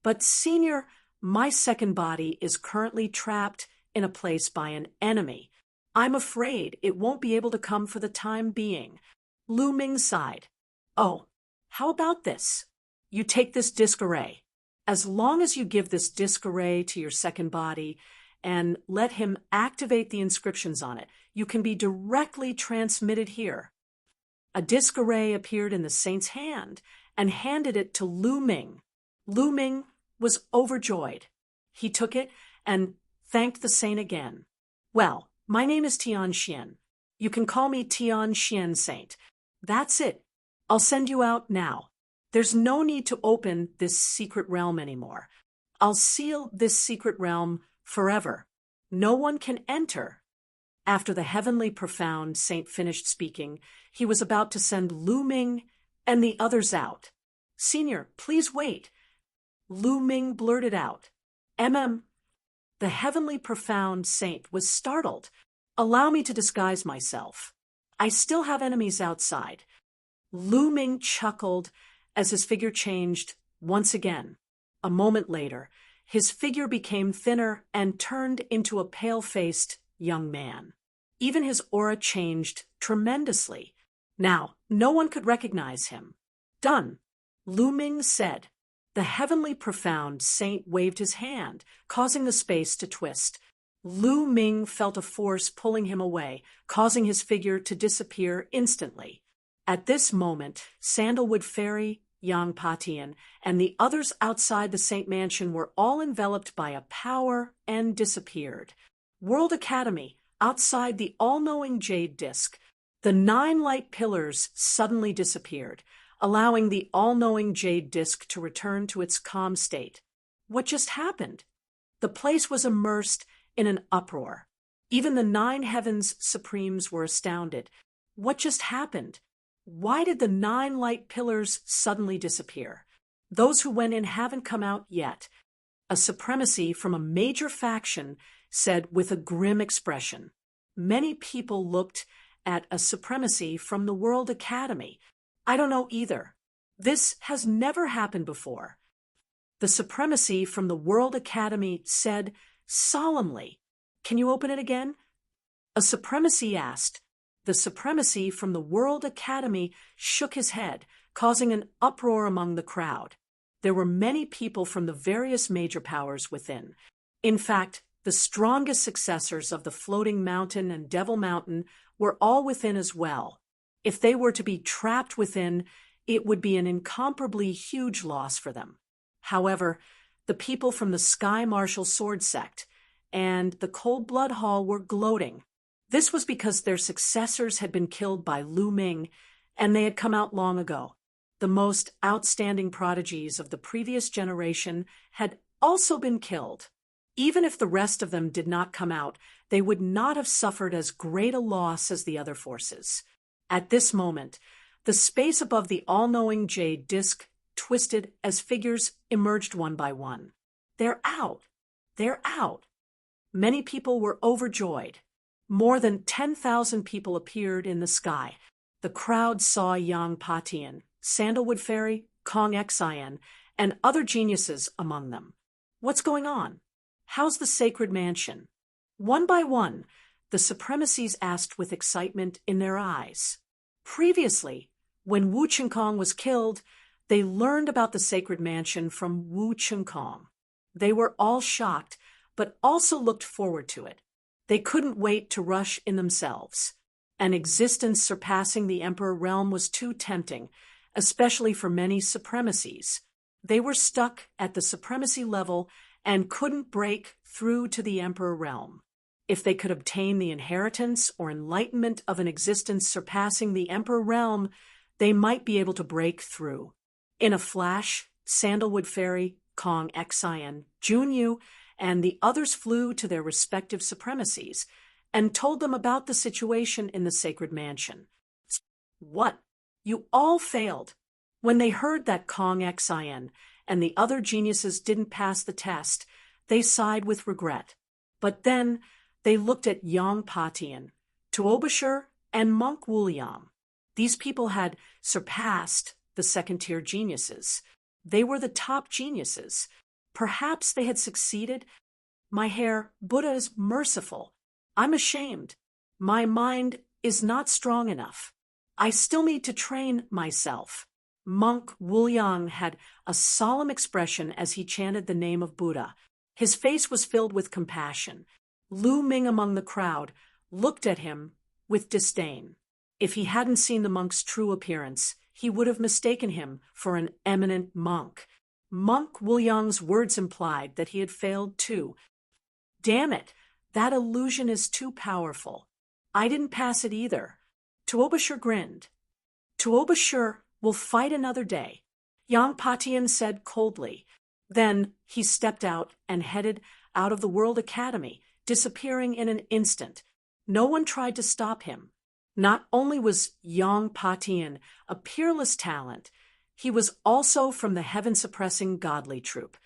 But Senior, my second body is currently trapped in a place by an enemy. I'm afraid it won't be able to come for the time being. Lu Ming sighed. Oh, how about this? You take this disc array. As long as you give this disc array to your second body and let him activate the inscriptions on it, you can be directly transmitted here. A disc array appeared in the saint's hand and handed it to Lu Ming. Lu Ming was overjoyed. He took it and thanked the saint again. Well, my name is Tian Xian. You can call me Tian Xian Saint. That's it. I'll send you out now. There's no need to open this secret realm anymore. I'll seal this secret realm forever. No one can enter. After the heavenly profound saint finished speaking, he was about to send Lu Ming and the others out. Senior, please wait. Lu Ming blurted out. The heavenly profound saint was startled. Allow me to disguise myself. I still have enemies outside. Lu Ming chuckled as his figure changed once again. A moment later, his figure became thinner and turned into a pale-faced young man. Even his aura changed tremendously. Now, no one could recognize him. Done, Lu Ming said. The heavenly profound saint waved his hand, causing the space to twist. Lu Ming felt a force pulling him away, causing his figure to disappear instantly. At this moment, Sandalwood Fairy, Yang Patian, and the others outside the Saint Mansion were all enveloped by a power and disappeared. World Academy, outside the all-knowing Jade Disc, The 9 light pillars suddenly disappeared, allowing the all-knowing jade disk to return to its calm state. What just happened? The place was immersed in an uproar. Even the 9 heavens supremes were astounded. What just happened? Why did the 9 light pillars suddenly disappear? Those who went in haven't come out yet. A supremacy from a major faction said with a grim expression. Many people looked at a supremacy from the World Academy. I don't know either. This has never happened before. The supremacy from the World Academy said solemnly, "Can you open it again?" A supremacy asked. The supremacy from the World Academy shook his head, causing an uproar among the crowd. There were many people from the various major powers within. In fact, the strongest successors of the Floating Mountain and Devil Mountain were all within as well. If they were to be trapped within, it would be an incomparably huge loss for them. However, the people from the Sky Martial Sword Sect and the Cold Blood Hall were gloating. This was because their successors had been killed by Lu Ming, and they had come out long ago. The most outstanding prodigies of the previous generation had also been killed. Even if the rest of them did not come out, they would not have suffered as great a loss as the other forces. At this moment, the space above the all-knowing jade disk twisted as figures emerged one by one. They're out! They're out! Many people were overjoyed. More than 10,000 people appeared in the sky. The crowd saw Yang Patian, Sandalwood Fairy, Kong Xian, and other geniuses among them. What's going on? How's the sacred mansion? One by one, the supremacies asked with excitement in their eyes. Previously, when Wu Chengkong was killed, they learned about the sacred mansion from Wu Chengkong. They were all shocked, but also looked forward to it. They couldn't wait to rush in themselves. An existence surpassing the Emperor realm was too tempting, especially for many supremacies. They were stuck at the supremacy level and couldn't break through to the Emperor realm. If they could obtain the inheritance or enlightenment of an existence surpassing the Emperor realm, they might be able to break through. In a flash, Sandalwood Fairy, Kong Xian, Junyu, and the others flew to their respective supremacies and told them about the situation in the sacred mansion. What? You all failed. When they heard that Kong Xian and the other geniuses didn't pass the test, they sighed with regret. But then they looked at Yang Patian, Tuobashir, and Monk Wuliang. These people had surpassed the second-tier geniuses. They were the top geniuses. Perhaps they had succeeded. My hair, Buddha is merciful. I'm ashamed. My mind is not strong enough. I still need to train myself. Monk Wuliang had a solemn expression as he chanted the name of Buddha. His face was filled with compassion. Lu Ming among the crowd looked at him with disdain. If he hadn't seen the monk's true appearance, he would have mistaken him for an eminent monk. Monk Wuliang's words implied that he had failed too. Damn it, that illusion is too powerful. I didn't pass it either. Tuobashir grinned. Tuobashir will fight another day, Yang Patian said coldly. Then he stepped out and headed out of the World Academy, disappearing in an instant. No one tried to stop him. Not only was Yang Patian a peerless talent, he was also from the heaven-suppressing godly troop.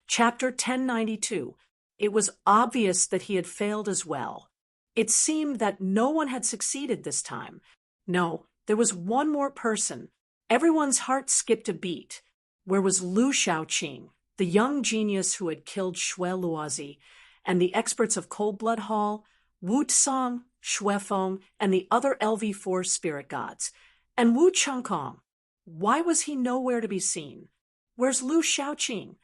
Chapter 1092. It was obvious that he had failed as well. It seemed that no one had succeeded this time. No, there was one more person. Everyone's heart skipped a beat. Where was Lu Shaoqing, the young genius who had killed Xue Luozi, and the experts of Cold Blood Hall, Wu Tsang, Xue Feng, and the other LV4 spirit gods? And Wu Chengkong? Why was he nowhere to be seen? Where's Lu Shaoqing?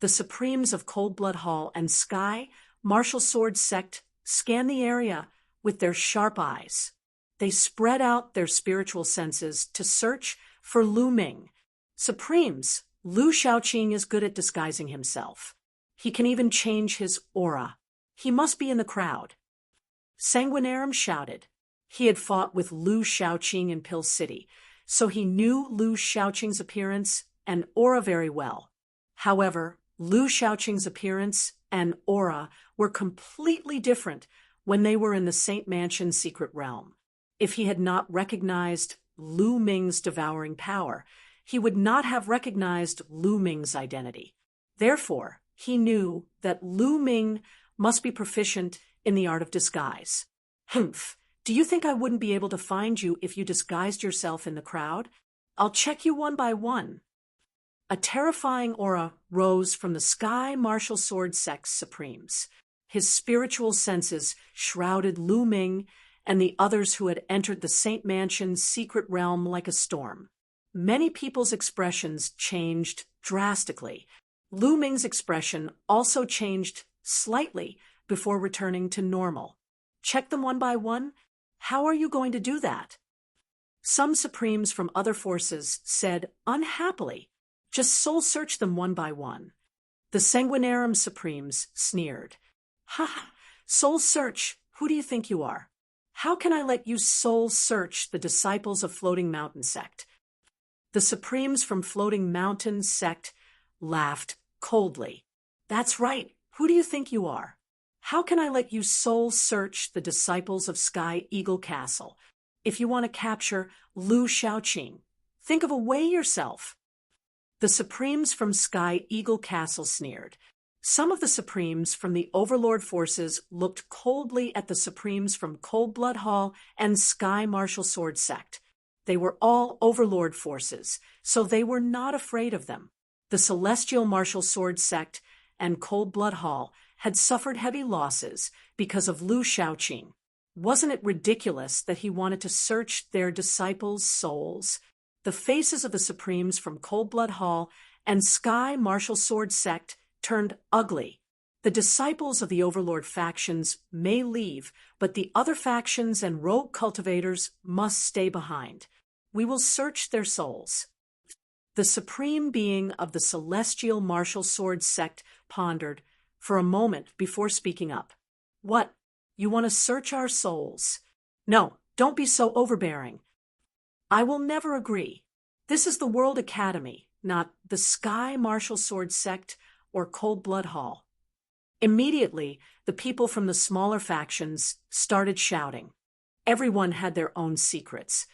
The Supremes of Cold Blood Hall and Sky Martial Sword Sect scanned the area with their sharp eyes. They spread out their spiritual senses to search for Lu Ming. Supremes, Lu Shaoqing is good at disguising himself. He can even change his aura. He must be in the crowd. Sanguinarum shouted. He had fought with Lu Shaoqing in Pill City, so he knew Lu Shaoqing's appearance and aura very well. However, Lu Shaoqing's appearance and aura were completely different when they were in the Saint Mansion's secret realm. If he had not recognized Lu Ming's devouring power, he would not have recognized Lu Ming's identity. Therefore, he knew that Lu Ming must be proficient in the art of disguise. Humph, do you think I wouldn't be able to find you if you disguised yourself in the crowd? I'll check you one by one. A terrifying aura rose from the Sky Martial Sword Sect's supremes. His spiritual senses shrouded Lu Ming and the others who had entered the Saint Mansion's secret realm like a storm. Many people's expressions changed drastically. Lu Ming's expression also changed slightly before returning to normal. Check them one by one? How are you going to do that? Some supremes from other forces said unhappily, just soul search them one by one. The Sanguinarum supremes sneered. Ha! Soul search, who do you think you are? How can I let you soul search the disciples of Floating Mountain Sect? The supremes from Floating Mountain Sect laughed coldly. That's right, who do you think you are? How can I let you soul search the disciples of Sky Eagle Castle? If you want to capture Lu Shaoqing, think of a way yourself. The supremes from Sky Eagle Castle sneered. Some of the supremes from the Overlord forces looked coldly at the supremes from Cold Blood Hall and Sky Martial Sword Sect. They were all Overlord forces, so they were not afraid of them. The Celestial Martial Sword Sect and Cold Blood Hall had suffered heavy losses because of Lu Shaoqing. Wasn't it ridiculous that he wanted to search their disciples' souls? The faces of the supremes from Cold Blood Hall and Sky Martial Sword Sect turned ugly. The disciples of the Overlord factions may leave, but the other factions and rogue cultivators must stay behind. We will search their souls. The supreme being of the Celestial Martial Sword Sect pondered for a moment before speaking up. What? You want to search our souls? No, don't be so overbearing. I will never agree. This is the World Academy, not the Sky Martial Sword Sect or Cold Blood Hall. Immediately, the people from the smaller factions started shouting. Everyone had their own secrets.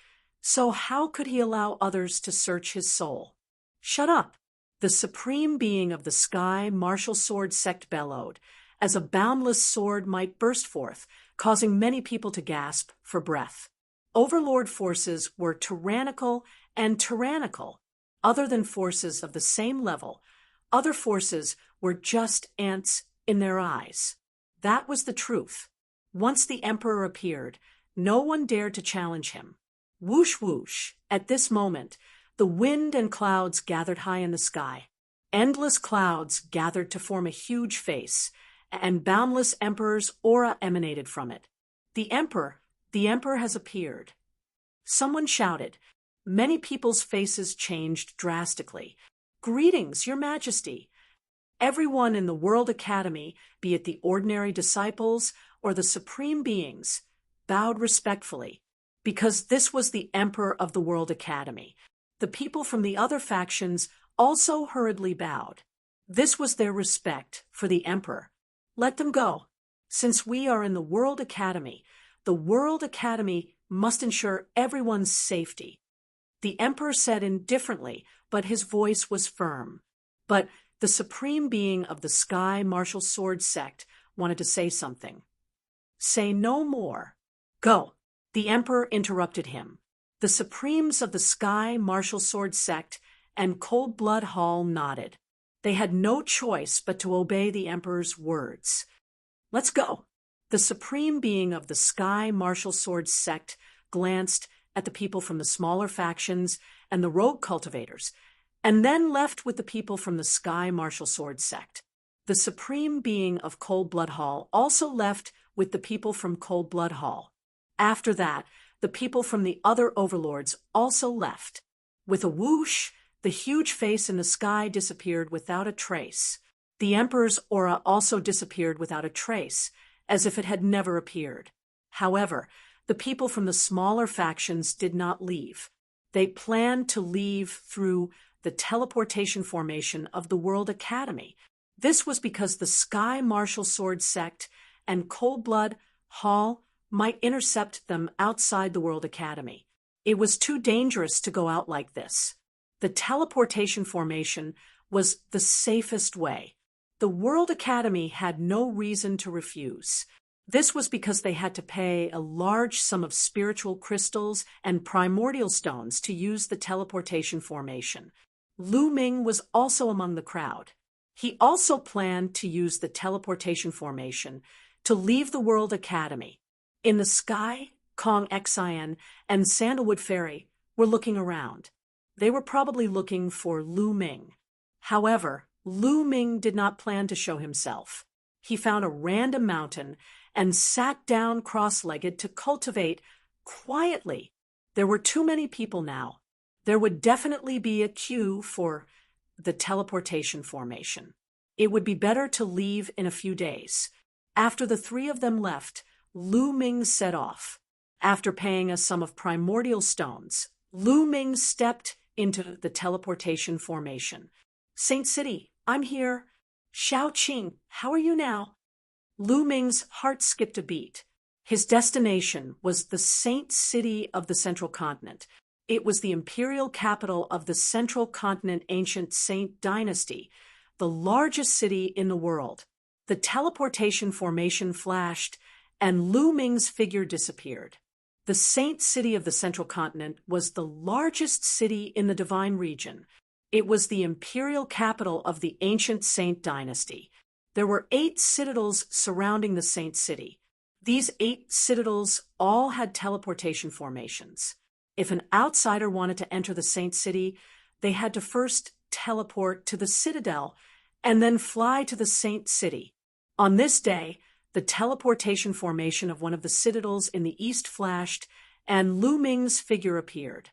So how could he allow others to search his soul? Shut up! The supreme being of the Sky Martial Sword Sect bellowed, as a boundless sword might burst forth, causing many people to gasp for breath. Overlord forces were tyrannical and tyrannical. Other than forces of the same level, other forces were just ants in their eyes. That was the truth. Once the Emperor appeared, no one dared to challenge him. Whoosh whoosh, at this moment, the wind and clouds gathered high in the sky. Endless clouds gathered to form a huge face, and boundless Emperor's aura emanated from it. The Emperor has appeared. Someone shouted. Many people's faces changed drastically. Greetings, Your Majesty. Everyone in the World Academy, be it the ordinary disciples or the supreme beings, bowed respectfully, because this was the Emperor of the World Academy. The people from the other factions also hurriedly bowed. This was their respect for the Emperor. Let them go. Since we are in the World Academy must ensure everyone's safety. The Emperor said indifferently, but his voice was firm. But the supreme being of the Sky Martial Sword Sect wanted to say something. Say no more. Go. The Emperor interrupted him. The supremes of the Sky Martial Sword Sect and Cold Blood Hall nodded. They had no choice but to obey the Emperor's words. Let's go. The supreme being of the Sky Martial Sword Sect glanced at the people from the smaller factions and the rogue cultivators, and then left with the people from the Sky Martial Sword Sect. The supreme being of Cold Blood Hall also left with the people from Cold Blood Hall. After that, the people from the other overlords also left. With a whoosh, the huge face in the sky disappeared without a trace. The Emperor's aura also disappeared without a trace, as if it had never appeared. However, The people from the smaller factions did not leave. They planned to leave through the teleportation formation of the World Academy. This was because the Sky Martial Sword sect and Coldblood Hall might intercept them outside the World Academy. It was too dangerous to go out like this. The teleportation formation was the safest way. The World Academy had no reason to refuse. This was because they had to pay a large sum of spiritual crystals and primordial stones to use the teleportation formation. Lu Ming was also among the crowd. He also planned to use the teleportation formation to leave the World Academy. In the sky, Kong Xian and Sandalwood Fairy were looking around. They were probably looking for Lu Ming. However, Lu Ming did not plan to show himself. He found a random mountain and sat down cross-legged to cultivate quietly. There were too many people now. There would definitely be a queue for the teleportation formation. It would be better to leave in a few days. After the three of them left, Lu Ming set off. After paying a sum of primordial stones, Lu Ming stepped into the teleportation formation. Saint City, I'm here. Xiao Qing, how are you now? Lu Ming's heart skipped a beat. His destination was the Saint City of the Central Continent. It was the imperial capital of the Central Continent Ancient Saint Dynasty, the largest city in the world. The teleportation formation flashed, and Lu Ming's figure disappeared. The Saint City of the Central Continent was the largest city in the Divine Region. It was the imperial capital of the ancient Saint Dynasty. There were 8 citadels surrounding the Saint City. These 8 citadels all had teleportation formations. If an outsider wanted to enter the Saint City, they had to first teleport to the citadel and then fly to the Saint City. On this day, the teleportation formation of one of the citadels in the east flashed, and Lu Ming's figure appeared.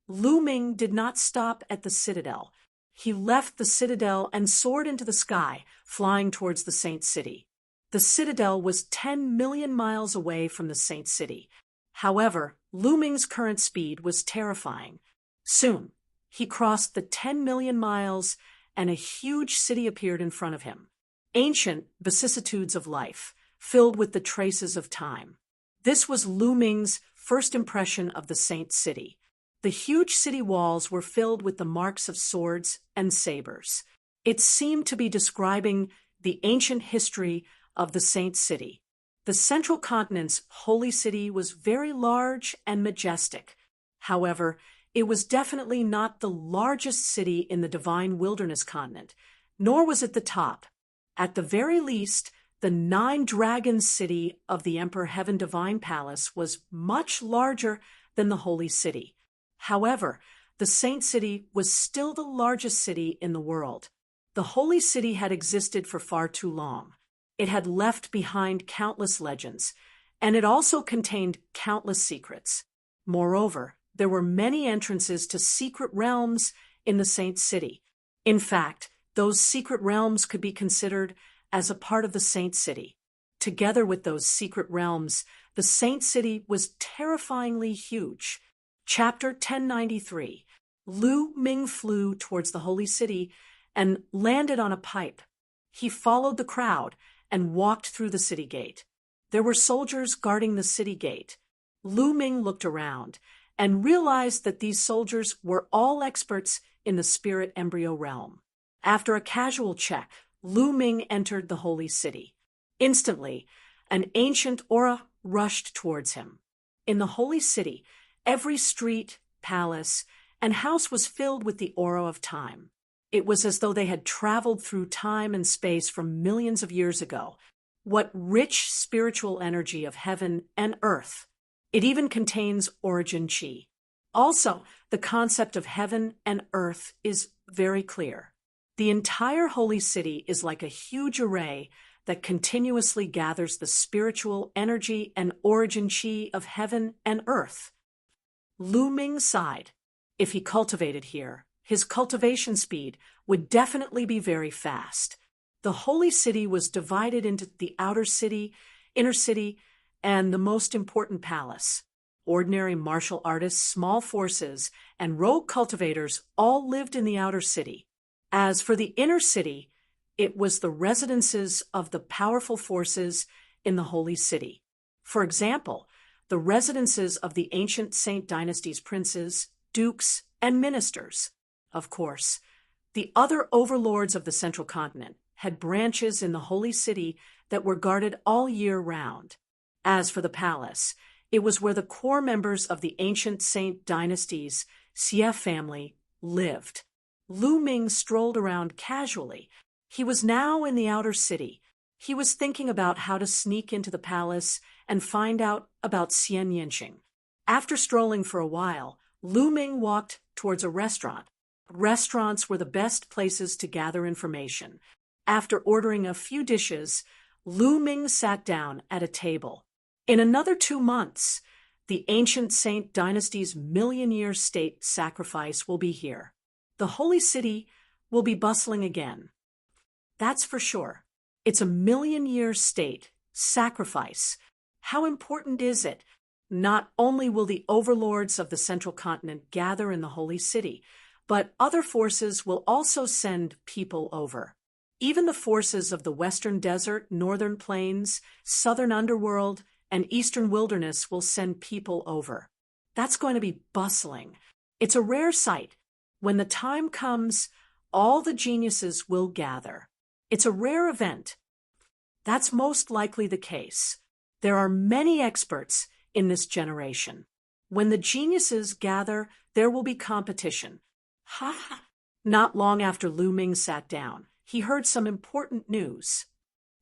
Lu Ming did not stop at the citadel. He left the citadel and soared into the sky, flying towards the Saint City. The citadel was 10 million miles away from the Saint City. However, Lu Ming's current speed was terrifying. Soon, he crossed the 10 million miles, and a huge city appeared in front of him. Ancient vicissitudes of life, filled with the traces of time. This was Lu Ming's first impression of the Saint City. The huge city walls were filled with the marks of swords and sabers. It seemed to be describing the ancient history of the Saint City. The Central Continent's holy city was very large and majestic. However, it was definitely not the largest city in the Divine Wilderness continent, nor was it the top. At the very least, the 9 Dragons city of the Emperor Heaven Divine Palace was much larger than the Holy City. However, the Saint City was still the largest city in the world. The Holy City had existed for far too long. It had left behind countless legends, and it also contained countless secrets. Moreover, there were many entrances to secret realms in the Saint City. In fact, those secret realms could be considered as a part of the Saint City. Together with those secret realms, the Saint City was terrifyingly huge. Chapter 1093. Lu Ming flew towards the Holy City and landed on a pipe. He followed the crowd and walked through the city gate. There were soldiers guarding the city gate. Lu Ming looked around and realized that these soldiers were all experts in the spirit embryo realm. After a casual check, Lu Ming entered the Holy City. Instantly, an ancient aura rushed towards him. In the Holy City, every street, palace, and house was filled with the aura of time. It was as though they had traveled through time and space from millions of years ago. What rich spiritual energy of heaven and earth! It even contains origin chi. Also, the concept of heaven and earth is very clear. The entire Holy City is like a huge array that continuously gathers the spiritual energy and origin chi of heaven and earth. Lu Ming sighed. If he cultivated here, his cultivation speed would definitely be very fast. The Holy City was divided into the outer city, inner city, and the most important palace. Ordinary martial artists, small forces, and rogue cultivators all lived in the outer city. As for the inner city, it was the residences of the powerful forces in the Holy City. For example, the residences of the ancient Saint Dynasty's princes, dukes, and ministers. Of course, the other overlords of the Central Continent had branches in the Holy City that were guarded all year round. As for the palace, it was where the core members of the ancient Saint Dynasty's Xie family lived. Lu Ming strolled around casually. He was now in the outer city. He was thinking about how to sneak into the palace and find out about Xian Yinxing. After strolling for a while, Lu Ming walked towards a restaurant. Restaurants were the best places to gather information. After ordering a few dishes, Lu Ming sat down at a table. In another 2 months, the ancient Saint Dynasty's million-year state sacrifice will be here. The Holy City will be bustling again. That's for sure. It's a million-year state sacrifice. How important is it? Not only will the overlords of the Central Continent gather in the Holy City, but other forces will also send people over. Even the forces of the Western Desert, Northern Plains, Southern Underworld, and Eastern Wilderness will send people over. That's going to be bustling. It's a rare sight. When the time comes, all the geniuses will gather. It's a rare event. That's most likely the case. There are many experts in this generation. When the geniuses gather, there will be competition. Ha ha! Not long after Lu Ming sat down, he heard some important news.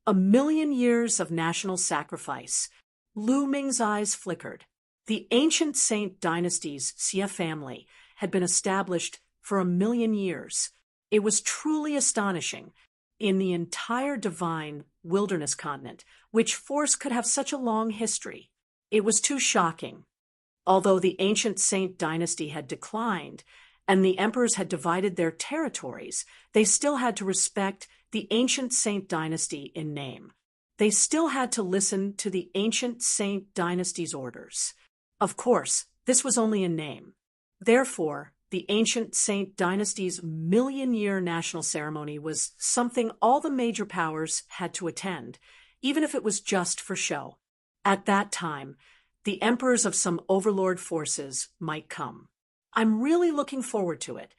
A million years of national sacrifice. Lu Ming's eyes flickered. The ancient Saint Dynasty's Xie family had been established for 1,000,000 years. It was truly astonishing. In the entire divine wilderness continent, which force could have such a long history? It was too shocking. Although the ancient Saint Dynasty had declined, and the emperors had divided their territories, they still had to respect the ancient Saint Dynasty in name. They still had to listen to the ancient Saint Dynasty's orders. Of course, this was only in name. Therefore, the ancient Saint Dynasty's million-year national ceremony was something all the major powers had to attend, even if it was just for show. At that time, the emperors of some overlord forces might come. I'm really looking forward to it.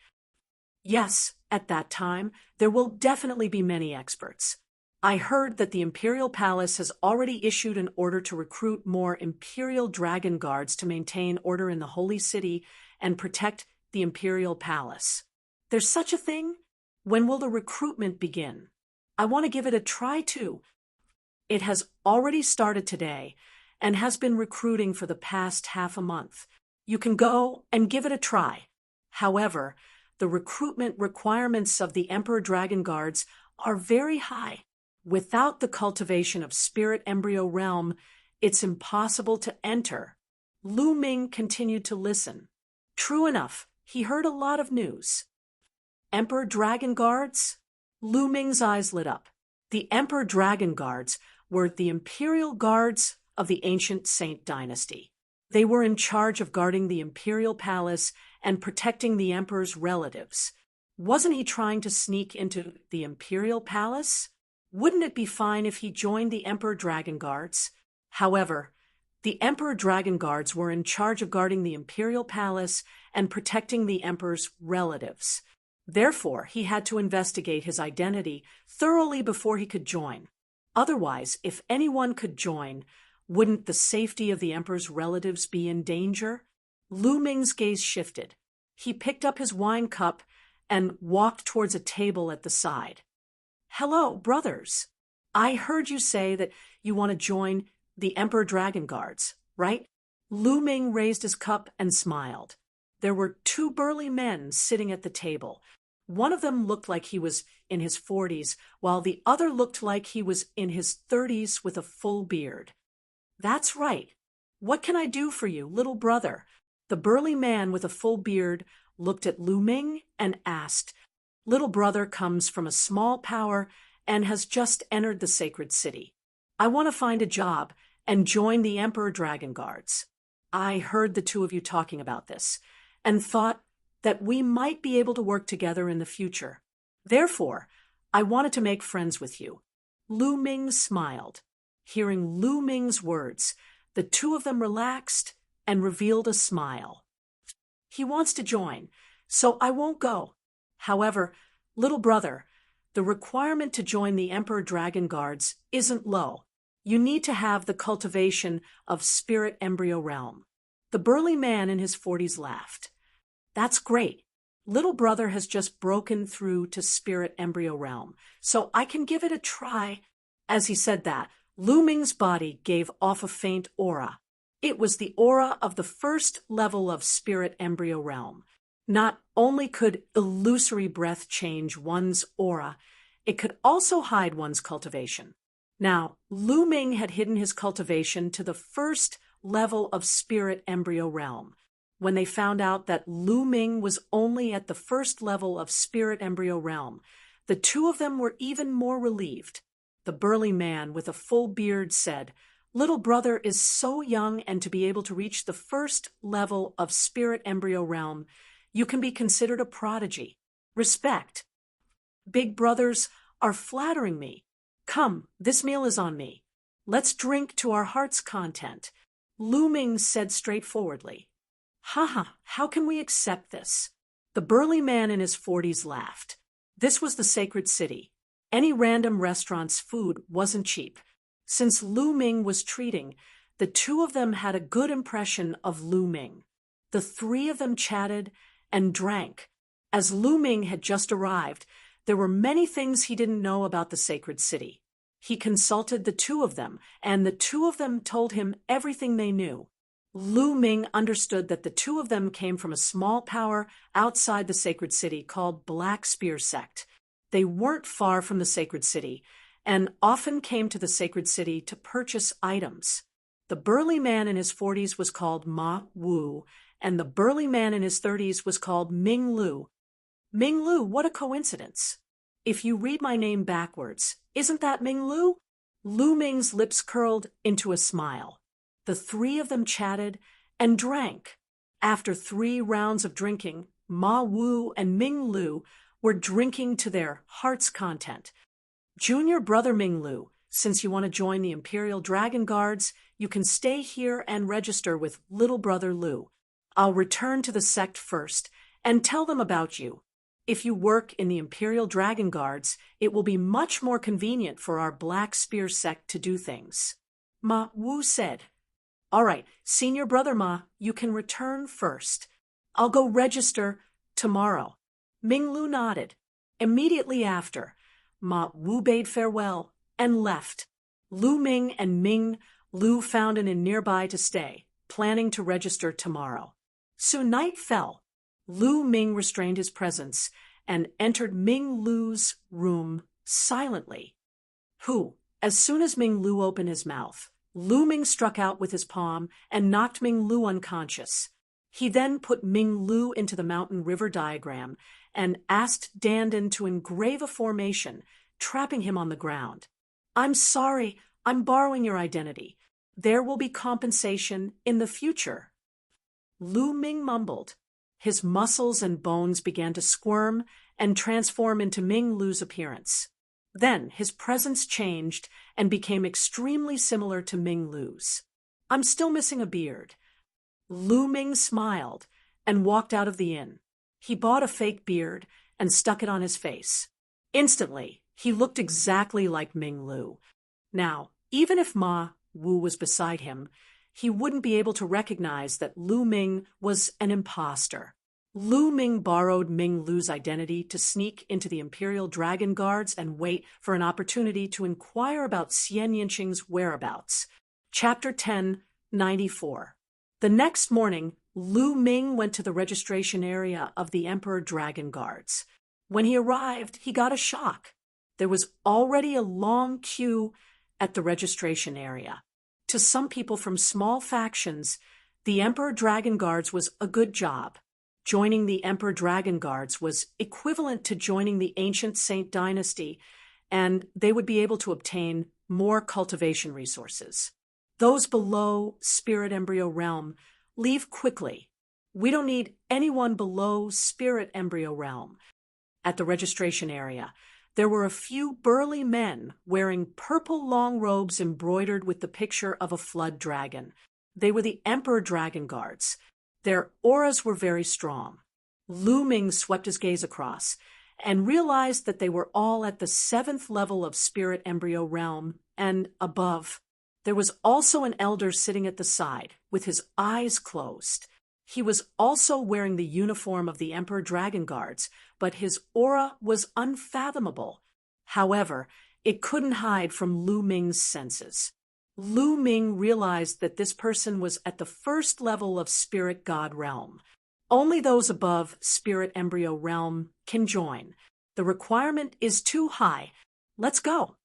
Yes, at that time, there will definitely be many experts. I heard that the Imperial Palace has already issued an order to recruit more Imperial Dragon Guards to maintain order in the Holy City and protect the Imperial Palace. There's such a thing? When will the recruitment begin? I want to give it a try too. It has already started today and has been recruiting for the past half a month. You can go and give it a try. However, the recruitment requirements of the Emperor Dragon Guards are very high. Without the cultivation of Spirit Embryo Realm, it's impossible to enter. Lu Ming continued to listen. True enough, he heard a lot of news. Emperor Dragon Guards? Lu Ming's eyes lit up. The Emperor Dragon Guards were the Imperial Guards of the ancient Saint Dynasty. They were in charge of guarding the Imperial Palace and protecting the Emperor's relatives. Wasn't he trying to sneak into the Imperial Palace? Wouldn't it be fine if he joined the Emperor Dragon Guards? However, the Emperor Dragon Guards were in charge of guarding the Imperial Palace and protecting the Emperor's relatives. Therefore, he had to investigate his identity thoroughly before he could join. Otherwise, if anyone could join, wouldn't the safety of the Emperor's relatives be in danger? Lu Ming's gaze shifted. He picked up his wine cup and walked towards a table at the side. Hello, brothers. I heard you say that you want to join the Emperor Dragon Guards, right? Lu Ming raised his cup and smiled. There were 2 burly men sitting at the table. One of them looked like he was in his 40s, while the other looked like he was in his 30s with a full beard. That's right. What can I do for you, little brother? The burly man with a full beard looked at Lu Ming and asked. Little brother comes from a small power and has just entered the sacred city. I want to find a job and join the Emperor Dragon Guards. I heard the two of you talking about this and thought that we might be able to work together in the future. Therefore, I wanted to make friends with you." Lu Ming smiled. Hearing Lu Ming's words, the two of them relaxed and revealed a smile. "He wants to join, so I won't go. However, little brother, the requirement to join the Emperor Dragon Guards isn't low. You need to have the cultivation of Spirit Embryo Realm." The burly man in his 40s laughed. "That's great. Little brother has just broken through to Spirit Embryo Realm, so I can give it a try." As he said that, Lu Ming's body gave off a faint aura. It was the aura of the first level of Spirit Embryo Realm. Not only could illusory breath change one's aura, it could also hide one's cultivation. Now, Lu Ming had hidden his cultivation to the first level of Spirit Embryo Realm. When they found out that Lu Ming was only at the first level of Spirit Embryo Realm, the two of them were even more relieved. The burly man with a full beard said, "Little brother is so young, and to be able to reach the first level of Spirit Embryo Realm, you can be considered a prodigy. Respect. Big brothers are flattering me. Come, this meal is on me. Let's drink to our heart's content." Lu Ming said straightforwardly. "Haha, how can we accept this?" The burly man in his 40s laughed. This was the sacred city. Any random restaurant's food wasn't cheap. Since Lu Ming was treating, the two of them had a good impression of Lu Ming. The three of them chatted and drank. As Lu Ming had just arrived, there were many things he didn't know about the sacred city. He consulted the two of them, and the two of them told him everything they knew. Lu Ming understood that the two of them came from a small power outside the sacred city called Black Spear Sect. They weren't far from the sacred city, and often came to the sacred city to purchase items. The burly man in his 40s was called Ma Wu, and the burly man in his 30s was called Ming Lu. Ming Lu, what a coincidence. If you read my name backwards, isn't that Ming Lu? Lu Ming's lips curled into a smile. The three of them chatted and drank. After 3 rounds of drinking, Ma Wu and Ming Lu were drinking to their heart's content. "Junior brother Ming Lu, since you want to join the Imperial Dragon Guards, you can stay here and register with little brother Lu. I'll return to the sect first and tell them about you. If you work in the Imperial Dragon Guards, it will be much more convenient for our Black Spear Sect to do things." Ma Wu said. "All right, senior brother Ma, you can return first. I'll go register tomorrow." Ming Lu nodded. Immediately after, Ma Wu bade farewell and left. Lu Ming and Ming Lu found an inn nearby to stay, planning to register tomorrow. Soon night fell. Lu Ming restrained his presence and entered Ming Lu's room silently. As soon as Ming Lu opened his mouth, Lu Ming struck out with his palm and knocked Ming Lu unconscious. He then put Ming Lu into the mountain river diagram and asked Dandan to engrave a formation, trapping him on the ground. "I'm sorry, I'm borrowing your identity. There will be compensation in the future." Lu Ming mumbled. His muscles and bones began to squirm and transform into Ming Lu's appearance. Then his presence changed and became extremely similar to Ming Lu's. "I'm still missing a beard." Lu Ming smiled and walked out of the inn. He bought a fake beard and stuck it on his face. Instantly, he looked exactly like Ming Lu. Now, even if Ma Wu was beside him, he wouldn't be able to recognize that Lu Ming was an imposter. Lu Ming borrowed Ming Lu's identity to sneak into the Imperial Dragon Guards and wait for an opportunity to inquire about Xian Yinqing's whereabouts. Chapter 10, 94. The next morning, Lu Ming went to the registration area of the Emperor Dragon Guards. When he arrived, he got a shock. There was already a long queue at the registration area. To some people from small factions, the Emperor Dragon Guards was a good job. Joining the Emperor Dragon Guards was equivalent to joining the ancient Saint Dynasty, and they would be able to obtain more cultivation resources. Those below Spirit Embryo Realm Leave quickly. We don't need anyone below spirit embryo realm. At the registration area, there were a few burly men wearing purple long robes embroidered with the picture of a flood dragon. They were the Emperor Dragon Guards. Their auras were very strong. Lu Ming swept his gaze across and realized that they were all at the 7th level of spirit embryo realm and above. There was also an elder sitting at the side with his eyes closed. He was also wearing the uniform of the Emperor Dragon Guards, but his aura was unfathomable. However, it couldn't hide from Lu Ming's senses. Lu Ming realized that this person was at the 1st level of Spirit God realm. Only those above Spirit Embryo realm can join. The requirement is too high. Let's go.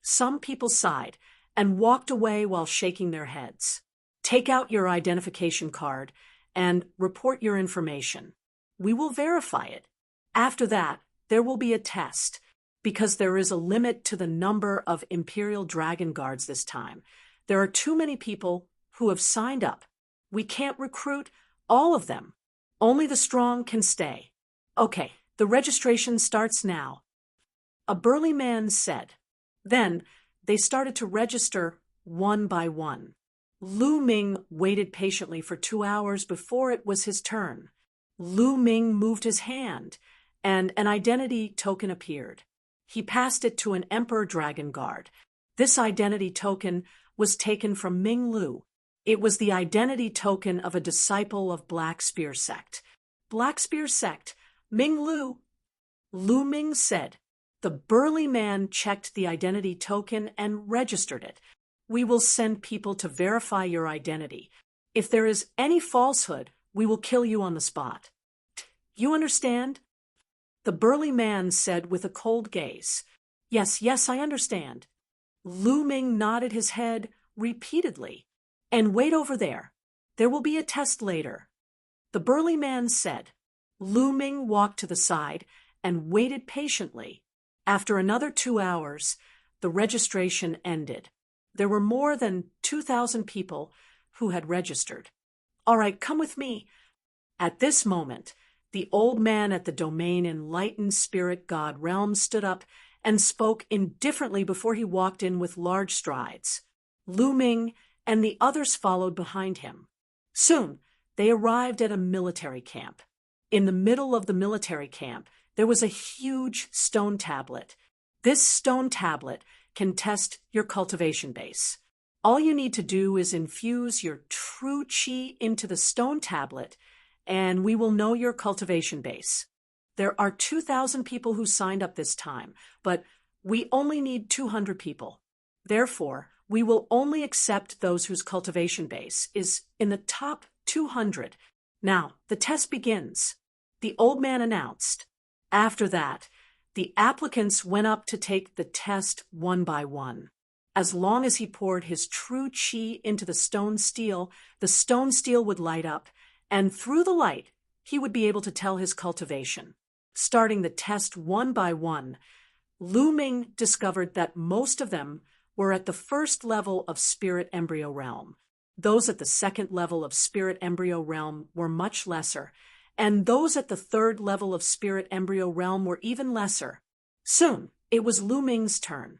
Some people sighed and walked away while shaking their heads. Take out your identification card and report your information. We will verify it. After that, there will be a test, because there is a limit to the number of Imperial Dragon Guards this time. There are too many people who have signed up. We can't recruit all of them. Only the strong can stay. Okay, the registration starts now. A burly man said. Then they started to register one by one. Lu Ming waited patiently for 2 hours before it was his turn. Lu Ming moved his hand, and an identity token appeared. He passed it to an Emperor Dragon Guard. This identity token was taken from Ming Lu. It was the identity token of a disciple of Black Spear Sect. Black Spear Sect, Ming Lu. Lu Ming said. The burly man checked the identity token and registered it. We will send people to verify your identity. If there is any falsehood, we will kill you on the spot. You understand? The burly man said with a cold gaze. Yes, I understand. Lu Ming nodded his head repeatedly. And wait over there. There will be a test later. The burly man said. Lu Ming walked to the side and waited patiently. After another 2 hours, the registration ended. There were more than 2,000 people who had registered. All right, come with me. At this moment, the old man at the domain Enlightened Spirit God realm stood up and spoke indifferently before he walked in with large strides. Lu Ming and the others followed behind him. Soon, they arrived at a military camp. In the middle of the military camp, there was a huge stone tablet. This stone tablet can test your cultivation base. All you need to do is infuse your true chi into the stone tablet, and we will know your cultivation base. There are 2,000 people who signed up this time, but we only need 200 people. Therefore, we will only accept those whose cultivation base is in the top 200. Now, the test begins, the old man announced. After that, the applicants went up to take the test one by one. As long as he poured his true chi into the stone steel would light up, and through the light, he would be able to tell his cultivation. Starting the test one by one, Lu Ming discovered that most of them were at the 1st level of Spirit Embryo Realm. Those at the 2nd level of Spirit Embryo Realm were much lesser, and those at the 3rd level of Spirit Embryo Realm were even lesser. Soon, it was Lu Ming's turn.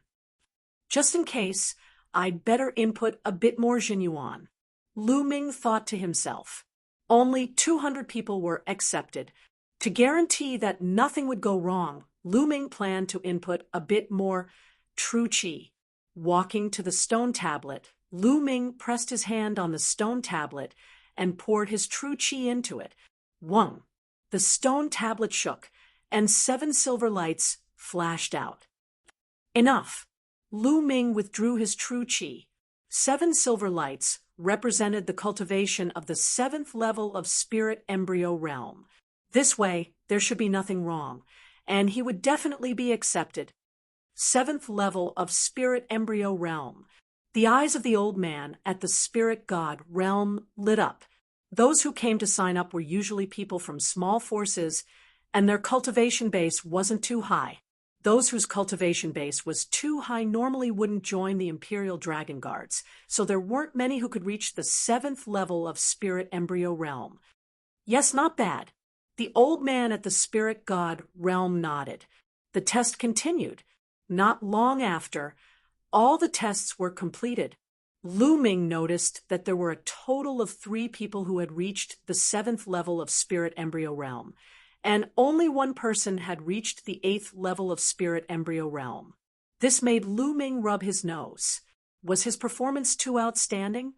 Just in case, I'd better input a bit more Jinyuan. Lu Ming thought to himself. Only 200 people were accepted. To guarantee that nothing would go wrong, Lu Ming planned to input a bit more true chi. Walking to the stone tablet, Lu Ming pressed his hand on the stone tablet and poured his true chi into it. Whung! The stone tablet shook, and 7 silver lights flashed out. Enough! Lu Ming withdrew his true chi. 7 silver lights represented the cultivation of the 7th level of Spirit Embryo Realm. This way, there should be nothing wrong, and he would definitely be accepted. 7th level of Spirit Embryo Realm. The eyes of the old man at the Spirit God realm lit up. Those who came to sign up were usually people from small forces, and their cultivation base wasn't too high. Those whose cultivation base was too high normally wouldn't join the Imperial Dragon Guards, so there weren't many who could reach the 7th level of Spirit Embryo Realm. Yes, not bad. The old man at the Spirit God realm nodded. The test continued. Not long after, all the tests were completed. Lu Ming noticed that there were a total of 3 people who had reached the 7th level of Spirit Embryo Realm, and only one person had reached the 8th level of Spirit Embryo Realm. This made Lu Ming rub his nose. Was his performance too outstanding?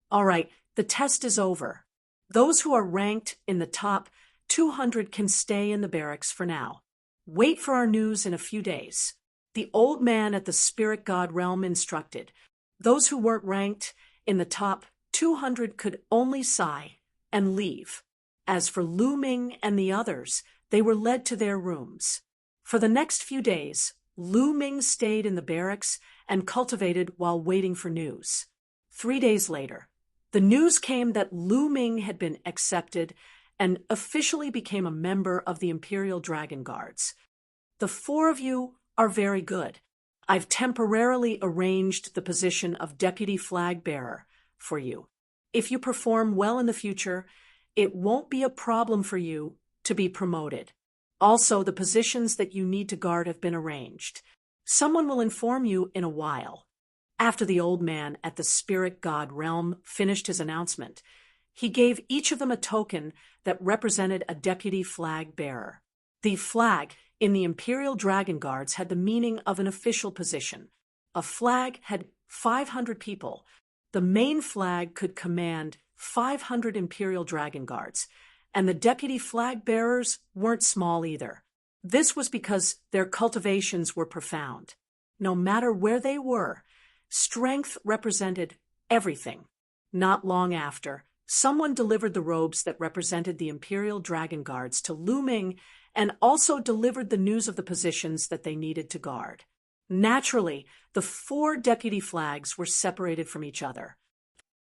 All right, the test is over. Those who are ranked in the top 200 can stay in the barracks for now. Wait for our news in a few days. The old man at the Spirit God realm instructed. Those who weren't ranked in the top 200 could only sigh and leave. As for Lu Ming and the others, they were led to their rooms. For the next few days, Lu Ming stayed in the barracks and cultivated while waiting for news. 3 days later, the news came that Lu Ming had been accepted and officially became a member of the Imperial Dragon Guards. The 4 of you are very good. I've temporarily arranged the position of Deputy Flag Bearer for you. If you perform well in the future, it won't be a problem for you to be promoted. Also, the positions that you need to guard have been arranged. Someone will inform you in a while. After the old man at the Spirit God realm finished his announcement, he gave each of them a token that represented a Deputy Flag Bearer. The flag in the Imperial Dragon Guards had the meaning of an official position. A flag had 500 people. The main flag could command 500 Imperial Dragon Guards, and the deputy flag bearers weren't small either. This was because their cultivations were profound. No matter where they were, strength represented everything. Not long after, someone delivered the robes that represented the Imperial Dragon Guards to Lu Ming and also delivered the news of the positions that they needed to guard. Naturally, the 4 deputy flags were separated from each other.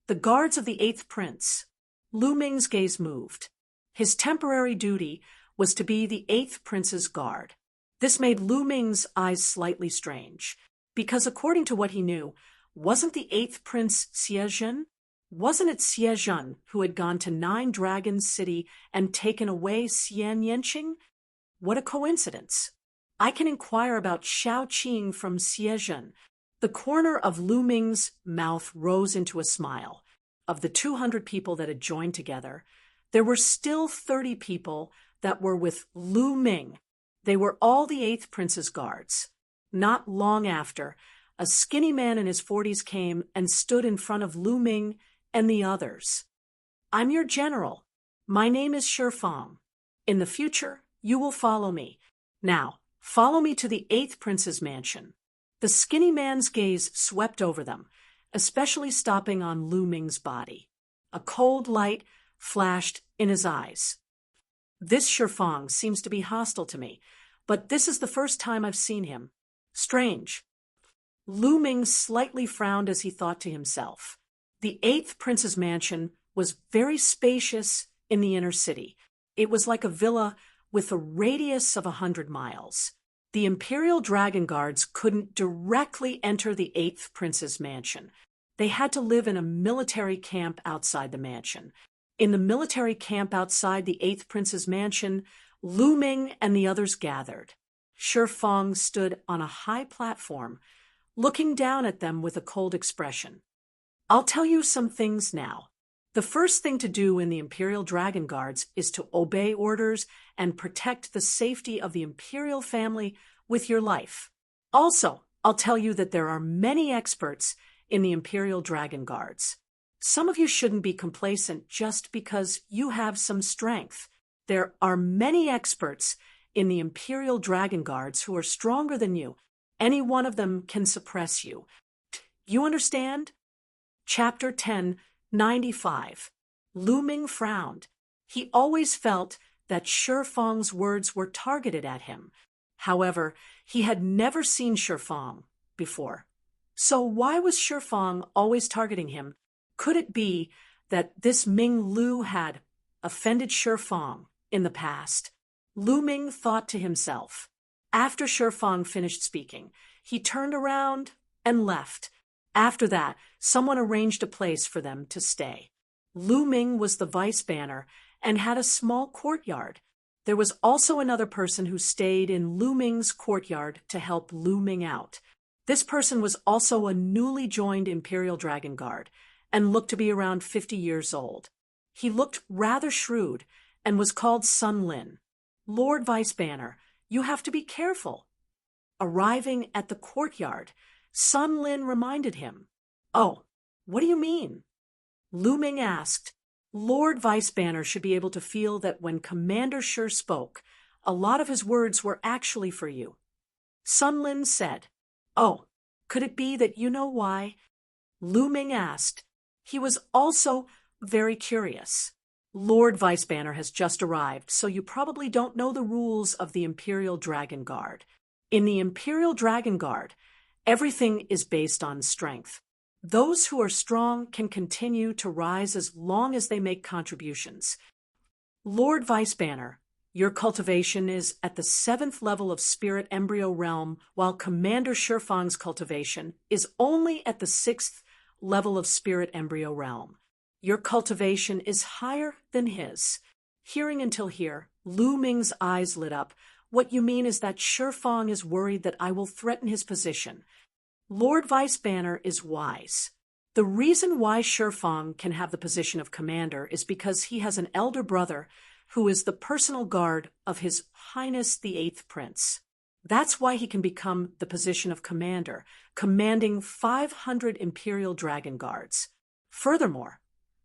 The guards of the 8th Prince. Lu Ming's gaze moved. His temporary duty was to be the 8th Prince's guard. This made Lu Ming's eyes slightly strange, because according to what he knew, wasn't the 8th Prince Xie? Wasn't it Xie who had gone to 9 Dragons City and taken away Xian Yanqing? What a coincidence. I can inquire about Xiao Qing from Xie. The corner of Lu Ming's mouth rose into a smile. Of the 200 people that had joined together, there were still 30 people that were with Lu Ming. They were all the 8th Prince's guards. Not long after, a skinny man in his 40s came and stood in front of Lu Ming and the others. I'm your general. My name is Shifang. In the future, you will follow me. Now, follow me to the 8th Prince's mansion. The skinny man's gaze swept over them, especially stopping on Lu Ming's body. A cold light flashed in his eyes. This Shifang seems to be hostile to me, but this is the first time I've seen him. Strange. Lu Ming slightly frowned as he thought to himself. The 8th Prince's mansion was very spacious in the inner city. It was like a villa with a radius of 100 miles. The Imperial Dragon Guards couldn't directly enter the 8th Prince's mansion. They had to live in a military camp outside the mansion. In the military camp outside the 8th Prince's mansion, Lu Ming and the others gathered. Shifang stood on a high platform, looking down at them with a cold expression. I'll tell you some things now. The first thing to do in the Imperial Dragon Guards is to obey orders and protect the safety of the Imperial family with your life. Also, I'll tell you that there are many experts in the Imperial Dragon Guards. Some of you shouldn't be complacent just because you have some strength. There are many experts in the Imperial Dragon Guards who are stronger than you. Any one of them can suppress you. You understand? Chapter 10:95. Lu Ming frowned. He always felt that Shifang's words were targeted at him. However, he had never seen Shifang before. So why was Shifang always targeting him? Could it be that this Ming Lu had offended Shifang in the past? Lu Ming thought to himself. After Shifang finished speaking, he turned around and left. After that, someone arranged a place for them to stay. Lu Ming was the vice banner and had a small courtyard. There was also another person who stayed in Lu Ming's courtyard to help Lu Ming out. This person was also a newly joined Imperial Dragon Guard and looked to be around 50 years old. He looked rather shrewd and was called Sun Lin. Lord Vice Banner, you have to be careful. Arriving at the courtyard, Sun Lin reminded him. Oh, what do you mean? Lu Ming asked. Lord Vice Banner should be able to feel that when Commander Shi spoke, a lot of his words were actually for you. Sun Lin said. Oh, could it be that you know why? Lu Ming asked. He was also very curious. Lord Vice Banner has just arrived, so you probably don't know the rules of the Imperial Dragon Guard. In the Imperial Dragon Guard, everything is based on strength. Those who are strong can continue to rise as long as they make contributions. Lord Vice Banner, your cultivation is at the 7th level of Spirit Embryo Realm, while Commander Shifang's cultivation is only at the 6th level of Spirit Embryo Realm. Your cultivation is higher than his. Hearing until here, Lu Ming's eyes lit up. What you mean is that Shifang is worried that I will threaten his position. Lord Vice Banner is wise. The reason why Shifang can have the position of commander is because he has an elder brother who is the personal guard of His Highness the 8th Prince. That's why he can become the position of commander, commanding 500 Imperial Dragon Guards. Furthermore,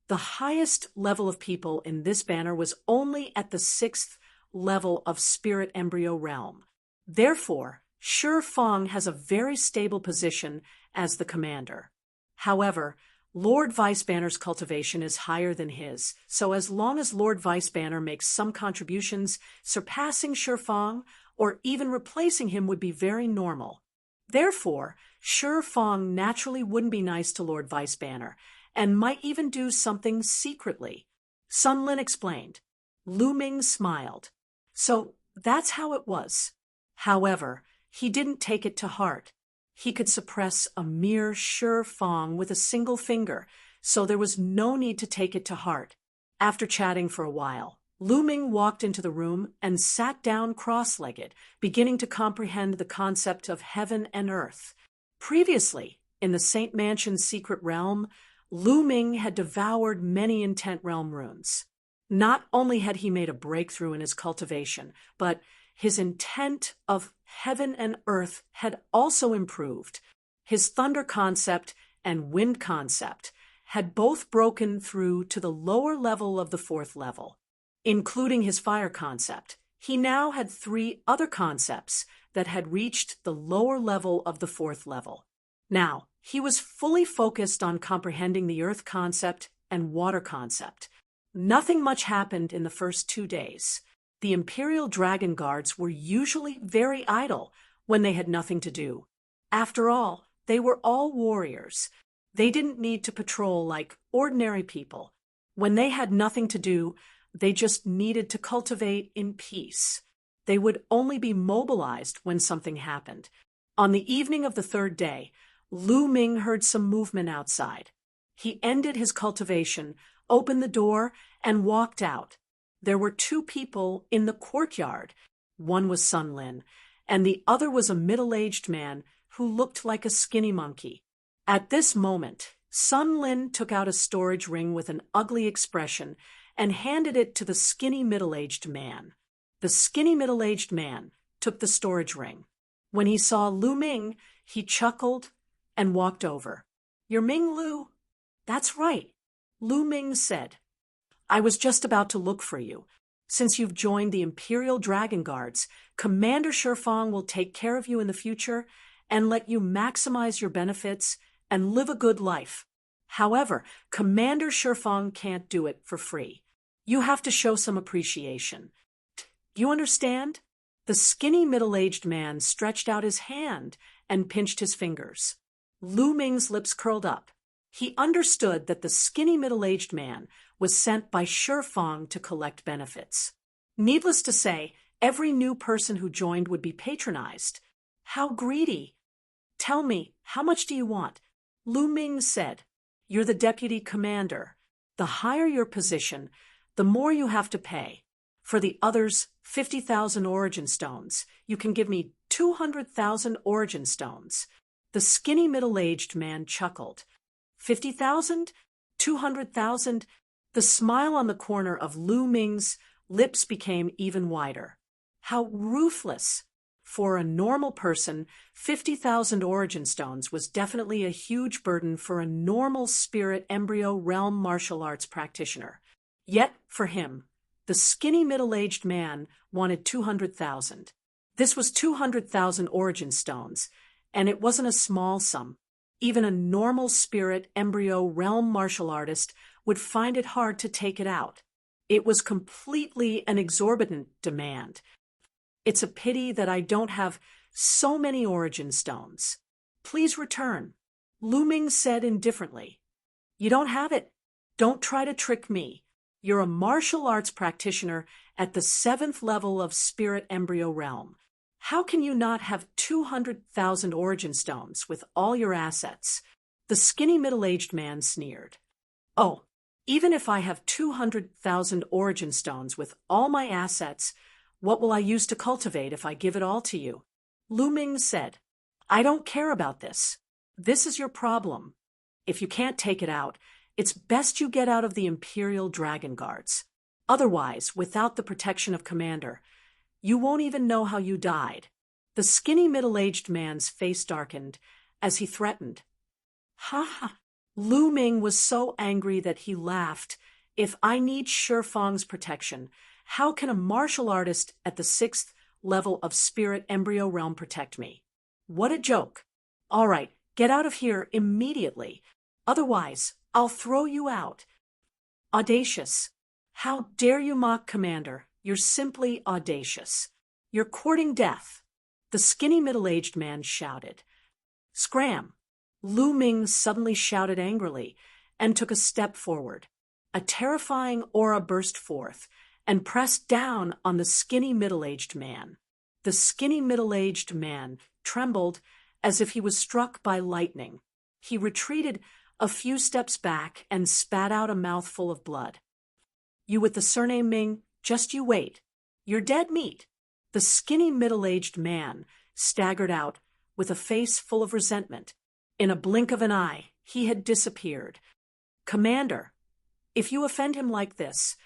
the highest level of people in this banner was only at the 6th level of Spirit Embryo Realm. Therefore, Shifang has a very stable position as the commander. However, Lord Vice Banner's cultivation is higher than his, so as long as Lord Vice Banner makes some contributions, surpassing Shifang or even replacing him would be very normal. Therefore, Shifang naturally wouldn't be nice to Lord Vice Banner, and might even do something secretly. Sun Lin explained. Lu Ming smiled. So that's how it was. However, he didn't take it to heart. He could suppress a mere Shifang with a single finger, so there was no need to take it to heart. After chatting for a while, Lu Ming walked into the room and sat down cross-legged, beginning to comprehend the concept of heaven and earth. Previously, in the Saint Mansion's secret realm, Lu Ming had devoured many intent realm runes. Not only had he made a breakthrough in his cultivation, but his intent of heaven and earth had also improved. His thunder concept and wind concept had both broken through to the lower level of the 4th level. Including his fire concept, he now had 3 other concepts that had reached the lower level of the 4th level. Now, he was fully focused on comprehending the earth concept and water concept. Nothing much happened in the first 2 days. The Imperial Dragon Guards were usually very idle when they had nothing to do. After all, they were all warriors. They didn't need to patrol like ordinary people. When they had nothing to do, they just needed to cultivate in peace. They would only be mobilized when something happened. On the evening of the 3rd day, Lu Ming heard some movement outside. He ended his cultivation, opened the door, and walked out. There were 2 people in the courtyard. One was Sun Lin, and the other was a middle-aged man who looked like a skinny monkey. At this moment, Sun Lin took out a storage ring with an ugly expression and handed it to the skinny middle-aged man. The skinny middle-aged man took the storage ring. When he saw Lu Ming, he chuckled and walked over. "You're Ming Lu?" "That's right," Lu Ming said. "I was just about to look for you. Since you've joined the Imperial Dragon Guards, Commander Shifang will take care of you in the future and let you maximize your benefits and live a good life. However, Commander Shifang can't do it for free. You have to show some appreciation. You understand?" The skinny middle-aged man stretched out his hand and pinched his fingers. Lu Ming's lips curled up. He understood that the skinny middle-aged man was sent by Shifang to collect benefits. Needless to say, Every new person who joined would be patronized. How greedy! Tell me, how much do you want? Lu Ming said, You're the deputy commander. The higher your position, the more you have to pay. For the others, 50,000 origin stones. You can give me 200,000 origin stones. The skinny middle-aged man chuckled. 50,000? 200,000? The smile on the corner of Lu Ming's lips became even wider. How ruthless! For a normal person, 50,000 origin stones was definitely a huge burden for a normal spirit embryo realm martial arts practitioner. Yet, for him, the skinny middle-aged man wanted 200,000. This was 200,000 origin stones, and it wasn't a small sum. Even a normal spirit embryo realm martial artist would find it hard to take it out. It was completely an exorbitant demand. It's a pity that I don't have so many origin stones. Please return, Lu Ming said indifferently. You don't have it. Don't try to trick me. You're a martial arts practitioner at the 7th level of spirit embryo realm. How can you not have 200,000 origin stones with all your assets? The skinny middle-aged man sneered. Oh, even if I have 200,000 origin stones with all my assets, what will I use to cultivate if I give it all to you? Lu Ming said, I don't care about this. This is your problem. If you can't take it out, it's best you get out of the Imperial Dragon Guards. Otherwise, without the protection of Commander, you won't even know how you died. The skinny middle-aged man's face darkened as he threatened. Ha ha! Lu Ming was so angry that he laughed. If I need Shifang's protection, how can a martial artist at the 6th level of spirit embryo realm protect me? What a joke. All right, get out of here immediately. Otherwise, I'll throw you out. Audacious. How dare you mock Commander? You're simply audacious. You're courting death. The skinny middle-aged man shouted. Scram! Lu Ming suddenly shouted angrily and took a step forward. A terrifying aura burst forth and pressed down on the skinny middle-aged man. The skinny middle-aged man trembled as if he was struck by lightning. He retreated a few steps back and spat out a mouthful of blood. You with the surname Ming, just you wait. You're dead meat. The skinny middle-aged man staggered out with a face full of resentment. In a blink of an eye, he had disappeared. Commander, if you offend him like this,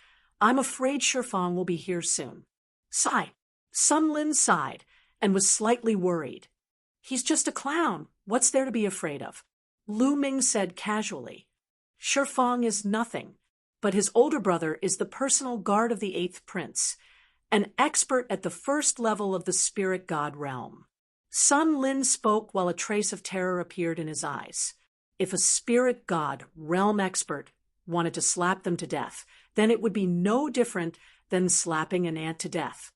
I'm afraid Shifang will be here soon. Sigh. Sun Lin sighed and was slightly worried. He's just a clown. What's there to be afraid of? Lu Ming said casually. Shifang is nothing, but his older brother is the personal guard of the 8th prince, an expert at the 1st level of the spirit god realm. Sun Lin spoke while a trace of terror appeared in his eyes. If a spirit god realm expert wanted to slap them to death, then it would be no different than slapping an ant to death.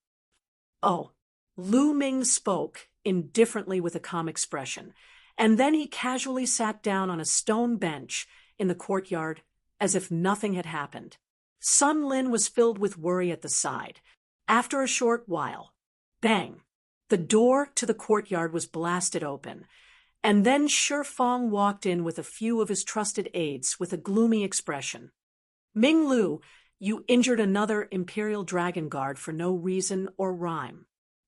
Oh, Lu Ming spoke indifferently with a calm expression, and then he casually sat down on a stone bench in the courtyard as if nothing had happened. Sun Lin was filled with worry at the side. After a short while, bang, the door to the courtyard was blasted open, and then Shifang walked in with a few of his trusted aides with a gloomy expression. Ming Lu, you injured another Imperial Dragon Guard for no reason or rhyme.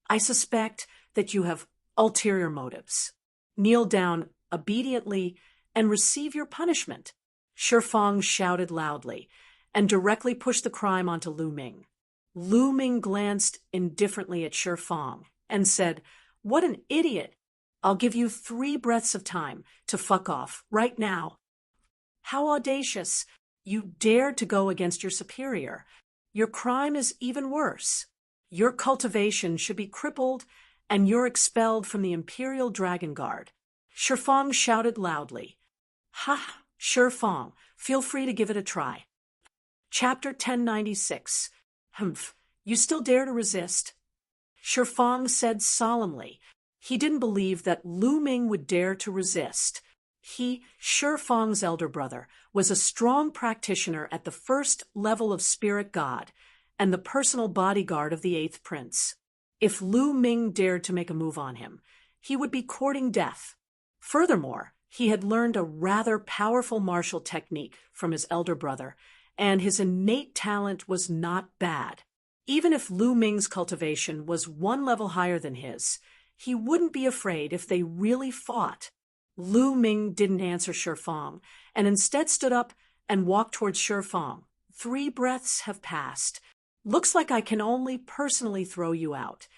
I suspect that you have ulterior motives. Kneel down obediently and receive your punishment. Shifang shouted loudly and directly pushed the crime onto Lu Ming. Lu Ming glanced indifferently at Shifang and said, What an idiot! I'll give you 3 breaths of time to fuck off right now. How audacious! You dared to go against your superior. Your crime is even worse. Your cultivation should be crippled and you're expelled from the Imperial Dragon Guard. Shifang shouted loudly. Ha! Shifang, feel free to give it a try. Chapter 1096. Humph, you still dare to resist? Shifang said solemnly. He didn't believe that Lu Ming would dare to resist. He, Shifang's elder brother, was a strong practitioner at the 1st level of spirit god and the personal bodyguard of the 8th prince. If Lu Ming dared to make a move on him, he would be courting death. Furthermore, he had learned a rather powerful martial technique from his elder brother, and his innate talent was not bad. Even if Lu Ming's cultivation was one level higher than his, he wouldn't be afraid if they really fought. Lu Ming didn't answer Shifeng, and instead stood up and walked towards Shifeng. 3 breaths have passed. Looks like I can only personally throw you out.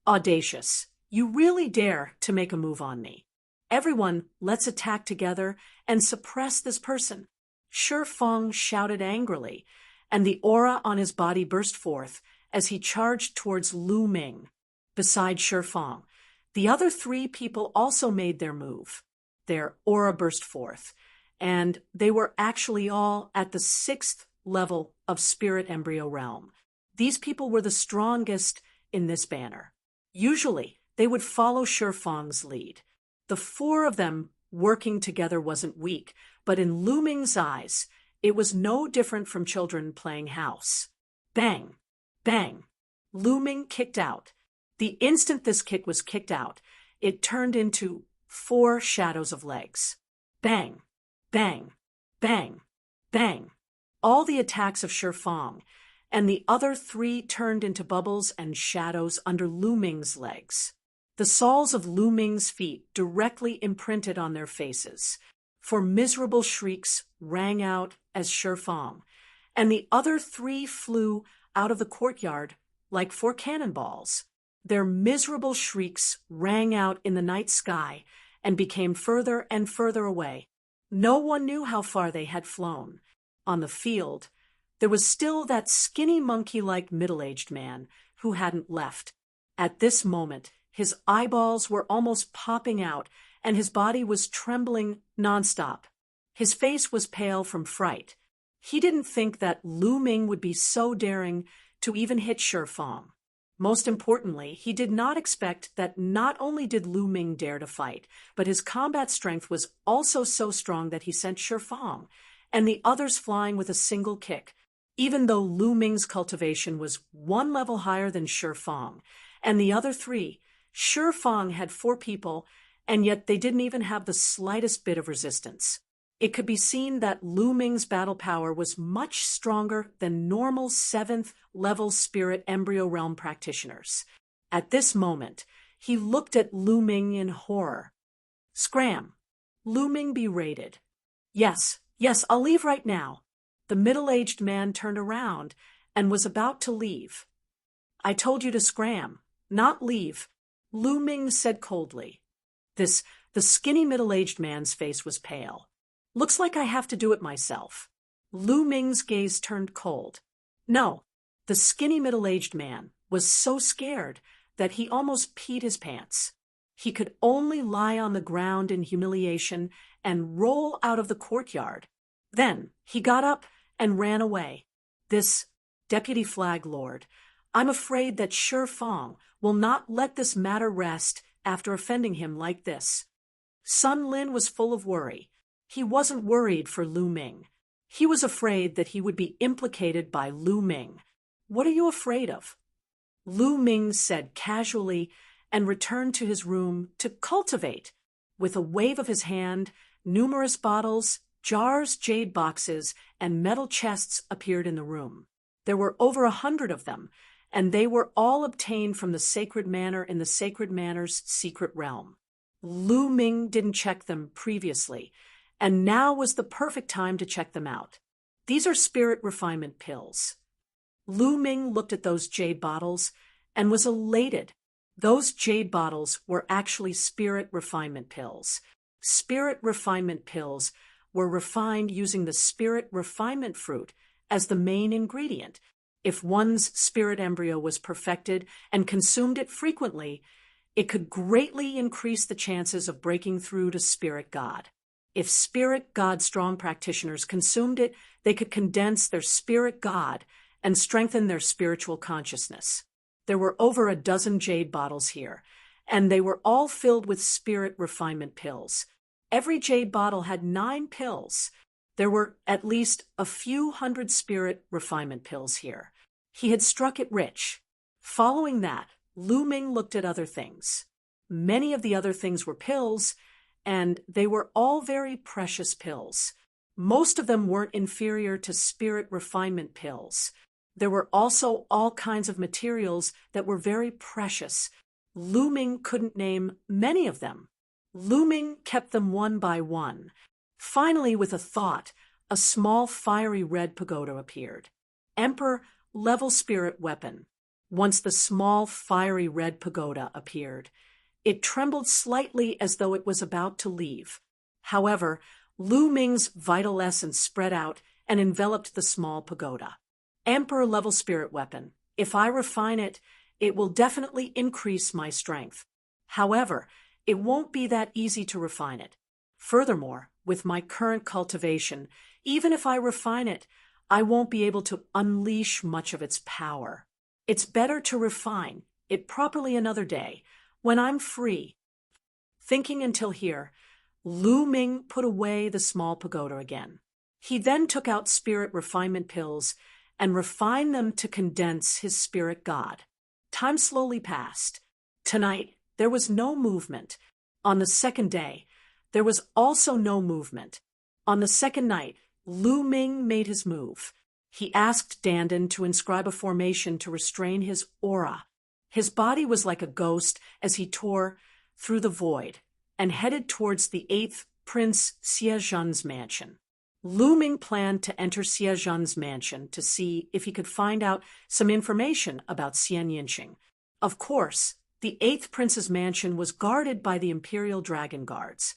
Audacious. You really dare to make a move on me. Everyone, let's attack together and suppress this person. Shifeng shouted angrily, and the aura on his body burst forth as he charged towards Lu Ming. Beside Shifeng, the other 3 people also made their move. Their aura burst forth, and they were actually all at the 6th level of Spirit Embryo Realm. These people were the strongest in this banner. Usually, they would follow Shifeng's lead. The 4 of them working together wasn't weak, but in Lu Ming's eyes, it was no different from children playing house. Bang! Bang! Lu Ming kicked out. The instant this kick was kicked out, it turned into 4 shadows of legs. Bang! Bang! Bang! Bang! All the attacks of Shifeng, and the other 3 turned into bubbles and shadows under Lu Ming's legs. The soles of Lu Ming's feet directly imprinted on their faces, for miserable shrieks rang out as Shifeng, and the other 3 flew out of the courtyard like 4 cannonballs. Their miserable shrieks rang out in the night sky and became further and further away. No one knew how far they had flown. On the field, there was still that skinny monkey-like middle-aged man who hadn't left. At this moment, his eyeballs were almost popping out, and his body was trembling nonstop. His face was pale from fright. He didn't think that Lu Ming would be so daring to even hit Shifeng. Most importantly, he did not expect that not only did Lu Ming dare to fight, but his combat strength was also so strong that he sent Shifeng and the others flying with a single kick. Even though Lu Ming's cultivation was 1 level higher than Shifeng and the other 3, Shifeng had 4 people, and yet they didn't even have the slightest bit of resistance. It could be seen that Lu Ming's battle power was much stronger than normal 7th level Spirit Embryo Realm practitioners. At this moment, he looked at Lu Ming in horror. Scram! Lu Ming berated. Yes, I'll leave right now. The middle-aged man turned around and was about to leave. I told you to scram, not leave, Lu Ming said coldly. The skinny middle-aged man's face was pale. Looks like I have to do it myself. Lu Ming's gaze turned cold. No, the skinny middle-aged man was so scared that he almost peed his pants. He could only lie on the ground in humiliation and roll out of the courtyard. Then he got up and ran away. This Deputy Flag Lord, I'm afraid that Shifeng will not let this matter rest after offending him like this. Sun Lin was full of worry. He wasn't worried for Lu Ming. He was afraid that he would be implicated by Lu Ming. What are you afraid of? Lu Ming said casually and returned to his room to cultivate. With a wave of his hand, numerous bottles, jars, jade boxes, and metal chests appeared in the room. There were over 100 of them, and they were all obtained from the sacred manor in the sacred manor's secret realm. Lu Ming didn't check them previously, and now was the perfect time to check them out. These are spirit refinement pills. Lu Ming looked at those jade bottles and was elated. Those jade bottles were actually spirit refinement pills. Spirit refinement pills were refined using the spirit refinement fruit as the main ingredient. If one's spirit embryo was perfected and consumed it frequently, it could greatly increase the chances of breaking through to spirit god. If spirit god strong practitioners consumed it, they could condense their spirit god and strengthen their spiritual consciousness. There were over a dozen jade bottles here, and they were all filled with spirit refinement pills. Every jade bottle had 9 pills. There were at least a few hundred spirit refinement pills here. He had struck it rich. Following that, Lu Ming looked at other things. Many of the other things were pills, and they were all very precious pills. Most of them weren't inferior to spirit refinement pills. There were also all kinds of materials that were very precious. Lu Ming couldn't name many of them. Lu Ming kept them one by one. Finally, with a thought, a small fiery red pagoda appeared. Emperor, level spirit weapon. Once the small fiery red pagoda appeared, it trembled slightly as though it was about to leave. However, Lu Ming's vital essence spread out and enveloped the small pagoda. Emperor level spirit weapon. If I refine it, it will definitely increase my strength. However, it won't be that easy to refine it. Furthermore, with my current cultivation, even if I refine it, I won't be able to unleash much of its power. It's better to refine it properly another day, when I'm free. Thinking until here, Lu Ming put away the small pagoda again. He then took out spirit refinement pills and refined them to condense his spirit god. Time slowly passed. Tonight, there was no movement. On the second day, there was also no movement. On the second night, Lu Ming made his move. He asked Dandan to inscribe a formation to restrain his aura. His body was like a ghost as he tore through the void and headed towards the 8th Prince Xiezhen's mansion. Lu Ming planned to enter Xiezhen's mansion to see if he could find out some information about Xian Yinqing. Of course, the 8th Prince's mansion was guarded by the Imperial Dragon Guards.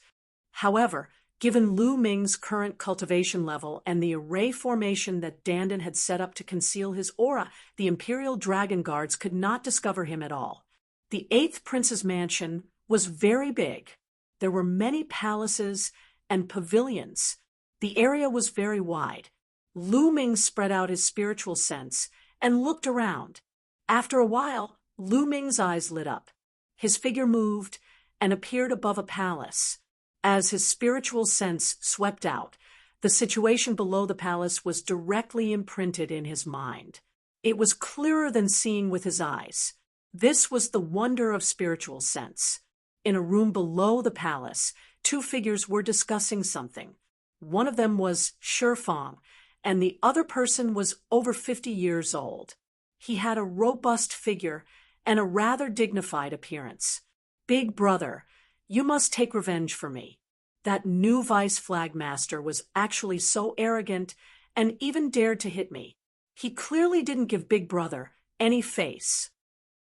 However, given Lu Ming's current cultivation level and the array formation that Dandan had set up to conceal his aura, the Imperial Dragon Guards could not discover him at all. The 8th Prince's mansion was very big. There were many palaces and pavilions. The area was very wide. Lu Ming spread out his spiritual sense and looked around. After a while, Lu Ming's eyes lit up. His figure moved and appeared above a palace. As his spiritual sense swept out, the situation below the palace was directly imprinted in his mind. It was clearer than seeing with his eyes. This was the wonder of spiritual sense. In a room below the palace, two figures were discussing something. One of them was Shifeng, and the other person was over 50 years old. He had a robust figure and a rather dignified appearance. Big brother, you must take revenge for me. That new vice flag master was actually so arrogant and even dared to hit me. He clearly didn't give Big Brother any face.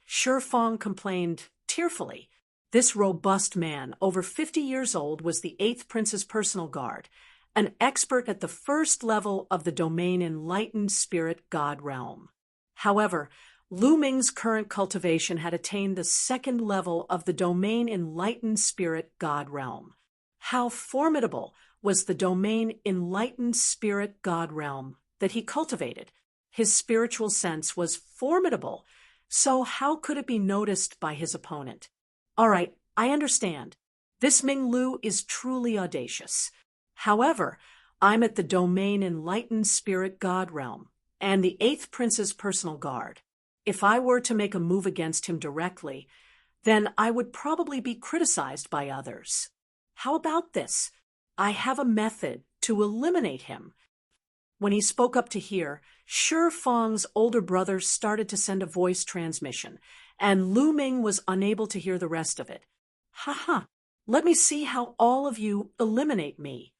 Shifeng complained tearfully. This robust man, over 50 years old, was the 8th Prince's personal guard, an expert at the first level of the domain Enlightened Spirit God realm. However, Lu Ming's current cultivation had attained the second level of the domain Enlightened Spirit God realm. How formidable was the domain Enlightened Spirit God realm that he cultivated? His spiritual sense was formidable, so how could it be noticed by his opponent? All right, I understand. This Ming Lu is truly audacious. However, I'm at the domain Enlightened Spirit God realm and the 8th Prince's personal guard. If I were to make a move against him directly, then I would probably be criticized by others. How about this? I have a method to eliminate him. When he spoke up to hear, Shifeng's older brother started to send a voice transmission, and Lu Ming was unable to hear the rest of it. Ha! Let me see how all of you eliminate me.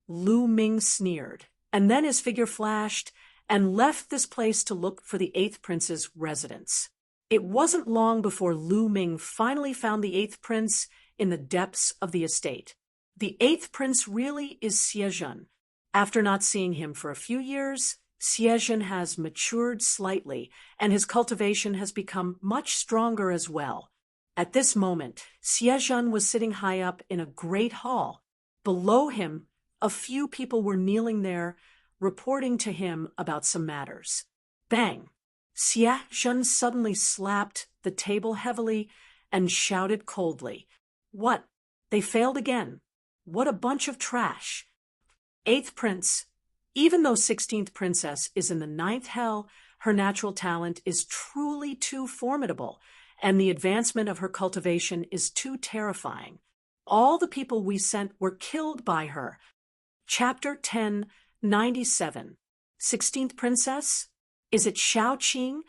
Lu Ming sneered, and then his figure flashed and left this place to look for the 8th Prince's residence. It wasn't long before Lu Ming finally found the 8th Prince in the depths of the estate. The 8th Prince really is Xiezhen. After not seeing him for a few years, Xiezhen has matured slightly, and his cultivation has become much stronger as well. At this moment, Xiezhen was sitting high up in a great hall. Below him, a few people were kneeling there, reporting to him about some matters. Bang! Xiezhen suddenly slapped the table heavily and shouted coldly, "What? They failed again. What a bunch of trash." 8th Prince, even though 16th Princess is in the 9th hell, her natural talent is truly too formidable, and the advancement of her cultivation is too terrifying. All the people we sent were killed by her. Chapter 1097. 16th Princess? Is it Shaoqing?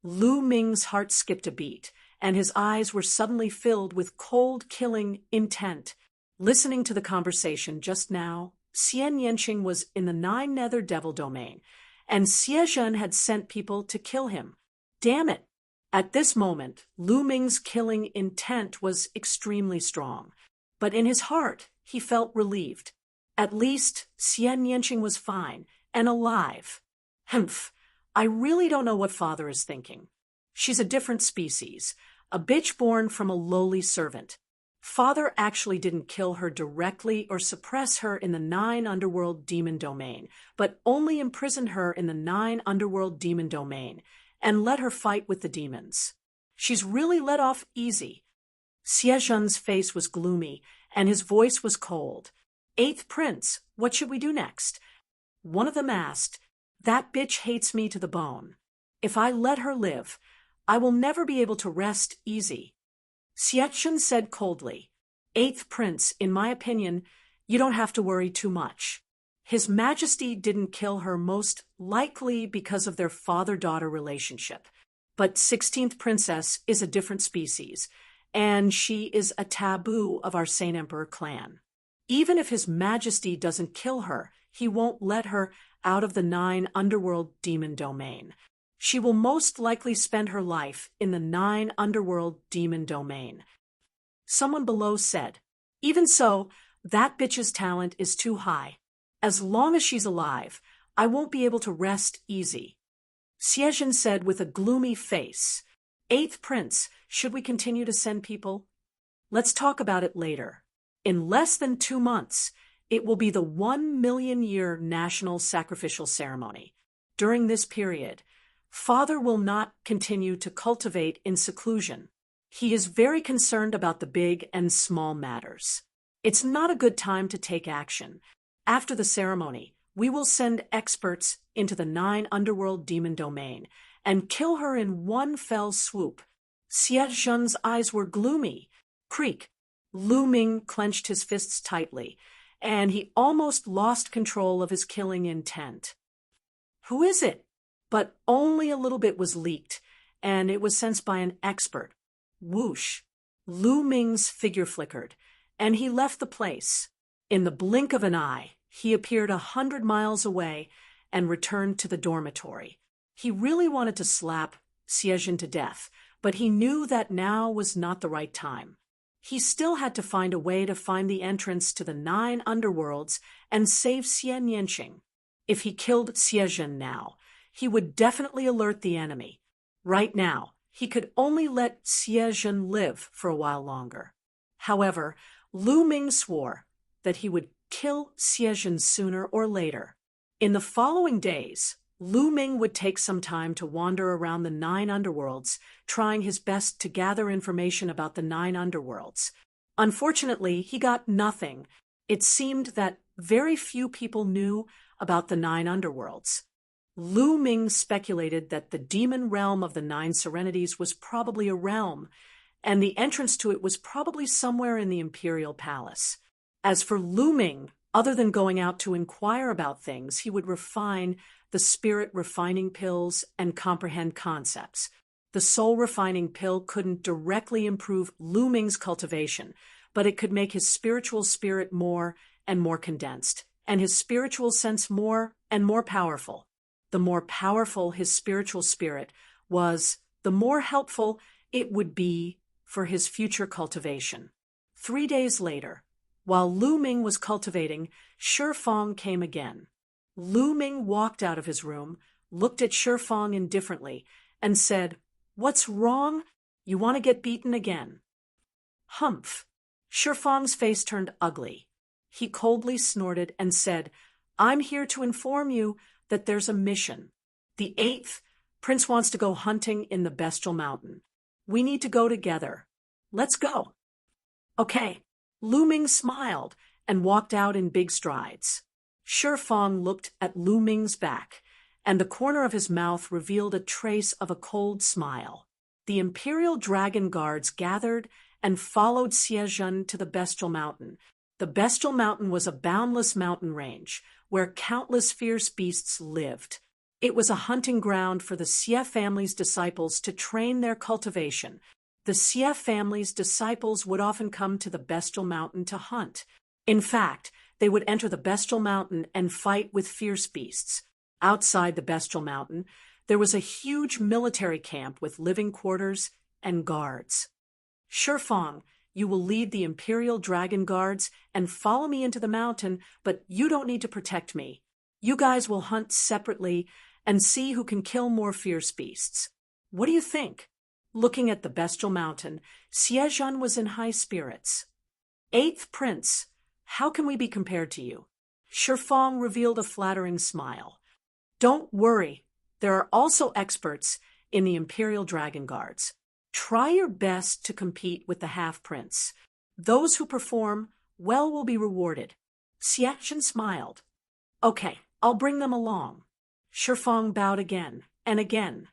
Lu Ming's heart skipped a beat, and his eyes were suddenly filled with cold, killing intent. Listening to the conversation just now, Xian Yanqing was in the Nine Nether Devil domain, and Xie Zhen had sent people to kill him. Damn it! At this moment, Lu Ming's killing intent was extremely strong, but in his heart, he felt relieved. At least, Xian Yanqing was fine and alive. Humph, I really don't know what Father is thinking. She's a different species, a bitch born from a lowly servant. Father actually didn't kill her directly or suppress her in the 9 underworld demon domain, but only imprisoned her in the 9 underworld demon domain and let her fight with the demons. She's really let off easy. Xie Zhen's face was gloomy, and his voice was cold. 8th Prince, what should we do next? One of them asked, That bitch hates me to the bone. If I let her live, I will never be able to rest easy. Xie Zhen said coldly, 8th Prince, in my opinion, you don't have to worry too much. His Majesty didn't kill her most likely because of their father-daughter relationship. But 16th Princess is a different species, and she is a taboo of our Saint Emperor clan. Even if His Majesty doesn't kill her, he won't let her out of the 9 underworld demon domain. She will most likely spend her life in the 9 underworld demon domain. Someone below said, Even so, that bitch's talent is too high. As long as she's alive, I won't be able to rest easy. Xie Zhen said with a gloomy face, 8th Prince, should we continue to send people? Let's talk about it later. In less than 2 months, it will be the 1,000,000-year national sacrificial ceremony. During this period, Father will not continue to cultivate in seclusion. He is very concerned about the big and small matters. It's not a good time to take action. After the ceremony, we will send experts into the 9 underworld demon domain and kill her in one fell swoop. Xie Zhen's eyes were gloomy. Creak. Lu Ming clenched his fists tightly, and he almost lost control of his killing intent. Who is it? But only a little bit was leaked, and it was sensed by an expert. Whoosh! Lu Ming's figure flickered, and he left the place. In the blink of an eye, he appeared 100 miles away and returned to the dormitory. He really wanted to slap Xie Zhen to death, but he knew that now was not the right time. He still had to find a way to find the entrance to the 9 underworlds and save Xian Yanqing. If he killed Xie Zhen now, he would definitely alert the enemy. Right now, he could only let Xie Zhen live for a while longer. However, Lu Ming swore that he would kill Xie Zhen sooner or later. In the following days, Lu Ming would take some time to wander around the 9 underworlds, trying his best to gather information about the 9 underworlds. Unfortunately, he got nothing. It seemed that very few people knew about the 9 underworlds. Lu Ming speculated that the demon realm of the 9 serenities was probably a realm, and the entrance to it was probably somewhere in the imperial palace. As for Lu Ming, other than going out to inquire about things, he would refine the spirit refining pills and comprehend concepts. The soul refining pill couldn't directly improve Lu Ming's cultivation, but it could make his spiritual spirit more and more condensed, and his spiritual sense more and more powerful. The more powerful his spiritual spirit was, the more helpful it would be for his future cultivation. 3 days later, while Lu Ming was cultivating, Shifeng came again. Lu Ming walked out of his room, looked at Shifeng indifferently, and said, "What's wrong? You want to get beaten again?" Humph! Shifeng's face turned ugly. He coldly snorted and said, "I'm here to inform you that there's a mission. The 8th Prince wants to go hunting in the Bestial Mountain. We need to go together. Let's go." Okay. Lu Ming smiled and walked out in big strides. Shifeng looked at Lu Ming's back, and the corner of his mouth revealed a trace of a cold smile. the Imperial Dragon Guards gathered and followed Xiezhen to the Bestial Mountain. The Bestial Mountain was a boundless mountain range where countless fierce beasts lived. It was a hunting ground for the Xie family's disciples to train their cultivation. The Xie family's disciples would often come to the Bestial Mountain to hunt. In fact, they would enter the Bestial Mountain and fight with fierce beasts. Outside the Bestial Mountain, there was a huge military camp with living quarters and guards. Shifeng, you will lead the Imperial Dragon Guards and follow me into the mountain, but you don't need to protect me. You guys will hunt separately and see who can kill more fierce beasts. What do you think? Looking at the Bestial Mountain, Xiezhen was in high spirits. Eighth Prince, how can we be compared to you? Shifeng revealed a flattering smile. Don't worry, there are also experts in the Imperial Dragon Guards. Try your best to compete with the Half-Prince. Those who perform well will be rewarded. Xiezhen smiled. Okay, I'll bring them along. Shifeng bowed again and again.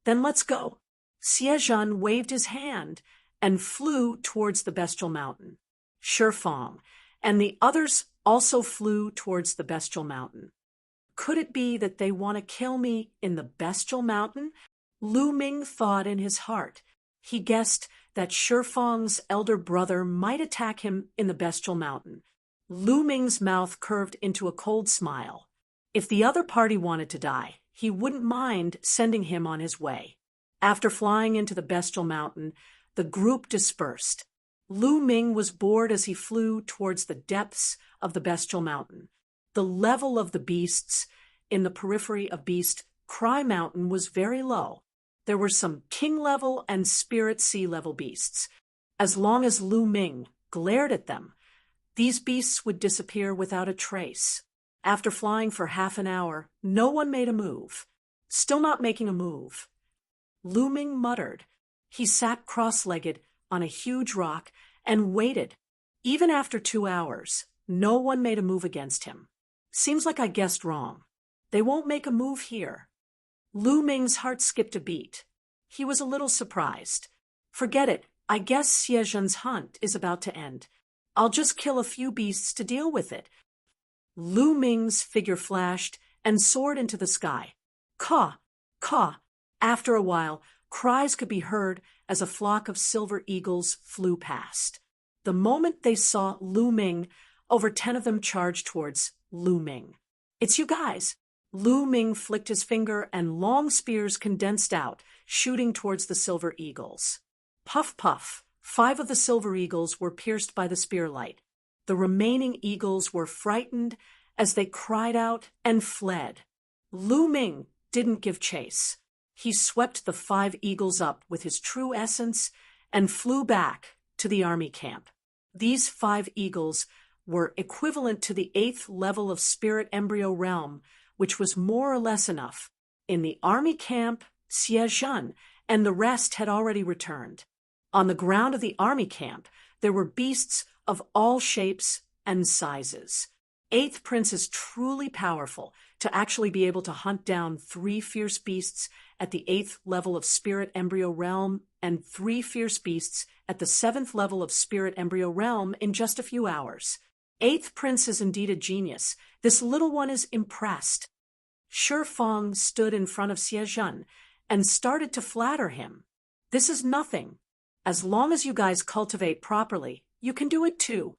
Then let's go. Xiezhen waved his hand and flew towards the Bestial Mountain. Shifeng and the others also flew towards the Bestial Mountain. Could it be that they want to kill me in the Bestial Mountain? Lu Ming thought in his heart. He guessed that Shifeng's elder brother might attack him in the Bestial Mountain. Lu Ming's mouth curved into a cold smile. If the other party wanted to die, he wouldn't mind sending him on his way. After flying into the Bestial Mountain, the group dispersed. Lu Ming was bored as he flew towards the depths of the Bestial Mountain. The level of the beasts in the periphery of Beast Cry Mountain was very low. There were some king-level and spirit sea-level beasts. As long as Lu Ming glared at them, these beasts would disappear without a trace. After flying for half an hour, no one made a move. Still not making a move. Lu Ming muttered. He sat cross-legged on a huge rock and waited. Even after 2 hours, no one made a move against him. Seems like I guessed wrong. They won't make a move here. Lu Ming's heart skipped a beat. He was a little surprised. Forget it. I guess Xiezhen's hunt is about to end. I'll just kill a few beasts to deal with it. Lu Ming's figure flashed and soared into the sky. Caw, caw. After a while, cries could be heard as a flock of silver eagles flew past. The moment they saw Lu Ming, over 10 of them charged towards Lu Ming. It's you guys. Lu Ming flicked his finger and long spears condensed out, shooting towards the silver eagles. Puff, puff. 5 of the silver eagles were pierced by the spearlight. The remaining eagles were frightened as they cried out and fled. Lu Ming didn't give chase. He swept the 5 eagles up with his true essence and flew back to the army camp. These 5 eagles were equivalent to the 8th level of spirit embryo realm, which was more or less enough. In the army camp, Xiezhen and the rest had already returned. On the ground of the army camp, there were beasts of all shapes and sizes. 8th Prince is truly powerful to actually be able to hunt down 3 fierce beasts at the 8th level of spirit embryo realm and 3 fierce beasts at the 7th level of spirit embryo realm in just a few hours. 8th Prince is indeed a genius. This little one is impressed. Shifeng stood in front of Xiezhen and started to flatter him. This is nothing. As long as you guys cultivate properly, you can do it too.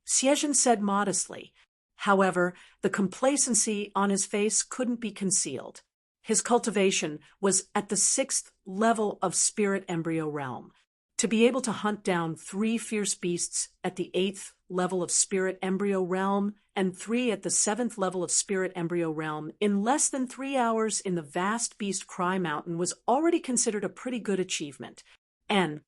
Xiezhen said modestly. However, the complacency on his face couldn't be concealed. His cultivation was at the 6th level of spirit embryo realm. To be able to hunt down 3 fierce beasts at the 8th level of spirit embryo realm and 3 at the 7th level of spirit embryo realm in less than 3 hours in the vast Beast Cry Mountain was already considered a pretty good achievement. And